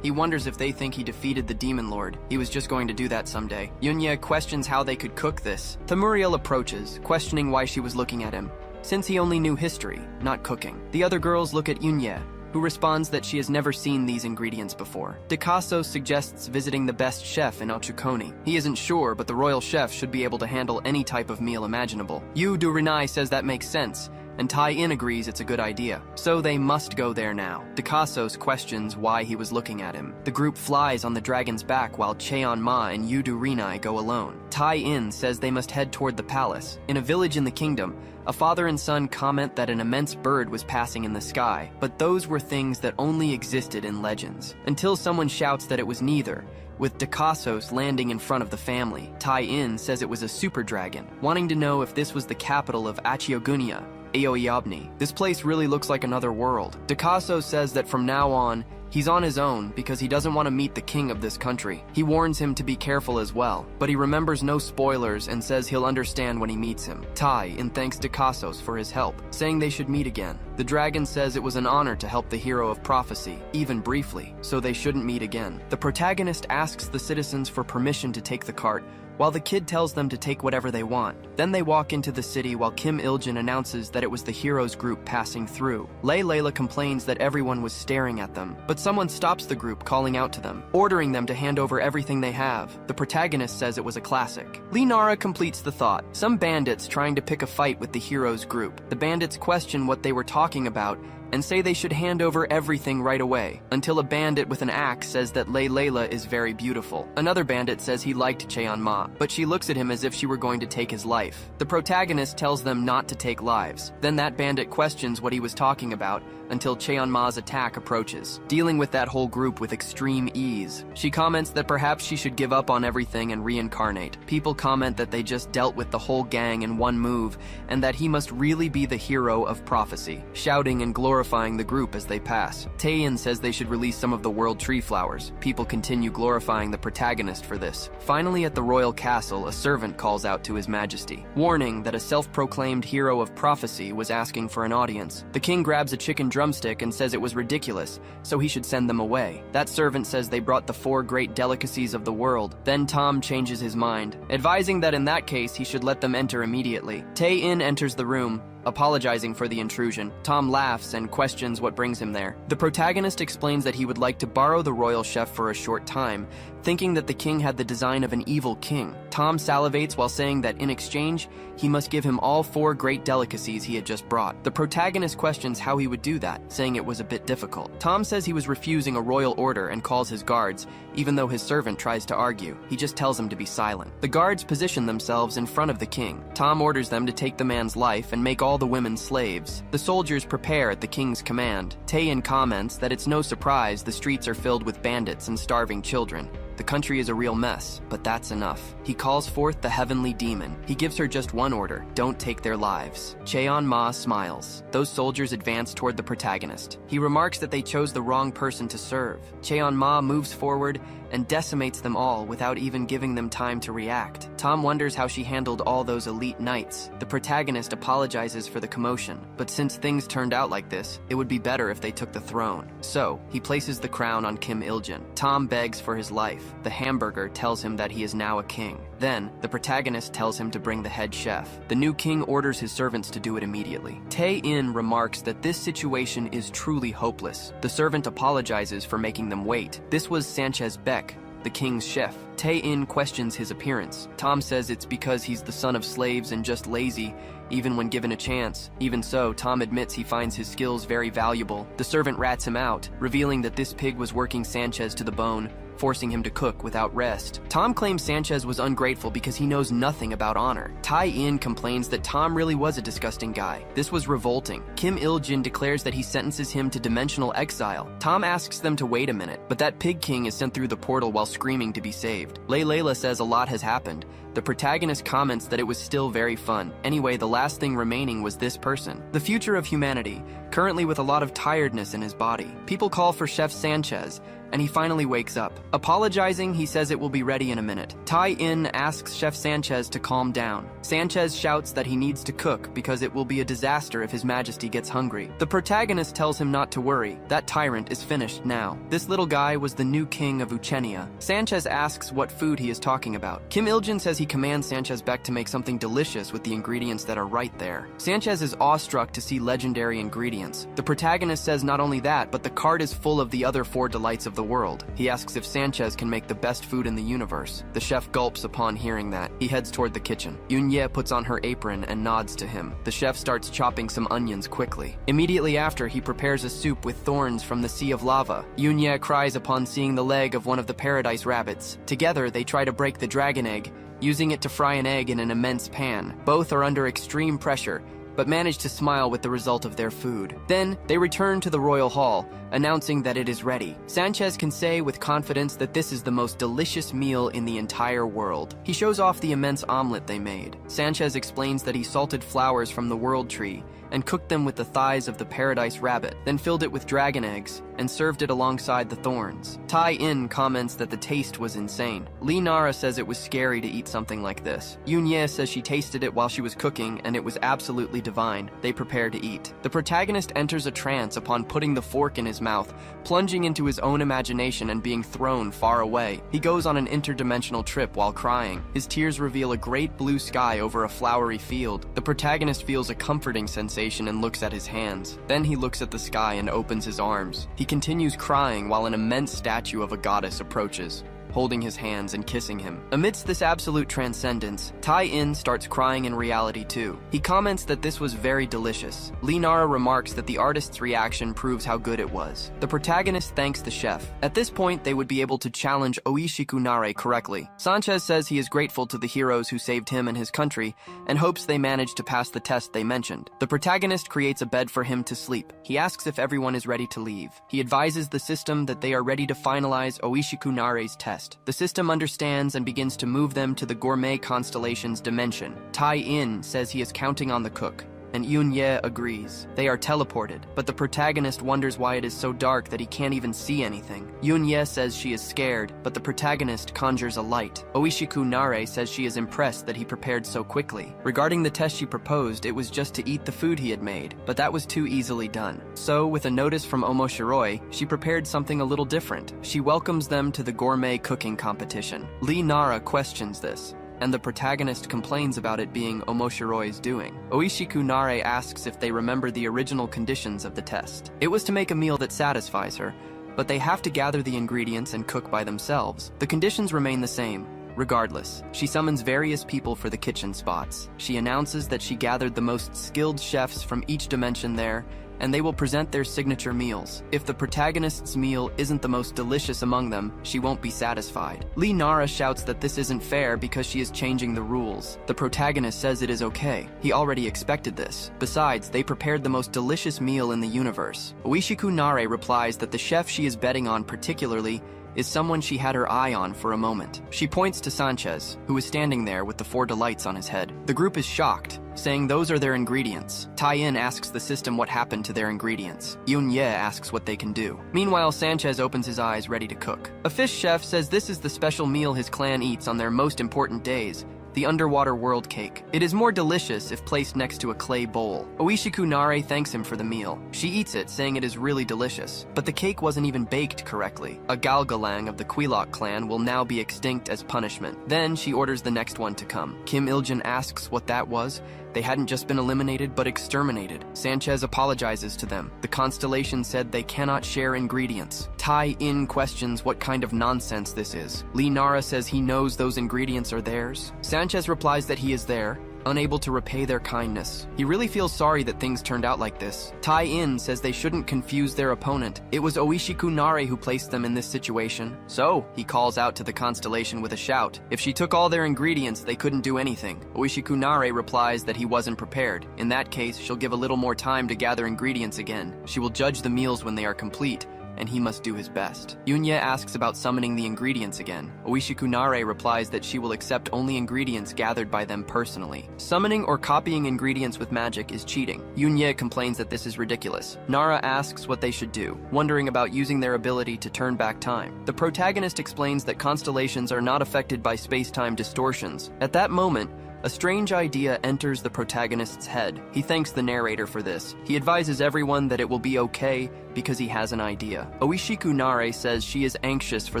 He wonders if they think he defeated the Demon Lord. He was just going to do that someday. Yunya questions how they could cook this. Themuriel approaches, questioning why she was looking at him, since he only knew history, not cooking. The other girls look at Yunya, who responds that she has never seen these ingredients before. Dakaso suggests visiting the best chef in Ochukoni. He isn't sure, but the royal chef should be able to handle any type of meal imaginable. Yudo Rinai says that makes sense, and Tae-in agrees it's a good idea. So they must go there now. Dakasos questions why he was looking at him. The group flies on the dragon's back while Cheon-ma and Yudo Rinai go alone. Tae-in says they must head toward the palace. In a village in the kingdom, a father and son comment that an immense bird was passing in the sky, but those were things that only existed in legends. Until someone shouts that it was neither, with Dakasos landing in front of the family. Tae-in says it was a super dragon, wanting to know if this was the capital of Achiogunia, Aoyabni. This place really looks like another world. Dakaso says that from now on, he's on his own because he doesn't want to meet the king of this country. He warns him to be careful as well, but he remembers no spoilers and says he'll understand when he meets him. Tae-in thanks Dakasos for his help, saying they should meet again. The dragon says it was an honor to help the hero of prophecy, even briefly, so they shouldn't meet again. The protagonist asks the citizens for permission to take the cart, while the kid tells them to take whatever they want. Then they walk into the city while Kim Il-jin announces that it was the heroes group passing through. Layla complains that everyone was staring at them, but someone stops the group, calling out to them, ordering them to hand over everything they have. The protagonist says it was a classic. Linara completes the thought. Some bandits trying to pick a fight with the heroes group. The bandits question what they were talking about, and say they should hand over everything right away, until a bandit with an axe says that Layla is very beautiful. Another bandit says he liked Cheon-ma, but she looks at him as if she were going to take his life. The protagonist tells them not to take lives. Then that bandit questions what he was talking about until Cheon-ma's attack approaches, dealing with that whole group with extreme ease. She comments that perhaps she should give up on everything and reincarnate. People comment that they just dealt with the whole gang in one move, and that he must really be the hero of prophecy, shouting and glorifying the group as they pass. Taein says they should release some of the world tree flowers. People continue glorifying the protagonist for this. Finally, at the royal castle, a servant calls out to His Majesty, warning that a self-proclaimed hero of prophecy was asking for an audience. The king grabs a chicken drumstick and says it was ridiculous, so he should send them away. That servant says they brought the 4 great delicacies of the world. Then Tom changes his mind, advising that in that case he should let them enter immediately. Tae-in enters the room, apologizing for the intrusion. Tom laughs and questions what brings him there. The protagonist explains that he would like to borrow the royal chef for a short time, thinking that the king had the design of an evil king. Tom salivates while saying that in exchange, he must give him all 4 great delicacies he had just brought. The protagonist questions how he would do that, saying it was a bit difficult. Tom says he was refusing a royal order and calls his guards, even though his servant tries to argue. He just tells him to be silent. The guards position themselves in front of the king. Tom orders them to take the man's life and make all the women slaves. The soldiers prepare at the king's command. Taein comments that it's no surprise the streets are filled with bandits and starving children. The country is a real mess, but that's enough. He calls forth the heavenly demon. He gives her just one order: don't take their lives. Cheon-ma smiles. Those soldiers advance toward the protagonist. He remarks that they chose the wrong person to serve. Cheon-ma moves forward and decimates them all without even giving them time to react. Tom wonders how she handled all those elite knights. The protagonist apologizes for the commotion, but since things turned out like this, it would be better if they took the throne. So, he places the crown on Kim Il-jin. Tom begs for his life. The hamburger tells him that he is now a king. Then, the protagonist tells him to bring the head chef. The new king orders his servants to do it immediately. Tae-in remarks that this situation is truly hopeless. The servant apologizes for making them wait. This was Sanchez Beck, the king's chef. Tae-in questions his appearance. Tom says it's because he's the son of slaves and just lazy, even when given a chance. Even so, Tom admits he finds his skills very valuable. The servant rats him out, revealing that this pig was working Sanchez to the bone, forcing him to cook without rest. Tom claims Sanchez was ungrateful because he knows nothing about honor. Tae-in complains that Tom really was a disgusting guy. This was revolting. Kim Il-jin declares that he sentences him to dimensional exile. Tom asks them to wait a minute, but that pig king is sent through the portal while screaming to be saved. Layla says a lot has happened. The protagonist comments that it was still very fun. Anyway, the last thing remaining was this person. The future of humanity, currently with a lot of tiredness in his body. People call for Chef Sanchez, and he finally wakes up. Apologizing, he says it will be ready in a minute. Tae-in asks Chef Sanchez to calm down. Sanchez shouts that he needs to cook because it will be a disaster if His Majesty gets hungry. The protagonist tells him not to worry. That tyrant is finished now. This little guy was the new king of Uchenia. Sanchez asks what food he is talking about. Kim Il-jin says he commands Sanchez Beck to make something delicious with the ingredients that are right there. Sanchez is awestruck to see legendary ingredients. The protagonist says not only that, but the cart is full of the other 4 delights of the world. He asks if Sanchez can make the best food in the universe. The chef gulps upon hearing that. He heads toward the kitchen. Yoon-ye puts on her apron and nods to him. The chef starts chopping some onions quickly. Immediately after, he prepares a soup with thorns from the sea of lava. Yoon-ye cries upon seeing the leg of one of the paradise rabbits. Together, they try to break the dragon egg, using it to fry an egg in an immense pan. Both are under extreme pressure, but manage to smile with the result of their food. Then, they return to the royal hall, announcing that it is ready. Sanchez can say with confidence that this is the most delicious meal in the entire world. He shows off the immense omelet they made. Sanchez explains that he salted flowers from the world tree and cooked them with the thighs of the paradise rabbit, then filled it with dragon eggs and served it alongside the thorns. Tae-in comments that the taste was insane. Lee Nara says it was scary to eat something like this. Yoon-ye says she tasted it while she was cooking and it was absolutely divine. They prepare to eat. The protagonist enters a trance upon putting the fork in his mouth, plunging into his own imagination and being thrown far away. He goes on an interdimensional trip while crying. His tears reveal a great blue sky over a flowery field. The protagonist feels a comforting sensation and looks at his hands. Then he looks at the sky and opens his arms. He continues crying while an immense statue of a goddess approaches. holding his hands and kissing him. Amidst this absolute transcendence, Tai-in starts crying in reality too. He comments that this was very delicious. Lee Nara remarks that the artist's reaction proves how good it was. The protagonist thanks the chef. At this point, they would be able to challenge Oishikunare correctly. Sanchez says he is grateful to the heroes who saved him and his country, and hopes they manage to pass the test they mentioned. The protagonist creates a bed for him to sleep. He asks if everyone is ready to leave. He advises the system that they are ready to finalize Oishikunare's test. The system understands and begins to move them to the gourmet constellation's dimension. Tai-in says he is counting on the cook, and Yun-ye agrees. They are teleported, but the protagonist wonders why it is so dark that he can't even see anything. Yun-ye says she is scared, but the protagonist conjures a light. Oishikunare says she is impressed that he prepared so quickly. Regarding the test she proposed, it was just to eat the food he had made, but that was too easily done. So, with a notice from Omoshiroi, she prepared something a little different. She welcomes them to the gourmet cooking competition. Lee Nara questions this, and the protagonist complains about it being Omoshiroi's doing. Oishikunare asks if they remember the original conditions of the test. It was to make a meal that satisfies her, but they have to gather the ingredients and cook by themselves. The conditions remain the same. Regardless, she summons various people for the kitchen spots. She announces that she gathered the most skilled chefs from each dimension there, and they will present their signature meals. If the protagonist's meal isn't the most delicious among them, she won't be satisfied. Lee Nara shouts that this isn't fair because she is changing the rules. The protagonist says it is okay. He already expected this. Besides, they prepared the most delicious meal in the universe. Oishikunare replies that the chef she is betting on particularly is someone she had her eye on for a moment. She points to Sanchez, who is standing there with the 4 delights on his head. The group is shocked, saying those are their ingredients. Tai-in asks the system what happened to their ingredients. Yun-ye asks what they can do. Meanwhile, Sanchez opens his eyes ready to cook. A fish chef says this is the special meal his clan eats on their most important days, the underwater world cake. It is more delicious if placed next to a clay bowl. Oishikunare thanks him for the meal. She eats it, saying it is really delicious. But the cake wasn't even baked correctly. A Galgalang of the Quilok clan will now be extinct as punishment. Then she orders the next one to come. Kim Il-jin asks what that was. They hadn't just been eliminated, but exterminated. Sanchez apologizes to them. The constellation said they cannot share ingredients. Tai-in questions what kind of nonsense this is. Lee Nara says he knows those ingredients are theirs. Sanchez replies that he is there, unable to repay their kindness. He really feels sorry that things turned out like this. Tai-in says they shouldn't confuse their opponent. It was Oishikunare who placed them in this situation. So, he calls out to the constellation with a shout. If she took all their ingredients, they couldn't do anything. Oishikunare replies that he wasn't prepared. In that case, she'll give a little more time to gather ingredients again. She will judge the meals when they are complete, and he must do his best. Yun-ye asks about summoning the ingredients again. Oishikunare replies that she will accept only ingredients gathered by them personally. Summoning or copying ingredients with magic is cheating. Yun-ye complains that this is ridiculous. Nara asks what they should do, wondering about using their ability to turn back time. The protagonist explains that constellations are not affected by space-time distortions. At that moment, a strange idea enters the protagonist's head. He thanks the narrator for this. He advises everyone that it will be okay because he has an idea. Oishikunare says she is anxious for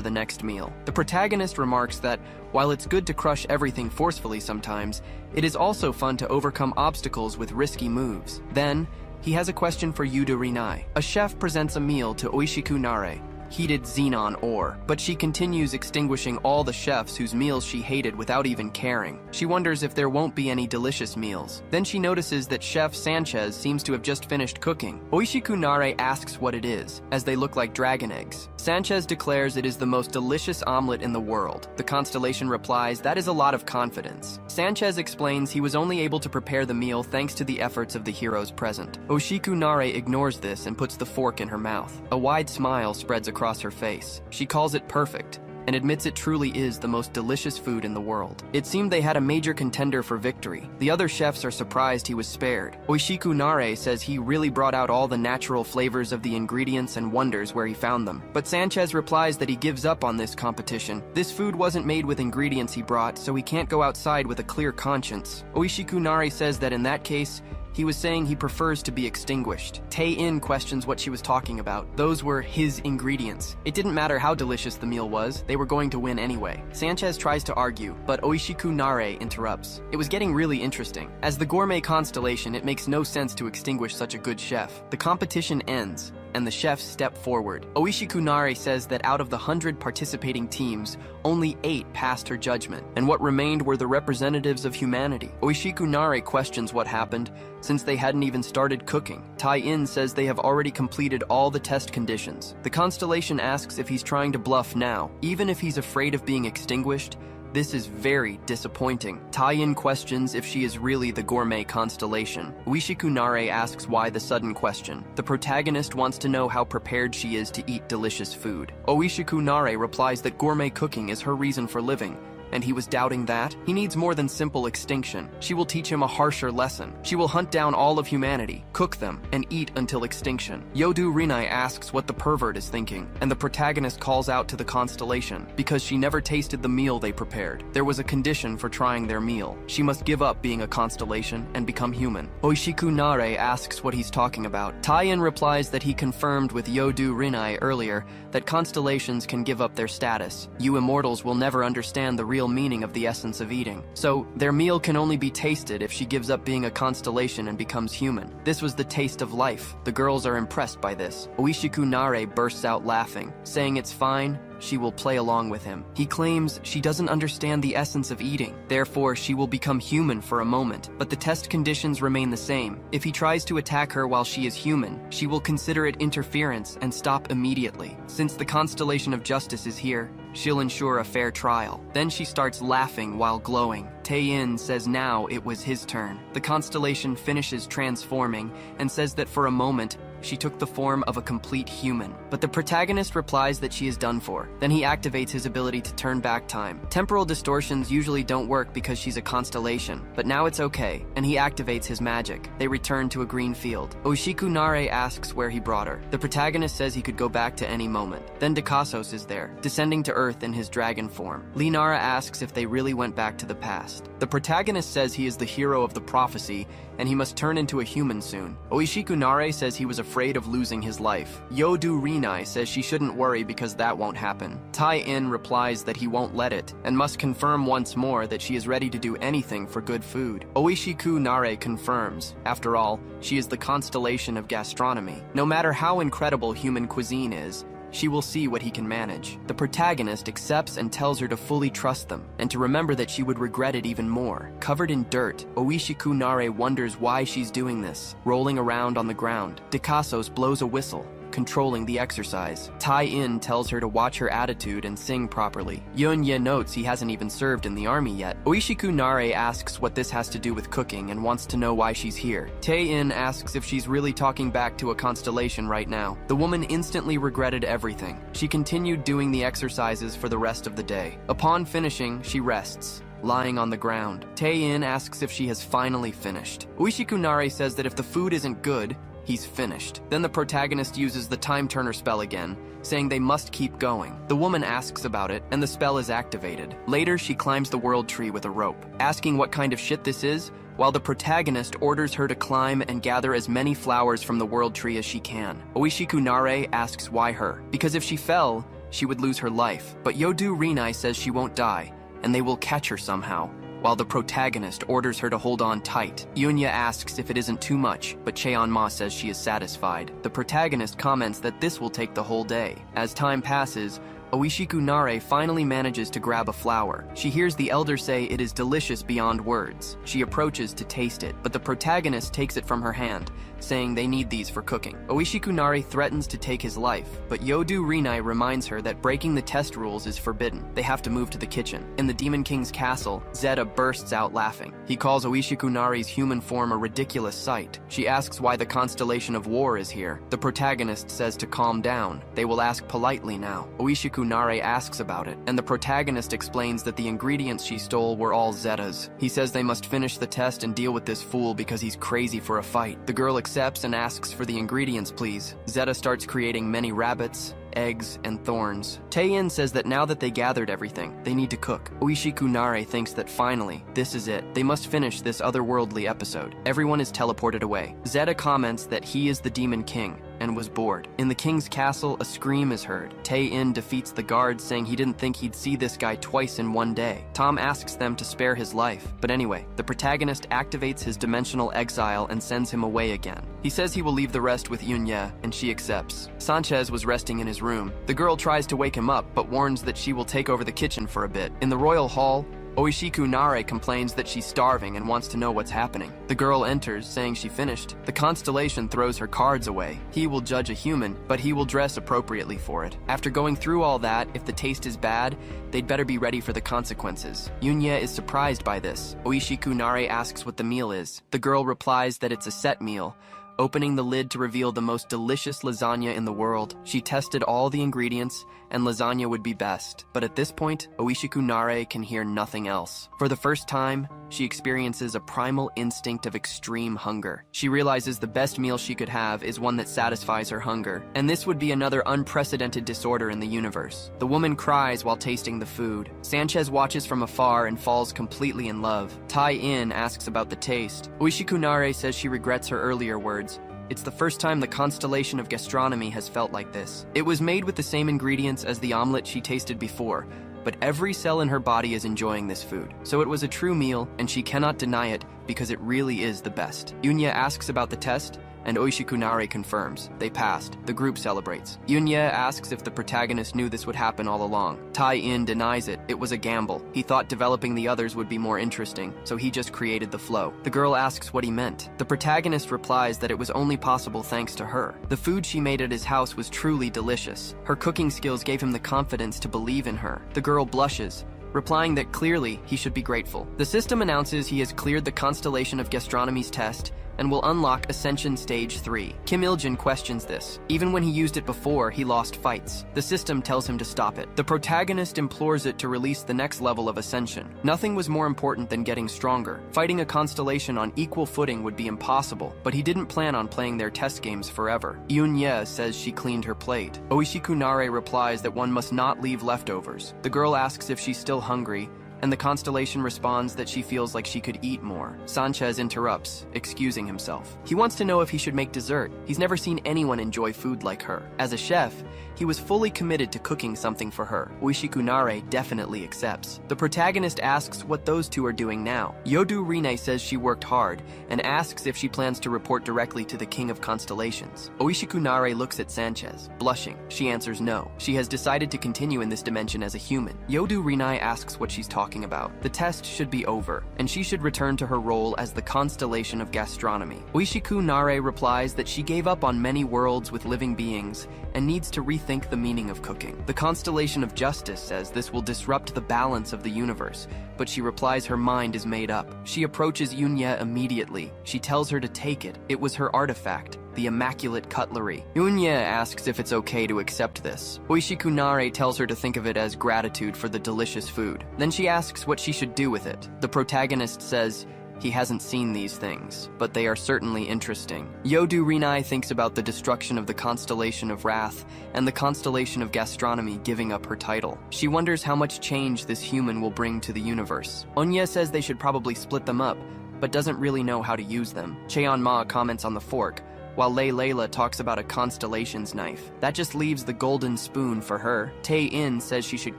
the next meal. The protagonist remarks that while it's good to crush everything forcefully sometimes, it is also fun to overcome obstacles with risky moves. Then, he has a question for Yudo Rinai. A chef presents a meal to Oishikunare, heated xenon ore, but she continues extinguishing all the chefs whose meals she hated without even caring. She wonders if there won't be any delicious meals. Then she notices that Chef Sanchez seems to have just finished cooking. Oishikunare asks what it is, as they look like dragon eggs. Sanchez declares it is the most delicious omelet in the world. The constellation replies that is a lot of confidence. Sanchez explains he was only able to prepare the meal thanks to the efforts of the heroes present. Oishikunare ignores this and puts the fork in her mouth. A wide smile spreads across her face. She calls it perfect, and admits it truly is the most delicious food in the world. It seemed they had a major contender for victory. The other chefs are surprised he was spared. Oishikunare says he really brought out all the natural flavors of the ingredients and wonders where he found them. But Sanchez replies that he gives up on this competition. This food wasn't made with ingredients he brought, so he can't go outside with a clear conscience. Oishikunare says that in that case, he was saying he prefers to be extinguished. Tai-in questions what she was talking about. Those were his ingredients. It didn't matter how delicious the meal was, they were going to win anyway. Sanchez tries to argue, but Oishikunare interrupts. It was getting really interesting. As the gourmet constellation, it makes no sense to extinguish such a good chef. The competition ends, and the chefs step forward. Oishikunare says that out of the 100 participating teams, only 8 passed her judgment, and what remained were the representatives of humanity. Oishikunare questions what happened, since they hadn't even started cooking. Tai-in says they have already completed all the test conditions. The constellation asks if he's trying to bluff now, even if he's afraid of being extinguished. This is very disappointing. Tai-in questions if she is really the gourmet constellation. Oishikunare asks why the sudden question. The protagonist wants to know how prepared she is to eat delicious food. Oishikunare replies that gourmet cooking is her reason for living, and he was doubting that? He needs more than simple extinction. She will teach him a harsher lesson. She will hunt down all of humanity, cook them, and eat until extinction. Yodu Rinai asks what the pervert is thinking, and the protagonist calls out to the constellation because she never tasted the meal they prepared. There was a condition for trying their meal. She must give up being a constellation and become human. Oishikunare asks what he's talking about. Tai-in replies that he confirmed with Yodu Rinai earlier that constellations can give up their status. You immortals will never understand the real meaning of the essence of eating. So, their meal can only be tasted if she gives up being a constellation and becomes human. This was the taste of life. The girls are impressed by this. Oishikunare bursts out laughing, saying it's fine, she will play along with him. He claims she doesn't understand the essence of eating, therefore she will become human for a moment, but the test conditions remain the same. If he tries to attack her while she is human, she will consider it interference and stop immediately. Since the constellation of justice is here, she'll ensure a fair trial. Then she starts laughing while glowing. Tai-in says now it was his turn. The constellation finishes transforming and says that for a moment, she took the form of a complete human. But the protagonist replies that she is done for. Then he activates his ability to turn back time. Temporal distortions usually don't work because she's a constellation, but now it's okay, and he activates his magic. They return to a green field. Oishikunare asks where he brought her. The protagonist says he could go back to any moment. Then Dekasos is there, descending to Earth in his dragon form. Linara asks if they really went back to the past. The protagonist says he is the hero of the prophecy, and he must turn into a human soon. Oishikunare says he was afraid of losing his life. Yodu Rinai says she shouldn't worry because that won't happen. Tai-in replies that he won't let it, and must confirm once more that she is ready to do anything for good food. Oishikunare confirms, after all, she is the constellation of gastronomy. No matter how incredible human cuisine is, she will see what he can manage. The protagonist accepts and tells her to fully trust them, and to remember that she would regret it even more. Covered in dirt, Oishikunare wonders why she's doing this. Rolling around on the ground, Dekasos blows a whistle, controlling the exercise. Tai-in tells her to watch her attitude and sing properly. Yunya notes he hasn't even served in the army yet. Oishikunare asks what this has to do with cooking and wants to know why she's here. Tai-in asks if she's really talking back to a constellation right now. The woman instantly regretted everything. She continued doing the exercises for the rest of the day. Upon finishing, she rests, lying on the ground. Tai-in asks if she has finally finished. Oishikunare says that if the food isn't good, he's finished. Then the protagonist uses the time turner spell again, saying they must keep going. The woman asks about it, and the spell is activated. Later, she climbs the world tree with a rope, asking what kind of shit this is, while the protagonist orders her to climb and gather as many flowers from the world tree as she can. Oishikunare asks why her, because if she fell, she would lose her life. But Yodu Rinai says she won't die, and they will catch her somehow, while the protagonist orders her to hold on tight. Yunya asks if it isn't too much, but Cheonma says she is satisfied. The protagonist comments that this will take the whole day. As time passes, Oishikunare finally manages to grab a flower. She hears the elder say it is delicious beyond words. She approaches to taste it, but the protagonist takes it from her hand, saying they need these for cooking. Oishikunare threatens to take his life, but Yodu Rinai reminds her that breaking the test rules is forbidden. They have to move to the kitchen. In the Demon King's castle, Zeta bursts out laughing. He calls Oishikunare's human form a ridiculous sight. She asks why the constellation of war is here. The protagonist says to calm down. They will ask politely now. Oishikunare asks about it, and the protagonist explains that the ingredients she stole were all Zeta's. He says they must finish the test and deal with this fool because he's crazy for a fight. The girl accepts and asks for the ingredients, please. Zeta starts creating many rabbits, eggs, and thorns. Tai-in says that now that they gathered everything, they need to cook. Oishikunare thinks that finally, this is it. They must finish this otherworldly episode. Everyone is teleported away. Zeta comments that he is the Demon King, and was bored. In the king's castle, a scream is heard. Tae-in defeats the guards, saying he didn't think he'd see this guy twice in one day. Tom asks them to spare his life, but anyway, the protagonist activates his dimensional exile and sends him away again. He says he will leave the rest with Yunya, and she accepts. Sanchez was resting in his room. The girl tries to wake him up, but warns that she will take over the kitchen for a bit. In the royal hall, Oishiku Nare complains that she's starving and wants to know what's happening. The girl enters, saying she finished. The constellation throws her cards away. He will judge a human, but he will dress appropriately for it. After going through all that, if the taste is bad, they'd better be ready for the consequences. Yunya is surprised by this. Oishiku Nare asks what the meal is. The girl replies that it's a set meal, opening the lid to reveal the most delicious lasagna in the world. She tested all the ingredients, and lasagna would be best. But at this point, Oishiku Nare can hear nothing else. For the first time, she experiences a primal instinct of extreme hunger. She realizes the best meal she could have is one that satisfies her hunger, and this would be another unprecedented disorder in the universe. The woman cries while tasting the food. Sanchez watches from afar and falls completely in love. Tae-in asks about the taste. Oishiku Nare says she regrets her earlier words. It's the first time the constellation of gastronomy has felt like this. It was made with the same ingredients as the omelet she tasted before, but every cell in her body is enjoying this food. So it was a true meal, and she cannot deny it because it really is the best. Yunya asks about the test, and Oishiku Nare confirms. They passed. The group celebrates. Yunya asks if the protagonist knew this would happen all along. Tae-in denies it. It was a gamble. He thought developing the others would be more interesting, so he just created the flow. The girl asks what he meant. The protagonist replies that it was only possible thanks to her. The food she made at his house was truly delicious. Her cooking skills gave him the confidence to believe in her. The girl blushes, replying that clearly he should be grateful. The system announces he has cleared the constellation of gastronomy's test and will unlock Ascension Stage 3. Kim Il-jin questions this. Even when he used it before, he lost fights. The system tells him to stop it. The protagonist implores it to release the next level of Ascension. Nothing was more important than getting stronger. Fighting a constellation on equal footing would be impossible, but he didn't plan on playing their test games forever. Yunya says she cleaned her plate. Oishiku Nare replies that one must not leave leftovers. The girl asks if she's still hungry, and the constellation responds that she feels like she could eat more. Sanchez interrupts, excusing himself. He wants to know if he should make dessert. He's never seen anyone enjoy food like her. As a chef, he was fully committed to cooking something for her. Oishiku Nare definitely accepts. The protagonist asks what those two are doing now. Yodu Rine says she worked hard, and asks if she plans to report directly to the King of Constellations. Oishiku Nare looks at Sanchez, blushing. She answers no. She has decided to continue in this dimension as a human. Yodu Rine asks what she's talking about. The test should be over, and she should return to her role as the constellation of gastronomy. Oishiku Nare replies that she gave up on many worlds with living beings and needs to rethink the meaning of cooking. The constellation of justice says this will disrupt the balance of the universe, but she replies her mind is made up. She approaches Yunya immediately. She tells her to take it. It was her artifact, the immaculate cutlery. Yunya asks if it's okay to accept this. Oishiku Nare tells her to think of it as gratitude for the delicious food. Then she asks what she should do with it. The protagonist says he hasn't seen these things, but they are certainly interesting. Yodu Rinai thinks about the destruction of the constellation of Wrath and the constellation of gastronomy giving up her title. She wonders how much change this human will bring to the universe. Onya says they should probably split them up, but doesn't really know how to use them. Cheon Ma comments on the fork, while Lei Layla talks about a constellation's knife. That just leaves the golden spoon for her. Tae-in says she should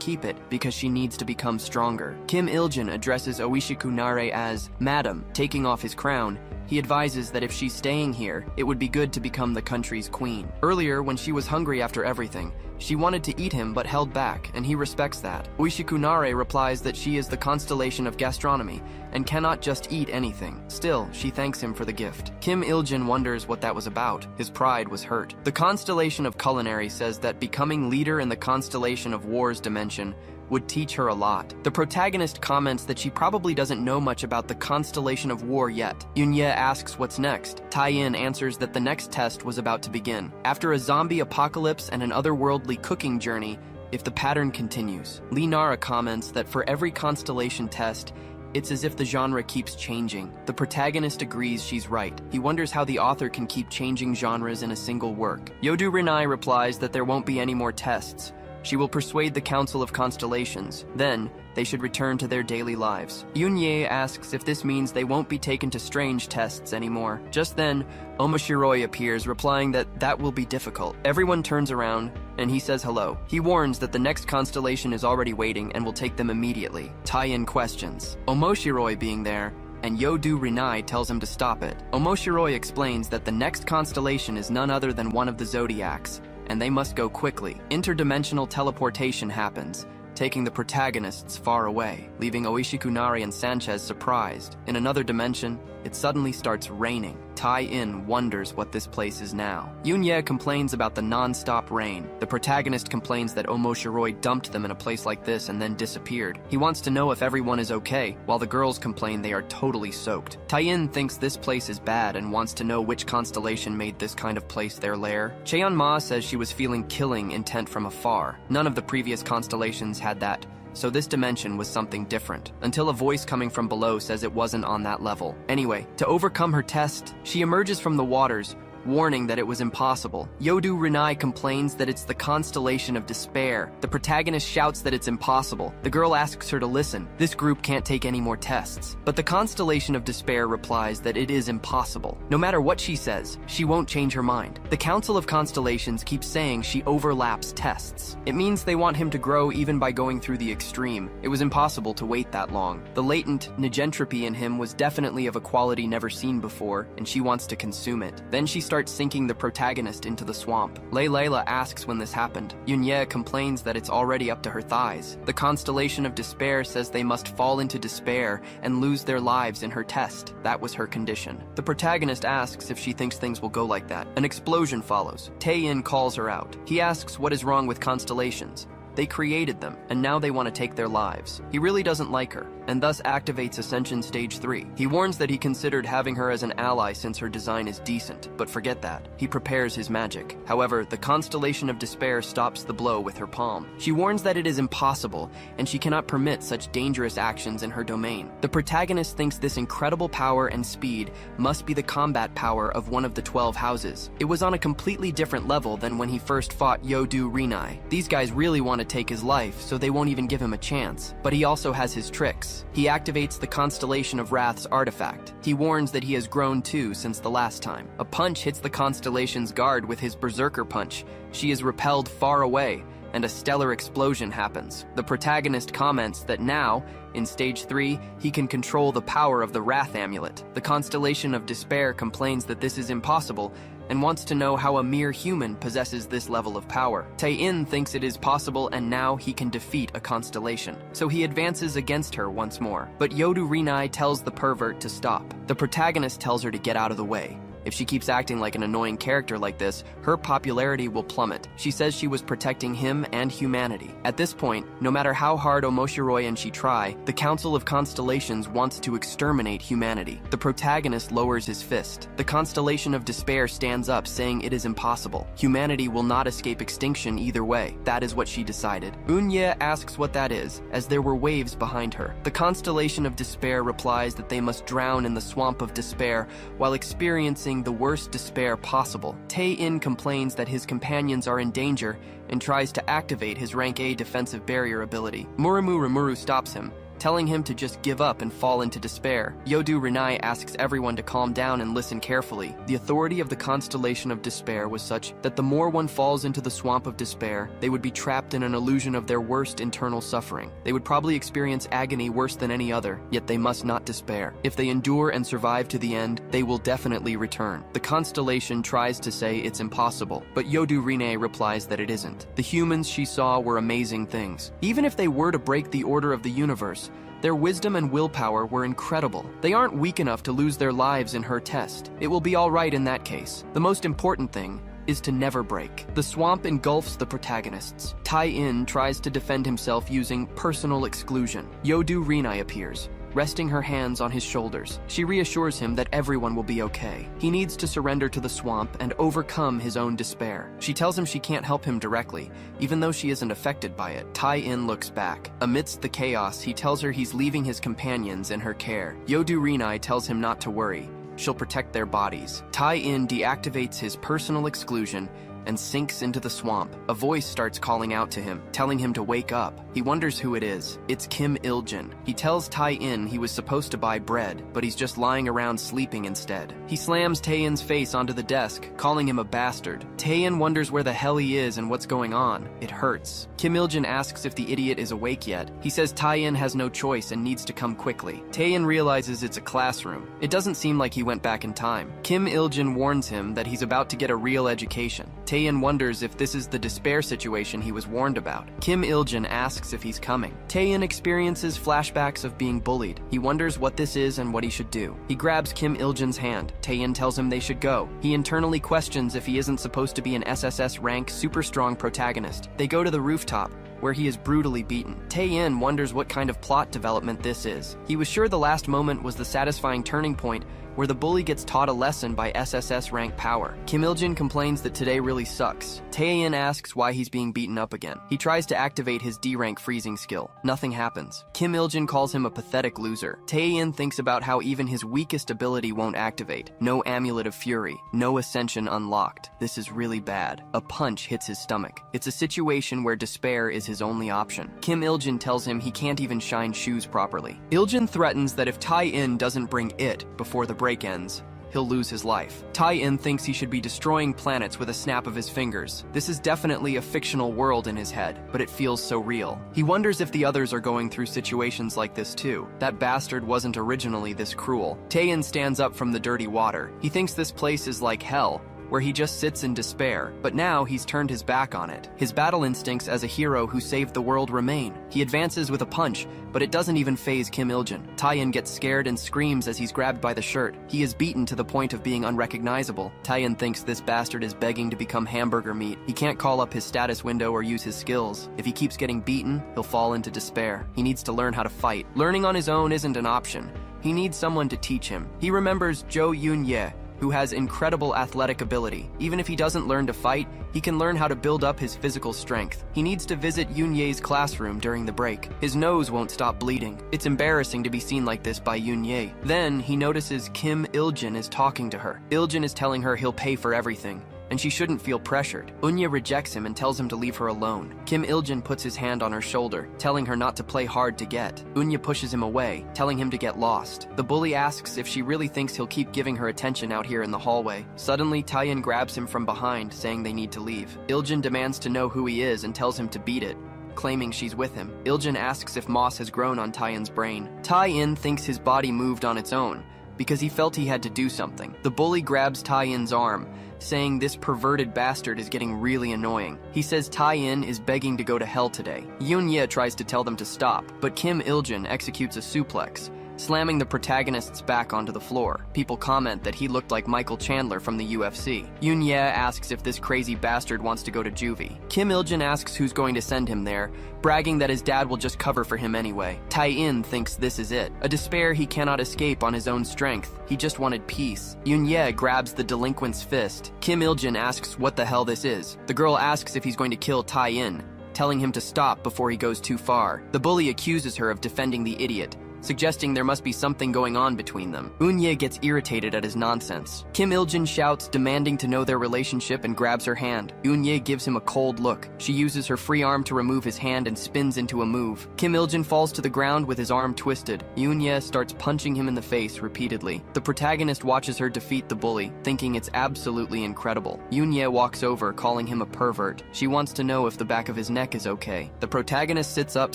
keep it because she needs to become stronger. Kim Il-jin addresses Oishiku Nare as Madam, taking off his crown. He advises that if she's staying here, it would be good to become the country's queen. Earlier, when she was hungry after everything, she wanted to eat him but held back, and he respects that. Oishiku Nare replies that she is the constellation of gastronomy and cannot just eat anything. Still, she thanks him for the gift. Kim Il-jin wonders what that was about. His pride was hurt. The constellation of culinary says that becoming leader in the constellation of war's dimension would teach her a lot. The protagonist comments that she probably doesn't know much about the constellation of war yet. Yunya asks what's next. Tae-in answers that the next test was about to begin. After a zombie apocalypse and an otherworldly cooking journey, if the pattern continues. Lee Nara comments that for every constellation test, it's as if the genre keeps changing. The protagonist agrees she's right. He wonders how the author can keep changing genres in a single work. Yodu Rinai replies that there won't be any more tests. She will persuade the Council of Constellations. Then, they should return to their daily lives. Yunye asks if this means they won't be taken to strange tests anymore. Just then, Omoshiroi appears, replying that that will be difficult. Everyone turns around, and he says hello. He warns that the next constellation is already waiting and will take them immediately. Tie-in questions. Omoshiroi being there, and Yodu Rinai tells him to stop it. Omoshiroi explains that the next constellation is none other than one of the zodiacs, and they must go quickly. Interdimensional teleportation happens, taking the protagonists far away, leaving Oishikunari and Sanchez surprised. In another dimension, it suddenly starts raining. Tai-in wonders what this place is now. Yunye complains about the non-stop rain. The protagonist complains that Omoshiroi dumped them in a place like this and then disappeared. He wants to know if everyone is okay, while the girls complain they are totally soaked. Tai-in thinks this place is bad and wants to know which constellation made this kind of place their lair. Cheon-ma says she was feeling killing intent from afar. None of the previous constellations had that, so this dimension was something different, until a voice coming from below says it wasn't on that level. Anyway, to overcome her test, she emerges from the waters, warning that it was impossible. Yodu Rinai complains that it's the constellation of despair. The protagonist shouts that it's impossible. The girl asks her to listen. This group can't take any more tests. But the constellation of despair replies that it is impossible. No matter what she says, she won't change her mind. The Council of Constellations keeps saying she overlaps tests. It means they want him to grow even by going through the extreme. It was impossible to wait that long. The latent negentropy in him was definitely of a quality never seen before, and she wants to consume it. Then she starts sinking the protagonist into the swamp. Layla asks when this happened. Yunye complains that it's already up to her thighs. The constellation of despair says they must fall into despair and lose their lives in her test. That was her condition. The protagonist asks if she thinks things will go like that. An explosion follows. Tae-in calls her out. He asks what is wrong with constellations. They created them, and now they want to take their lives. He really doesn't like her, and thus activates Ascension Stage 3. He warns that he considered having her as an ally since her design is decent, but forget that. He prepares his magic. However, the Constellation of Despair stops the blow with her palm. She warns that it is impossible, and she cannot permit such dangerous actions in her domain. The protagonist thinks this incredible power and speed must be the combat power of one of the 12 houses. It was on a completely different level than when he first fought Yodu Rinai. These guys really want to take his life, so they won't even give him a chance. But he also has his tricks. He activates the Constellation of Wrath's artifact. He warns that he has grown too since the last time. A punch hits the Constellation's guard with his Berserker punch. She is repelled far away, and a stellar explosion happens. The protagonist comments that now, in Stage 3, he can control the power of the Wrath Amulet. The Constellation of Despair complains that this is impossible, and wants to know how a mere human possesses this level of power. Tae-in thinks it is possible and now he can defeat a constellation. So he advances against her once more. But Yodu Rinai tells the pervert to stop. The protagonist tells her to get out of the way. If she keeps acting like an annoying character like this, her popularity will plummet. She says she was protecting him and humanity. At this point, no matter how hard Omoshiroi and she try, the Council of Constellations wants to exterminate humanity. The protagonist lowers his fist. The Constellation of Despair stands up, saying it is impossible. Humanity will not escape extinction either way. That is what she decided. Unye asks what that is, as there were waves behind her. The Constellation of Despair replies that they must drown in the swamp of despair while experiencing the worst despair possible. Tae-in complains that his companions are in danger and tries to activate his rank A defensive barrier ability. Rimuru stops him, telling him to just give up and fall into despair. Yodu Rinai asks everyone to calm down and listen carefully. The authority of the Constellation of Despair was such that the more one falls into the swamp of despair, they would be trapped in an illusion of their worst internal suffering. They would probably experience agony worse than any other, yet they must not despair. If they endure and survive to the end, they will definitely return. The Constellation tries to say it's impossible, but Yodu Rinai replies that it isn't. The humans she saw were amazing things. Even if they were to break the order of the universe, their wisdom and willpower were incredible. They aren't weak enough to lose their lives in her test. It will be all right in that case. The most important thing is to never break. The swamp engulfs the protagonists. Tai-in tries to defend himself using personal exclusion. Yodu Rinai appears, resting her hands on his shoulders. She reassures him that everyone will be okay. He needs to surrender to the swamp and overcome his own despair. She tells him she can't help him directly, even though she isn't affected by it. Tai-in looks back. Amidst the chaos, he tells her he's leaving his companions in her care. Yodu Rinai tells him not to worry. She'll protect their bodies. Tai-in deactivates his personal exclusion and sinks into the swamp. A voice starts calling out to him, telling him to wake up. He wonders who it is. It's Kim Il-jin. He tells Tae-in he was supposed to buy bread, but he's just lying around sleeping instead. He slams Tae-in's face onto the desk, calling him a bastard. Tae-in wonders where the hell he is and what's going on. It hurts. Kim Il-jin asks if the idiot is awake yet. He says Tae-in has no choice and needs to come quickly. Tae-in realizes it's a classroom. It doesn't seem like he went back in time. Kim Il-jin warns him that he's about to get a real education. Tae-in wonders if this is the despair situation he was warned about. Kim Il-jin asks if he's coming. Tae-in experiences flashbacks of being bullied. He wonders what this is and what he should do. He grabs Kim Il-jin's hand. Tae-in tells him they should go. He internally questions if he isn't supposed to be an SSS rank super strong protagonist. They go to the rooftop, where he is brutally beaten. Tae-in wonders what kind of plot development this is. He was sure the last moment was the satisfying turning point where the bully gets taught a lesson by SSS rank power. Kim Il-jin complains that today really sucks. Tae-in asks why he's being beaten up again. He tries to activate his D rank freezing skill. Nothing happens. Kim Il-jin calls him a pathetic loser. Tae-in thinks about how even his weakest ability won't activate. No Amulet of Fury. No Ascension unlocked. This is really bad. A punch hits his stomach. It's a situation where despair is his only option. Kim Il-jin tells him he can't even shine shoes properly. Il-jin threatens that if Tae-in doesn't bring it before the break ends, he'll lose his life. Tae-in thinks he should be destroying planets with a snap of his fingers. This is definitely a fictional world in his head, but it feels so real. He wonders if the others are going through situations like this too. That bastard wasn't originally this cruel. Tae-in stands up from the dirty water. He thinks this place is like hell, where he just sits in despair, but now he's turned his back on it. His battle instincts as a hero who saved the world remain. He advances with a punch, but it doesn't even faze Kim Il-jin. Tae-in gets scared and screams as he's grabbed by the shirt. He is beaten to the point of being unrecognizable. Tae-in thinks this bastard is begging to become hamburger meat. He can't call up his status window or use his skills. If he keeps getting beaten, he'll fall into despair. He needs to learn how to fight. Learning on his own isn't an option. He needs someone to teach him. He remembers Jo Yoon-ye, who has incredible athletic ability. Even if he doesn't learn to fight, he can learn how to build up his physical strength. He needs to visit Yoon-ye's classroom during the break. His nose won't stop bleeding. It's embarrassing to be seen like this by Yoon-ye. Then, he notices Kim Il-jin is talking to her. Il-jin is telling her he'll pay for everything, and she shouldn't feel pressured. Eun-ye rejects him and tells him to leave her alone. Kim Il-jin puts his hand on her shoulder, telling her not to play hard to get. Eun-ye pushes him away, telling him to get lost. The bully asks if she really thinks he'll keep giving her attention out here in the hallway. Suddenly, Tae-in grabs him from behind, saying they need to leave. Il-jin demands to know who he is and tells him to beat it, claiming she's with him. Il-jin asks if moss has grown on Tae-in's brain. Tae-in thinks his body moved on its own, because he felt he had to do something. The bully grabs Tae-in's arm, saying this perverted bastard is getting really annoying. He says Tae-in is begging to go to hell today. Yoon-ye tries to tell them to stop, but Kim Il-jin executes a suplex, slamming the protagonist's back onto the floor. People comment that he looked like Michael Chandler from the UFC. Yoon-ye asks if this crazy bastard wants to go to juvie. Kim Il-jin asks who's going to send him there, bragging that his dad will just cover for him anyway. Tae-in thinks this is it. A despair he cannot escape on his own strength. He just wanted peace. Yoon-ye grabs the delinquent's fist. Kim Il-jin asks what the hell this is. The girl asks if he's going to kill Tae-in, telling him to stop before he goes too far. The bully accuses her of defending the idiot, suggesting there must be something going on between them. Eun-ye gets irritated at his nonsense. Kim Il-jin shouts, demanding to know their relationship, and grabs her hand. Eun-ye gives him a cold look. She uses her free arm to remove his hand and spins into a move. Kim Il-jin falls to the ground with his arm twisted. Eun-ye starts punching him in the face repeatedly. The protagonist watches her defeat the bully, thinking it's absolutely incredible. Eun-ye walks over, calling him a pervert. She wants to know if the back of his neck is okay. The protagonist sits up,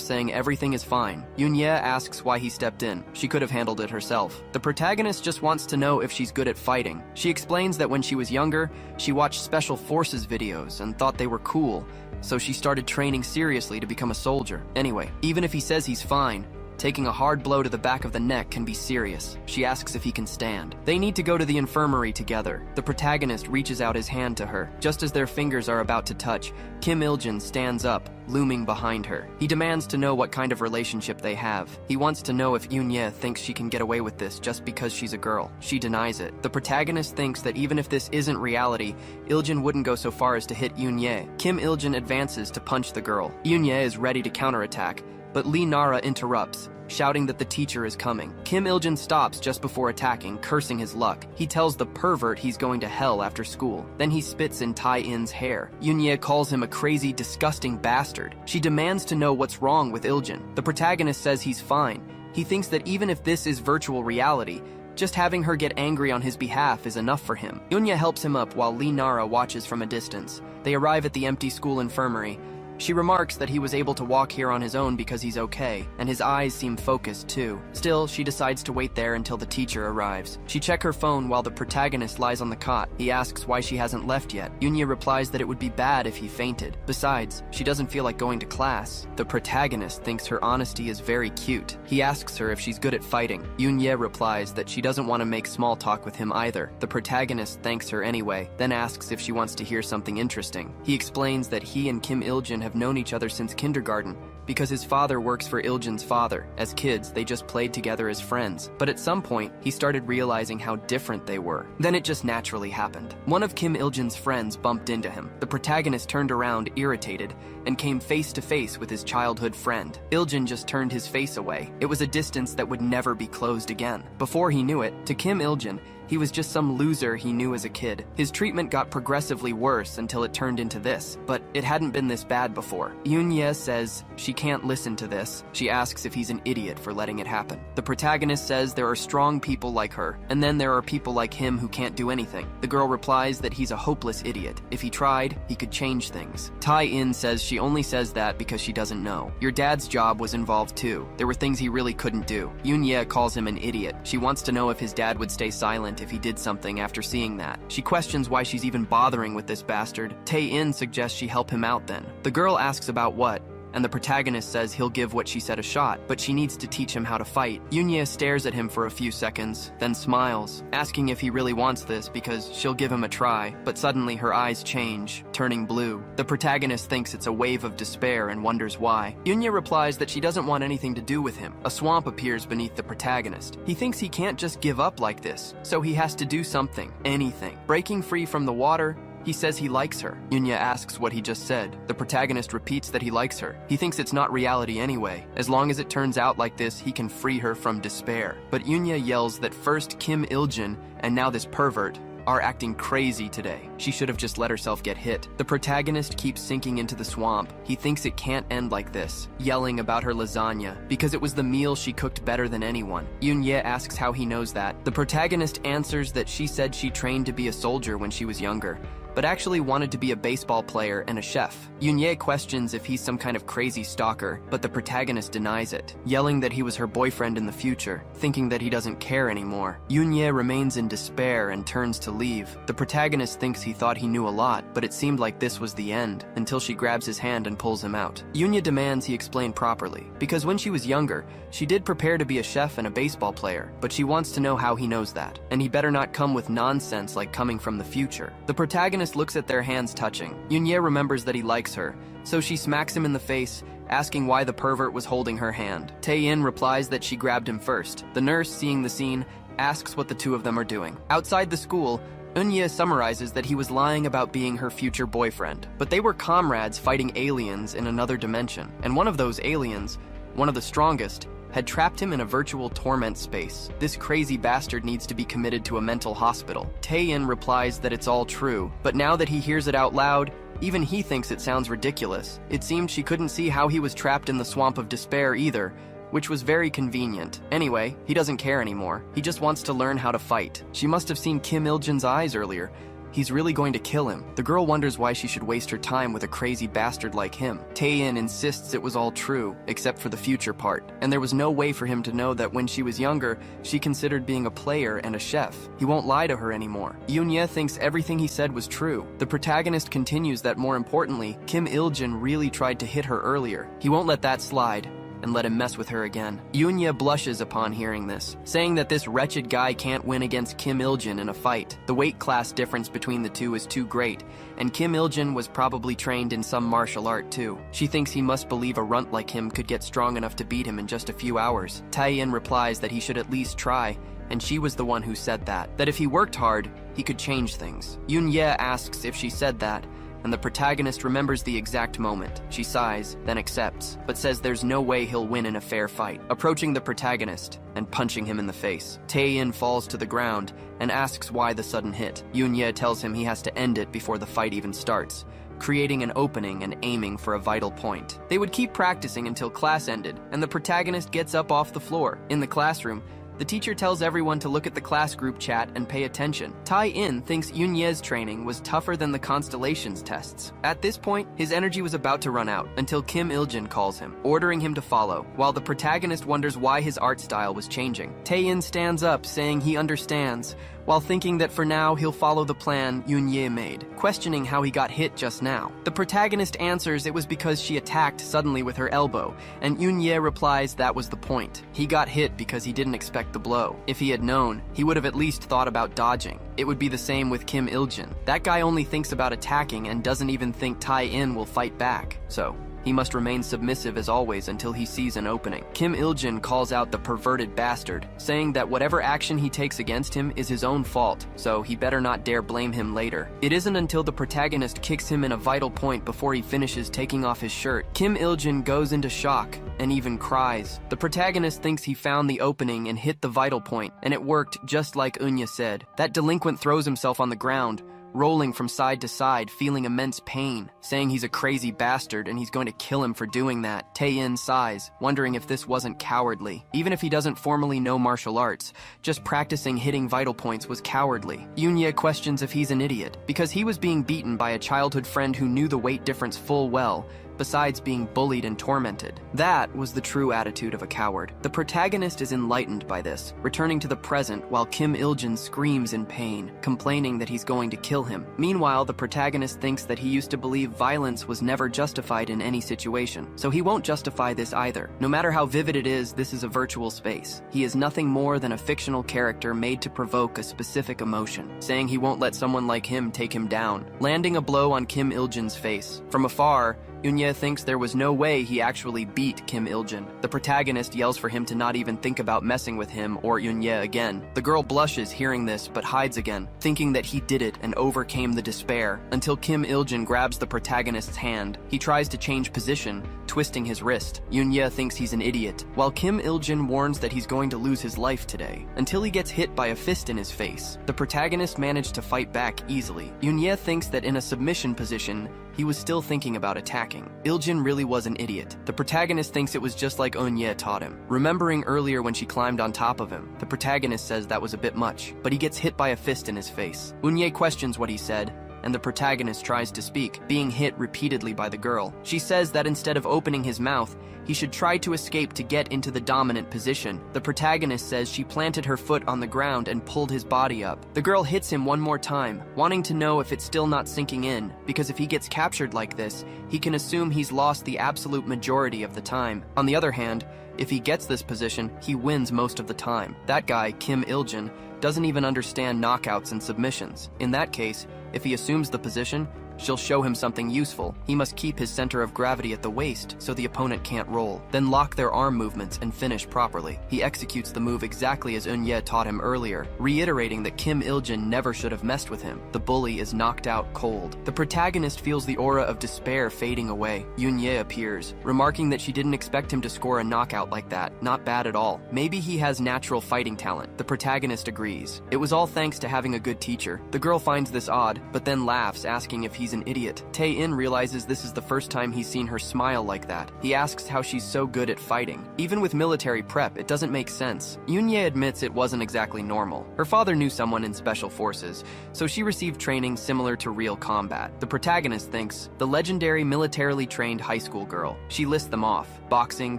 saying everything is fine. Eun-ye asks why he stepped in. She could have handled it herself. The protagonist just wants to know if she's good at fighting. She explains that when she was younger, she watched Special Forces videos and thought they were cool, so she started training seriously to become a soldier. Anyway, even if he says he's fine, taking a hard blow to the back of the neck can be serious. She asks if he can stand. They need to go to the infirmary together. The protagonist reaches out his hand to her. Just as their fingers are about to touch, Kim Il-jin stands up, looming behind her. He demands to know what kind of relationship they have. He wants to know if Eun-ye thinks she can get away with this just because she's a girl. She denies it. The protagonist thinks that even if this isn't reality, Il-jin wouldn't go so far as to hit Eun-ye. Kim Il-jin advances to punch the girl. Eun-ye is ready to counterattack, but Lee Nara interrupts, shouting that the teacher is coming. Kim Il-jin stops just before attacking, cursing his luck. He tells the pervert he's going to hell after school. Then he spits in Tai-in's hair. Yoon-ye calls him a crazy, disgusting bastard. She demands to know what's wrong with Il-jin. The protagonist says he's fine. He thinks that even if this is virtual reality, just having her get angry on his behalf is enough for him. Yoon-ye helps him up while Lee Nara watches from a distance. They arrive at the empty school infirmary. She remarks that he was able to walk here on his own because he's okay, and his eyes seem focused too. Still, she decides to wait there until the teacher arrives. She checks her phone while the protagonist lies on the cot. He asks why she hasn't left yet. Yoon-ye replies that it would be bad if he fainted. Besides, she doesn't feel like going to class. The protagonist thinks her honesty is very cute. He asks her if she's good at fighting. Yoon-ye replies that she doesn't want to make small talk with him either. The protagonist thanks her anyway, then asks if she wants to hear something interesting. He explains that he and Kim Il-jin have known each other since kindergarten because his father works for Il-jin's father. As kids, they just played together as friends. But at some point, he started realizing how different they were. Then it just naturally happened. One of Kim Il-jin's friends bumped into him. The protagonist turned around, irritated, and came face to face with his childhood friend. Il-jin just turned his face away. It was a distance that would never be closed again. Before he knew it, to Kim Il-jin, he was just some loser he knew as a kid. His treatment got progressively worse until it turned into this, but it hadn't been this bad before. Yoon-ye says she can't listen to this. She asks if he's an idiot for letting it happen. The protagonist says there are strong people like her, and then there are people like him who can't do anything. The girl replies that he's a hopeless idiot. If he tried, he could change things. Tai-in says she only says that because she doesn't know. Your dad's job was involved too. There were things he really couldn't do. Yoon-ye calls him an idiot. She wants to know if his dad would stay silent if he did something after seeing that. She questions why she's even bothering with this bastard. Tae-in suggests she help him out then. The girl asks about what, and the protagonist says he'll give what she said a shot, but she needs to teach him how to fight. Yoon-ye stares at him for a few seconds, then smiles, asking if he really wants this because she'll give him a try, but suddenly her eyes change, turning blue. The protagonist thinks it's a wave of despair and wonders why. Yoon-ye replies that she doesn't want anything to do with him. A swamp appears beneath the protagonist. He thinks he can't just give up like this, so he has to do something, anything. Breaking free from the water, he says he likes her. Yoon-ye asks what he just said. The protagonist repeats that he likes her. He thinks it's not reality anyway. As long as it turns out like this, he can free her from despair. But Yoon-ye yells that first Kim Il-jin and now this pervert are acting crazy today. She should have just let herself get hit. The protagonist keeps sinking into the swamp. He thinks it can't end like this, yelling about her lasagna because it was the meal she cooked better than anyone. Yoon-ye asks how he knows that. The protagonist answers that she said she trained to be a soldier when she was younger, but actually wanted to be a baseball player and a chef. Yoon-ye questions if he's some kind of crazy stalker, but the protagonist denies it, yelling that he was her boyfriend in the future, thinking that he doesn't care anymore. Yoon-ye remains in despair and turns to leave. The protagonist thinks he thought he knew a lot, but it seemed like this was the end, until she grabs his hand and pulls him out. Yoon-ye demands he explain properly, because when she was younger, she did prepare to be a chef and a baseball player, but she wants to know how he knows that, and he better not come with nonsense like coming from the future. The protagonist looks at their hands touching. Yoon-ye remembers that he likes her, so she smacks him in the face, asking why the pervert was holding her hand. Tae-in replies that she grabbed him first. The nurse, seeing the scene, asks what the two of them are doing. Outside the school, Eun-ye summarizes that he was lying about being her future boyfriend, but they were comrades fighting aliens in another dimension, and one of those aliens, one of the strongest, had trapped him in a virtual torment space. This crazy bastard needs to be committed to a mental hospital. Tae-in replies that it's all true, but now that he hears it out loud, even he thinks it sounds ridiculous. It seemed she couldn't see how he was trapped in the swamp of despair either, which was very convenient. Anyway, he doesn't care anymore. He just wants to learn how to fight. She must have seen Kim Il-jin's eyes earlier. He's really going to kill him. The girl wonders why she should waste her time with a crazy bastard like him. Tae-in insists it was all true, except for the future part, and there was no way for him to know that when she was younger, she considered being a player and a chef. He won't lie to her anymore. Yoon-ye thinks everything he said was true. The protagonist continues that more importantly, Kim Il-jin really tried to hit her earlier. He won't let that slide and let him mess with her again. Yoon-ye blushes upon hearing this, saying that this wretched guy can't win against Kim Il-jin in a fight. The weight class difference between the two is too great, and Kim Il-jin was probably trained in some martial art too. She thinks he must believe a runt like him could get strong enough to beat him in just a few hours. Tae-in replies that he should at least try, and she was the one who said that if he worked hard, he could change things. Yoon-ye asks if she said that, and the protagonist remembers the exact moment. She sighs, then accepts, but says there's no way he'll win in a fair fight. Approaching the protagonist and punching him in the face, Tae-in falls to the ground and asks why the sudden hit. Yoon-ye tells him he has to end it before the fight even starts, creating an opening and aiming for a vital point. They would keep practicing until class ended, and the protagonist gets up off the floor. In the classroom, the teacher tells everyone to look at the class group chat and pay attention. Tae-in thinks Yoon-ye's training was tougher than the Constellations tests. At this point, his energy was about to run out until Kim Il-jin calls him, ordering him to follow, while the protagonist wonders why his art style was changing. Tae-in stands up, saying he understands, while thinking that for now he'll follow the plan Yoon-ye made, questioning how he got hit just now. The protagonist answers it was because she attacked suddenly with her elbow, and Yoon-ye replies that was the point. He got hit because he didn't expect the blow. If he had known, he would have at least thought about dodging. It would be the same with Kim Il-jin. That guy only thinks about attacking and doesn't even think Tae-in will fight back. So, he must remain submissive as always until he sees an opening. Kim Il-jin calls out the perverted bastard, saying that whatever action he takes against him is his own fault, so he better not dare blame him later. It isn't until the protagonist kicks him in a vital point before he finishes taking off his shirt. Kim Il-jin goes into shock and even cries. The protagonist thinks he found the opening and hit the vital point, and it worked just like Unya said. That delinquent throws himself on the ground, rolling from side to side, feeling immense pain, saying he's a crazy bastard and he's going to kill him for doing that. Tae-in sighs, wondering if this wasn't cowardly. Even if he doesn't formally know martial arts, just practicing hitting vital points was cowardly. Yoon-ye questions if he's an idiot, because he was being beaten by a childhood friend who knew the weight difference full well, besides being bullied and tormented. That was the true attitude of a coward. The protagonist is enlightened by this, returning to the present while Kim Il-jin screams in pain, complaining that he's going to kill him. Meanwhile, the protagonist thinks that he used to believe violence was never justified in any situation, so he won't justify this either. No matter how vivid it is, this is a virtual space. He is nothing more than a fictional character made to provoke a specific emotion, saying he won't let someone like him take him down, landing a blow on Kim Il-jin's face. From afar, Yoon-ye thinks there was no way he actually beat Kim Il-jin. The protagonist yells for him to not even think about messing with him or Yoon-ye again. The girl blushes hearing this but hides again, thinking that he did it and overcame the despair, until Kim Il-jin grabs the protagonist's hand. He tries to change position, twisting his wrist. Yoon-ye thinks he's an idiot, while Kim Il-jin warns that he's going to lose his life today, until he gets hit by a fist in his face. The protagonist managed to fight back easily. Yoon-ye thinks that in a submission position, he was still thinking about attacking. Il-jin really was an idiot. The protagonist thinks it was just like Eun-ye taught him, remembering earlier when she climbed on top of him. The protagonist says that was a bit much, but he gets hit by a fist in his face. Eun-ye questions what he said, and the protagonist tries to speak, being hit repeatedly by the girl. She says that instead of opening his mouth, he should try to escape to get into the dominant position. The protagonist says she planted her foot on the ground and pulled his body up. The girl hits him one more time, wanting to know if it's still not sinking in, because if he gets captured like this, he can assume he's lost the absolute majority of the time. On the other hand, if he gets this position, he wins most of the time. That guy, Kim Il-jin, doesn't even understand knockouts and submissions. In that case, if he assumes the position, she'll show him something useful. He must keep his center of gravity at the waist so the opponent can't roll, then lock their arm movements and finish properly. He executes the move exactly as Eun-ye taught him earlier, reiterating that Kim Il-jin never should have messed with him. The bully is knocked out cold. The protagonist feels the aura of despair fading away. Yoon-ye appears, remarking that she didn't expect him to score a knockout like that. Not bad at all. Maybe he has natural fighting talent. The protagonist agrees. It was all thanks to having a good teacher. The girl finds this odd, but then laughs, asking if he's an idiot. Tae-in realizes this is the first time he's seen her smile like that. He asks how she's so good at fighting. Even with military prep, it doesn't make sense. Yoon-ye admits it wasn't exactly normal. Her father knew someone in special forces, so she received training similar to real combat. The protagonist thinks, the legendary militarily trained high school girl. She lists them off: boxing,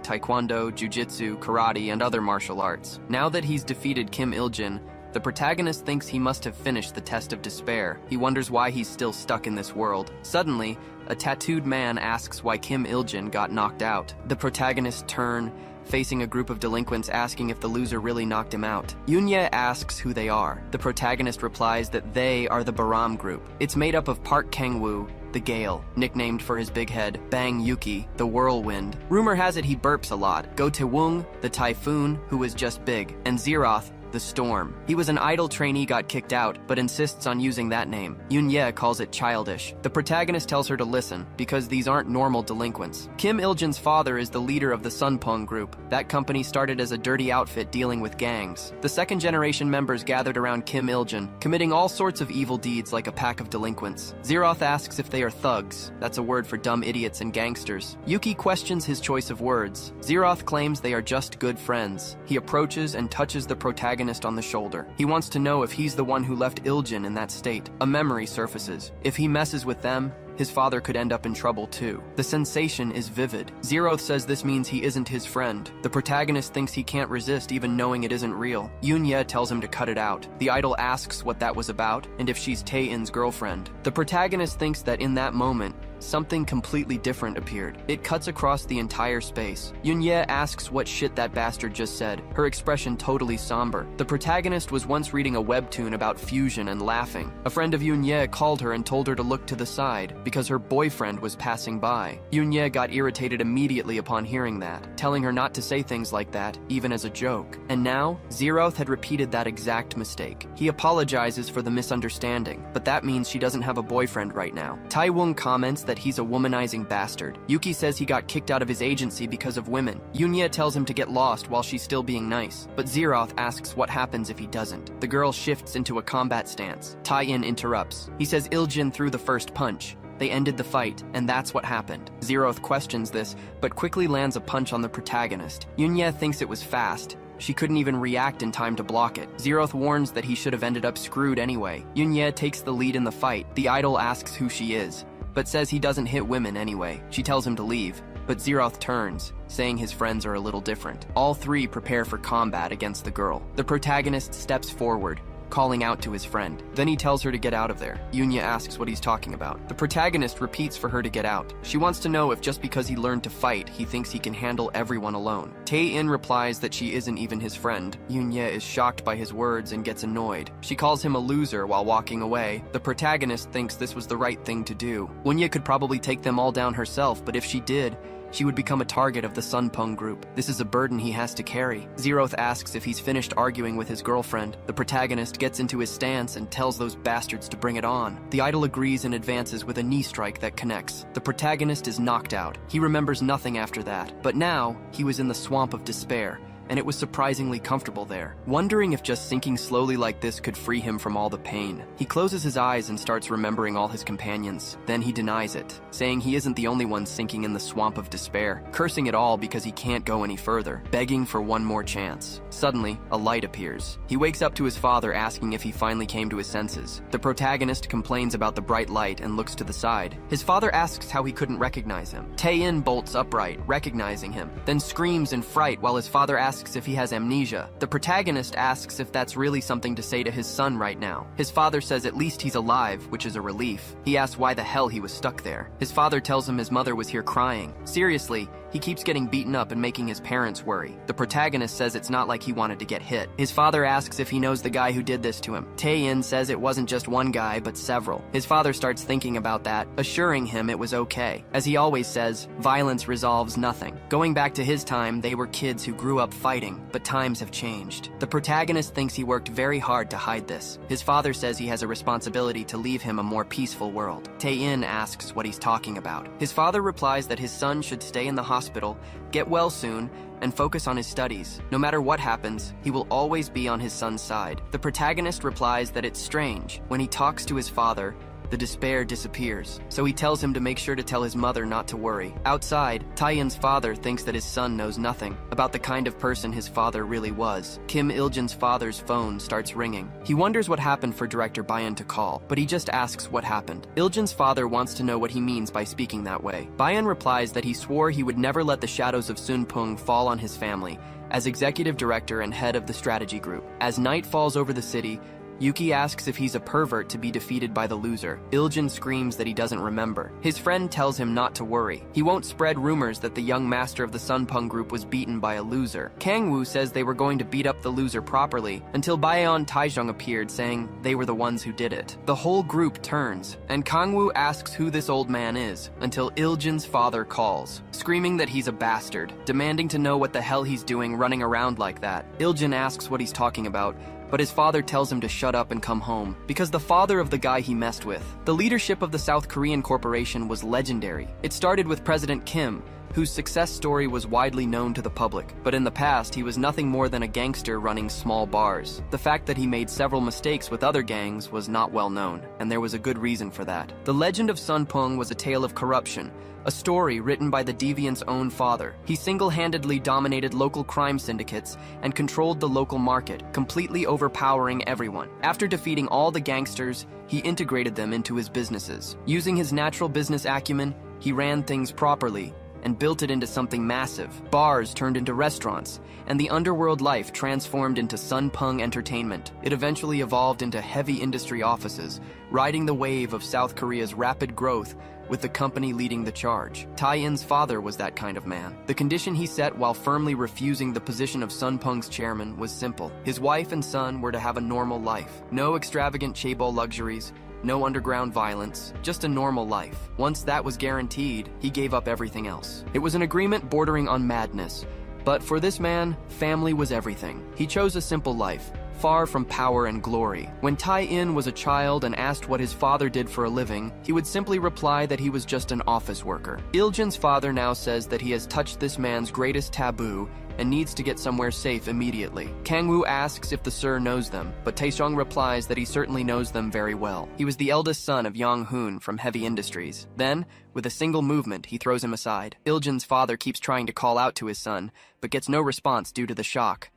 taekwondo, jujitsu, karate, and other martial arts. Now that he's defeated Kim Il-jin, the protagonist thinks he must have finished the test of despair. He wonders why he's still stuck in this world. Suddenly, a tattooed man asks why Kim Il-jin got knocked out. The protagonists turn, facing a group of delinquents asking if the loser really knocked him out. Yoon-ye asks who they are. The protagonist replies that they are the Baram group. It's made up of Park Kang-woo, the Gale, nicknamed for his big head, Bang Yuki, the Whirlwind. Rumor has it he burps a lot, Go Tae-woong, the Typhoon, who was just big, and Zeroth, The Storm. He was an idle trainee, got kicked out, but insists on using that name. Yoon-ye calls it childish. The protagonist tells her to listen, because these aren't normal delinquents. Kim Il-jun's father is the leader of the Sunpung group. That company started as a dirty outfit dealing with gangs. The second-generation members gathered around Kim Il-jun, committing all sorts of evil deeds like a pack of delinquents. Zeroth asks if they are thugs. That's a word for dumb idiots and gangsters. Yuki questions his choice of words. Zeroth claims they are just good friends. He approaches and touches the protagonist on the shoulder. He wants to know if he's the one who left Il-jun in that state. A memory surfaces. If he messes with them, his father could end up in trouble too. The sensation is vivid. Zeroth says this means he isn't his friend. The protagonist thinks he can't resist even knowing it isn't real. Yoon-ye tells him to cut it out. The idol asks what that was about and if she's Tae-in's girlfriend. The protagonist thinks that in that moment, something completely different appeared. It cuts across the entire space. Yoon-ye asks what shit that bastard just said, her expression totally somber. The protagonist was once reading a webtoon about fusion and laughing. A friend of Yoon-ye called her and told her to look to the side because her boyfriend was passing by. Yoon-ye got irritated immediately upon hearing that, telling her not to say things like that, even as a joke. And now, Zeroth had repeated that exact mistake. He apologizes for the misunderstanding, but that means she doesn't have a boyfriend right now. Tae-woong comments that he's a womanizing bastard. Yuki says he got kicked out of his agency because of women. Yoon-ye tells him to get lost while she's still being nice, but Zeroth asks what happens if he doesn't. The girl shifts into a combat stance. Tae-in interrupts. He says Il-jun threw the first punch. They ended the fight, and that's what happened. Zeroth questions this, but quickly lands a punch on the protagonist. Yoon-ye thinks it was fast. She couldn't even react in time to block it. Zeroth warns that he should have ended up screwed anyway. Yoon-ye takes the lead in the fight. The idol asks who she is, but says he doesn't hit women anyway. She tells him to leave, but Zeroth turns, saying his friends are a little different. All three prepare for combat against the girl. The protagonist steps forward, calling out to his friend. Then he tells her to get out of there. Yoon-ye asks what he's talking about. The protagonist repeats for her to get out. She wants to know if just because he learned to fight, he thinks he can handle everyone alone. Tae-in replies that she isn't even his friend. Yoon-ye is shocked by his words and gets annoyed. She calls him a loser while walking away. The protagonist thinks this was the right thing to do. Yoon-ye could probably take them all down herself, but if she did, she would become a target of the Sunpung group. This is a burden he has to carry. Zeroth asks if he's finished arguing with his girlfriend. The protagonist gets into his stance and tells those bastards to bring it on. The idol agrees and advances with a knee strike that connects. The protagonist is knocked out. He remembers nothing after that. But now, he was in the swamp of despair, and it was surprisingly comfortable there, wondering if just sinking slowly like this could free him from all the pain. He closes his eyes and starts remembering all his companions. Then he denies it, saying he isn't the only one sinking in the swamp of despair, cursing it all because he can't go any further, begging for one more chance. Suddenly, a light appears. He wakes up to his father asking if he finally came to his senses. The protagonist complains about the bright light and looks to the side. His father asks how he couldn't recognize him. Tae-in bolts upright, recognizing him, then screams in fright while his father asks if he has amnesia. The protagonist asks if that's really something to say to his son right now. His father says at least he's alive, which is a relief. He asks why the hell he was stuck there. His father tells him his mother was here crying. Seriously, he keeps getting beaten up and making his parents worry. The protagonist says it's not like he wanted to get hit. His father asks if he knows the guy who did this to him. Tae-in says it wasn't just one guy, but several. His father starts thinking about that, assuring him it was okay. As he always says, violence resolves nothing. Going back to his time, they were kids who grew up fighting, but times have changed. The protagonist thinks he worked very hard to hide this. His father says he has a responsibility to leave him a more peaceful world. Tae-in asks what he's talking about. His father replies that his son should stay in the hospital, get well soon, and focus on his studies. No matter what happens, he will always be on his son's side. The protagonist replies that it's strange. When he talks to his father, the despair disappears, so he tells him to make sure to tell his mother not to worry. Outside, Tae-in's father thinks that his son knows nothing about the kind of person his father really was. Kim Il-jun's father's phone starts ringing. He wonders what happened for director Bayan to call, but he just asks what happened. Il-jun's father wants to know what he means by speaking that way. Bayan replies that he swore he would never let the shadows of Sunpung fall on his family, as executive director and head of the strategy group. As night falls over the city, Yuki asks if he's a pervert to be defeated by the loser. Iljin screams that he doesn't remember. His friend tells him not to worry. He won't spread rumors that the young master of the Sunpung group was beaten by a loser. Kangwoo says they were going to beat up the loser properly until Baeon Taejong appeared saying they were the ones who did it. The whole group turns, and Kangwoo asks who this old man is until Iljin's father calls, screaming that he's a bastard, demanding to know what the hell he's doing running around like that. Iljin asks what he's talking about, but his father tells him to shut up and come home, because the father of the guy he messed with. The leadership of the South Korean corporation was legendary. It started with President Kim, whose success story was widely known to the public, but in the past he was nothing more than a gangster running small bars. The fact that he made several mistakes with other gangs was not well known, and there was a good reason for that. The legend of Sunpung was a tale of corruption, a story written by the deviant's own father. He single-handedly dominated local crime syndicates and controlled the local market, completely overpowering everyone. After defeating all the gangsters, he integrated them into his businesses. Using his natural business acumen, he ran things properly and built it into something massive. Bars turned into restaurants, and the underworld life transformed into Sunpung Entertainment. It eventually evolved into heavy industry offices, riding the wave of South Korea's rapid growth with the company leading the charge. Tae-in's father was that kind of man. The condition he set while firmly refusing the position of Sunpung's chairman was simple. His wife and son were to have a normal life. No extravagant chaebol luxuries, no underground violence, just a normal life. Once that was guaranteed, he gave up everything else. It was an agreement bordering on madness, but for this man, family was everything. He chose a simple life, far from power and glory. When Tae-in was a child and asked what his father did for a living, he would simply reply that he was just an office worker. Iljin's father now says that he has touched this man's greatest taboo and needs to get somewhere safe immediately. Kangwoo asks if the Sir knows them, but Taejong replies that he certainly knows them very well. He was the eldest son of Yang Hoon from Heavy Industries. Then, with a single movement, he throws him aside. Iljin's father keeps trying to call out to his son, but gets no response due to the shock.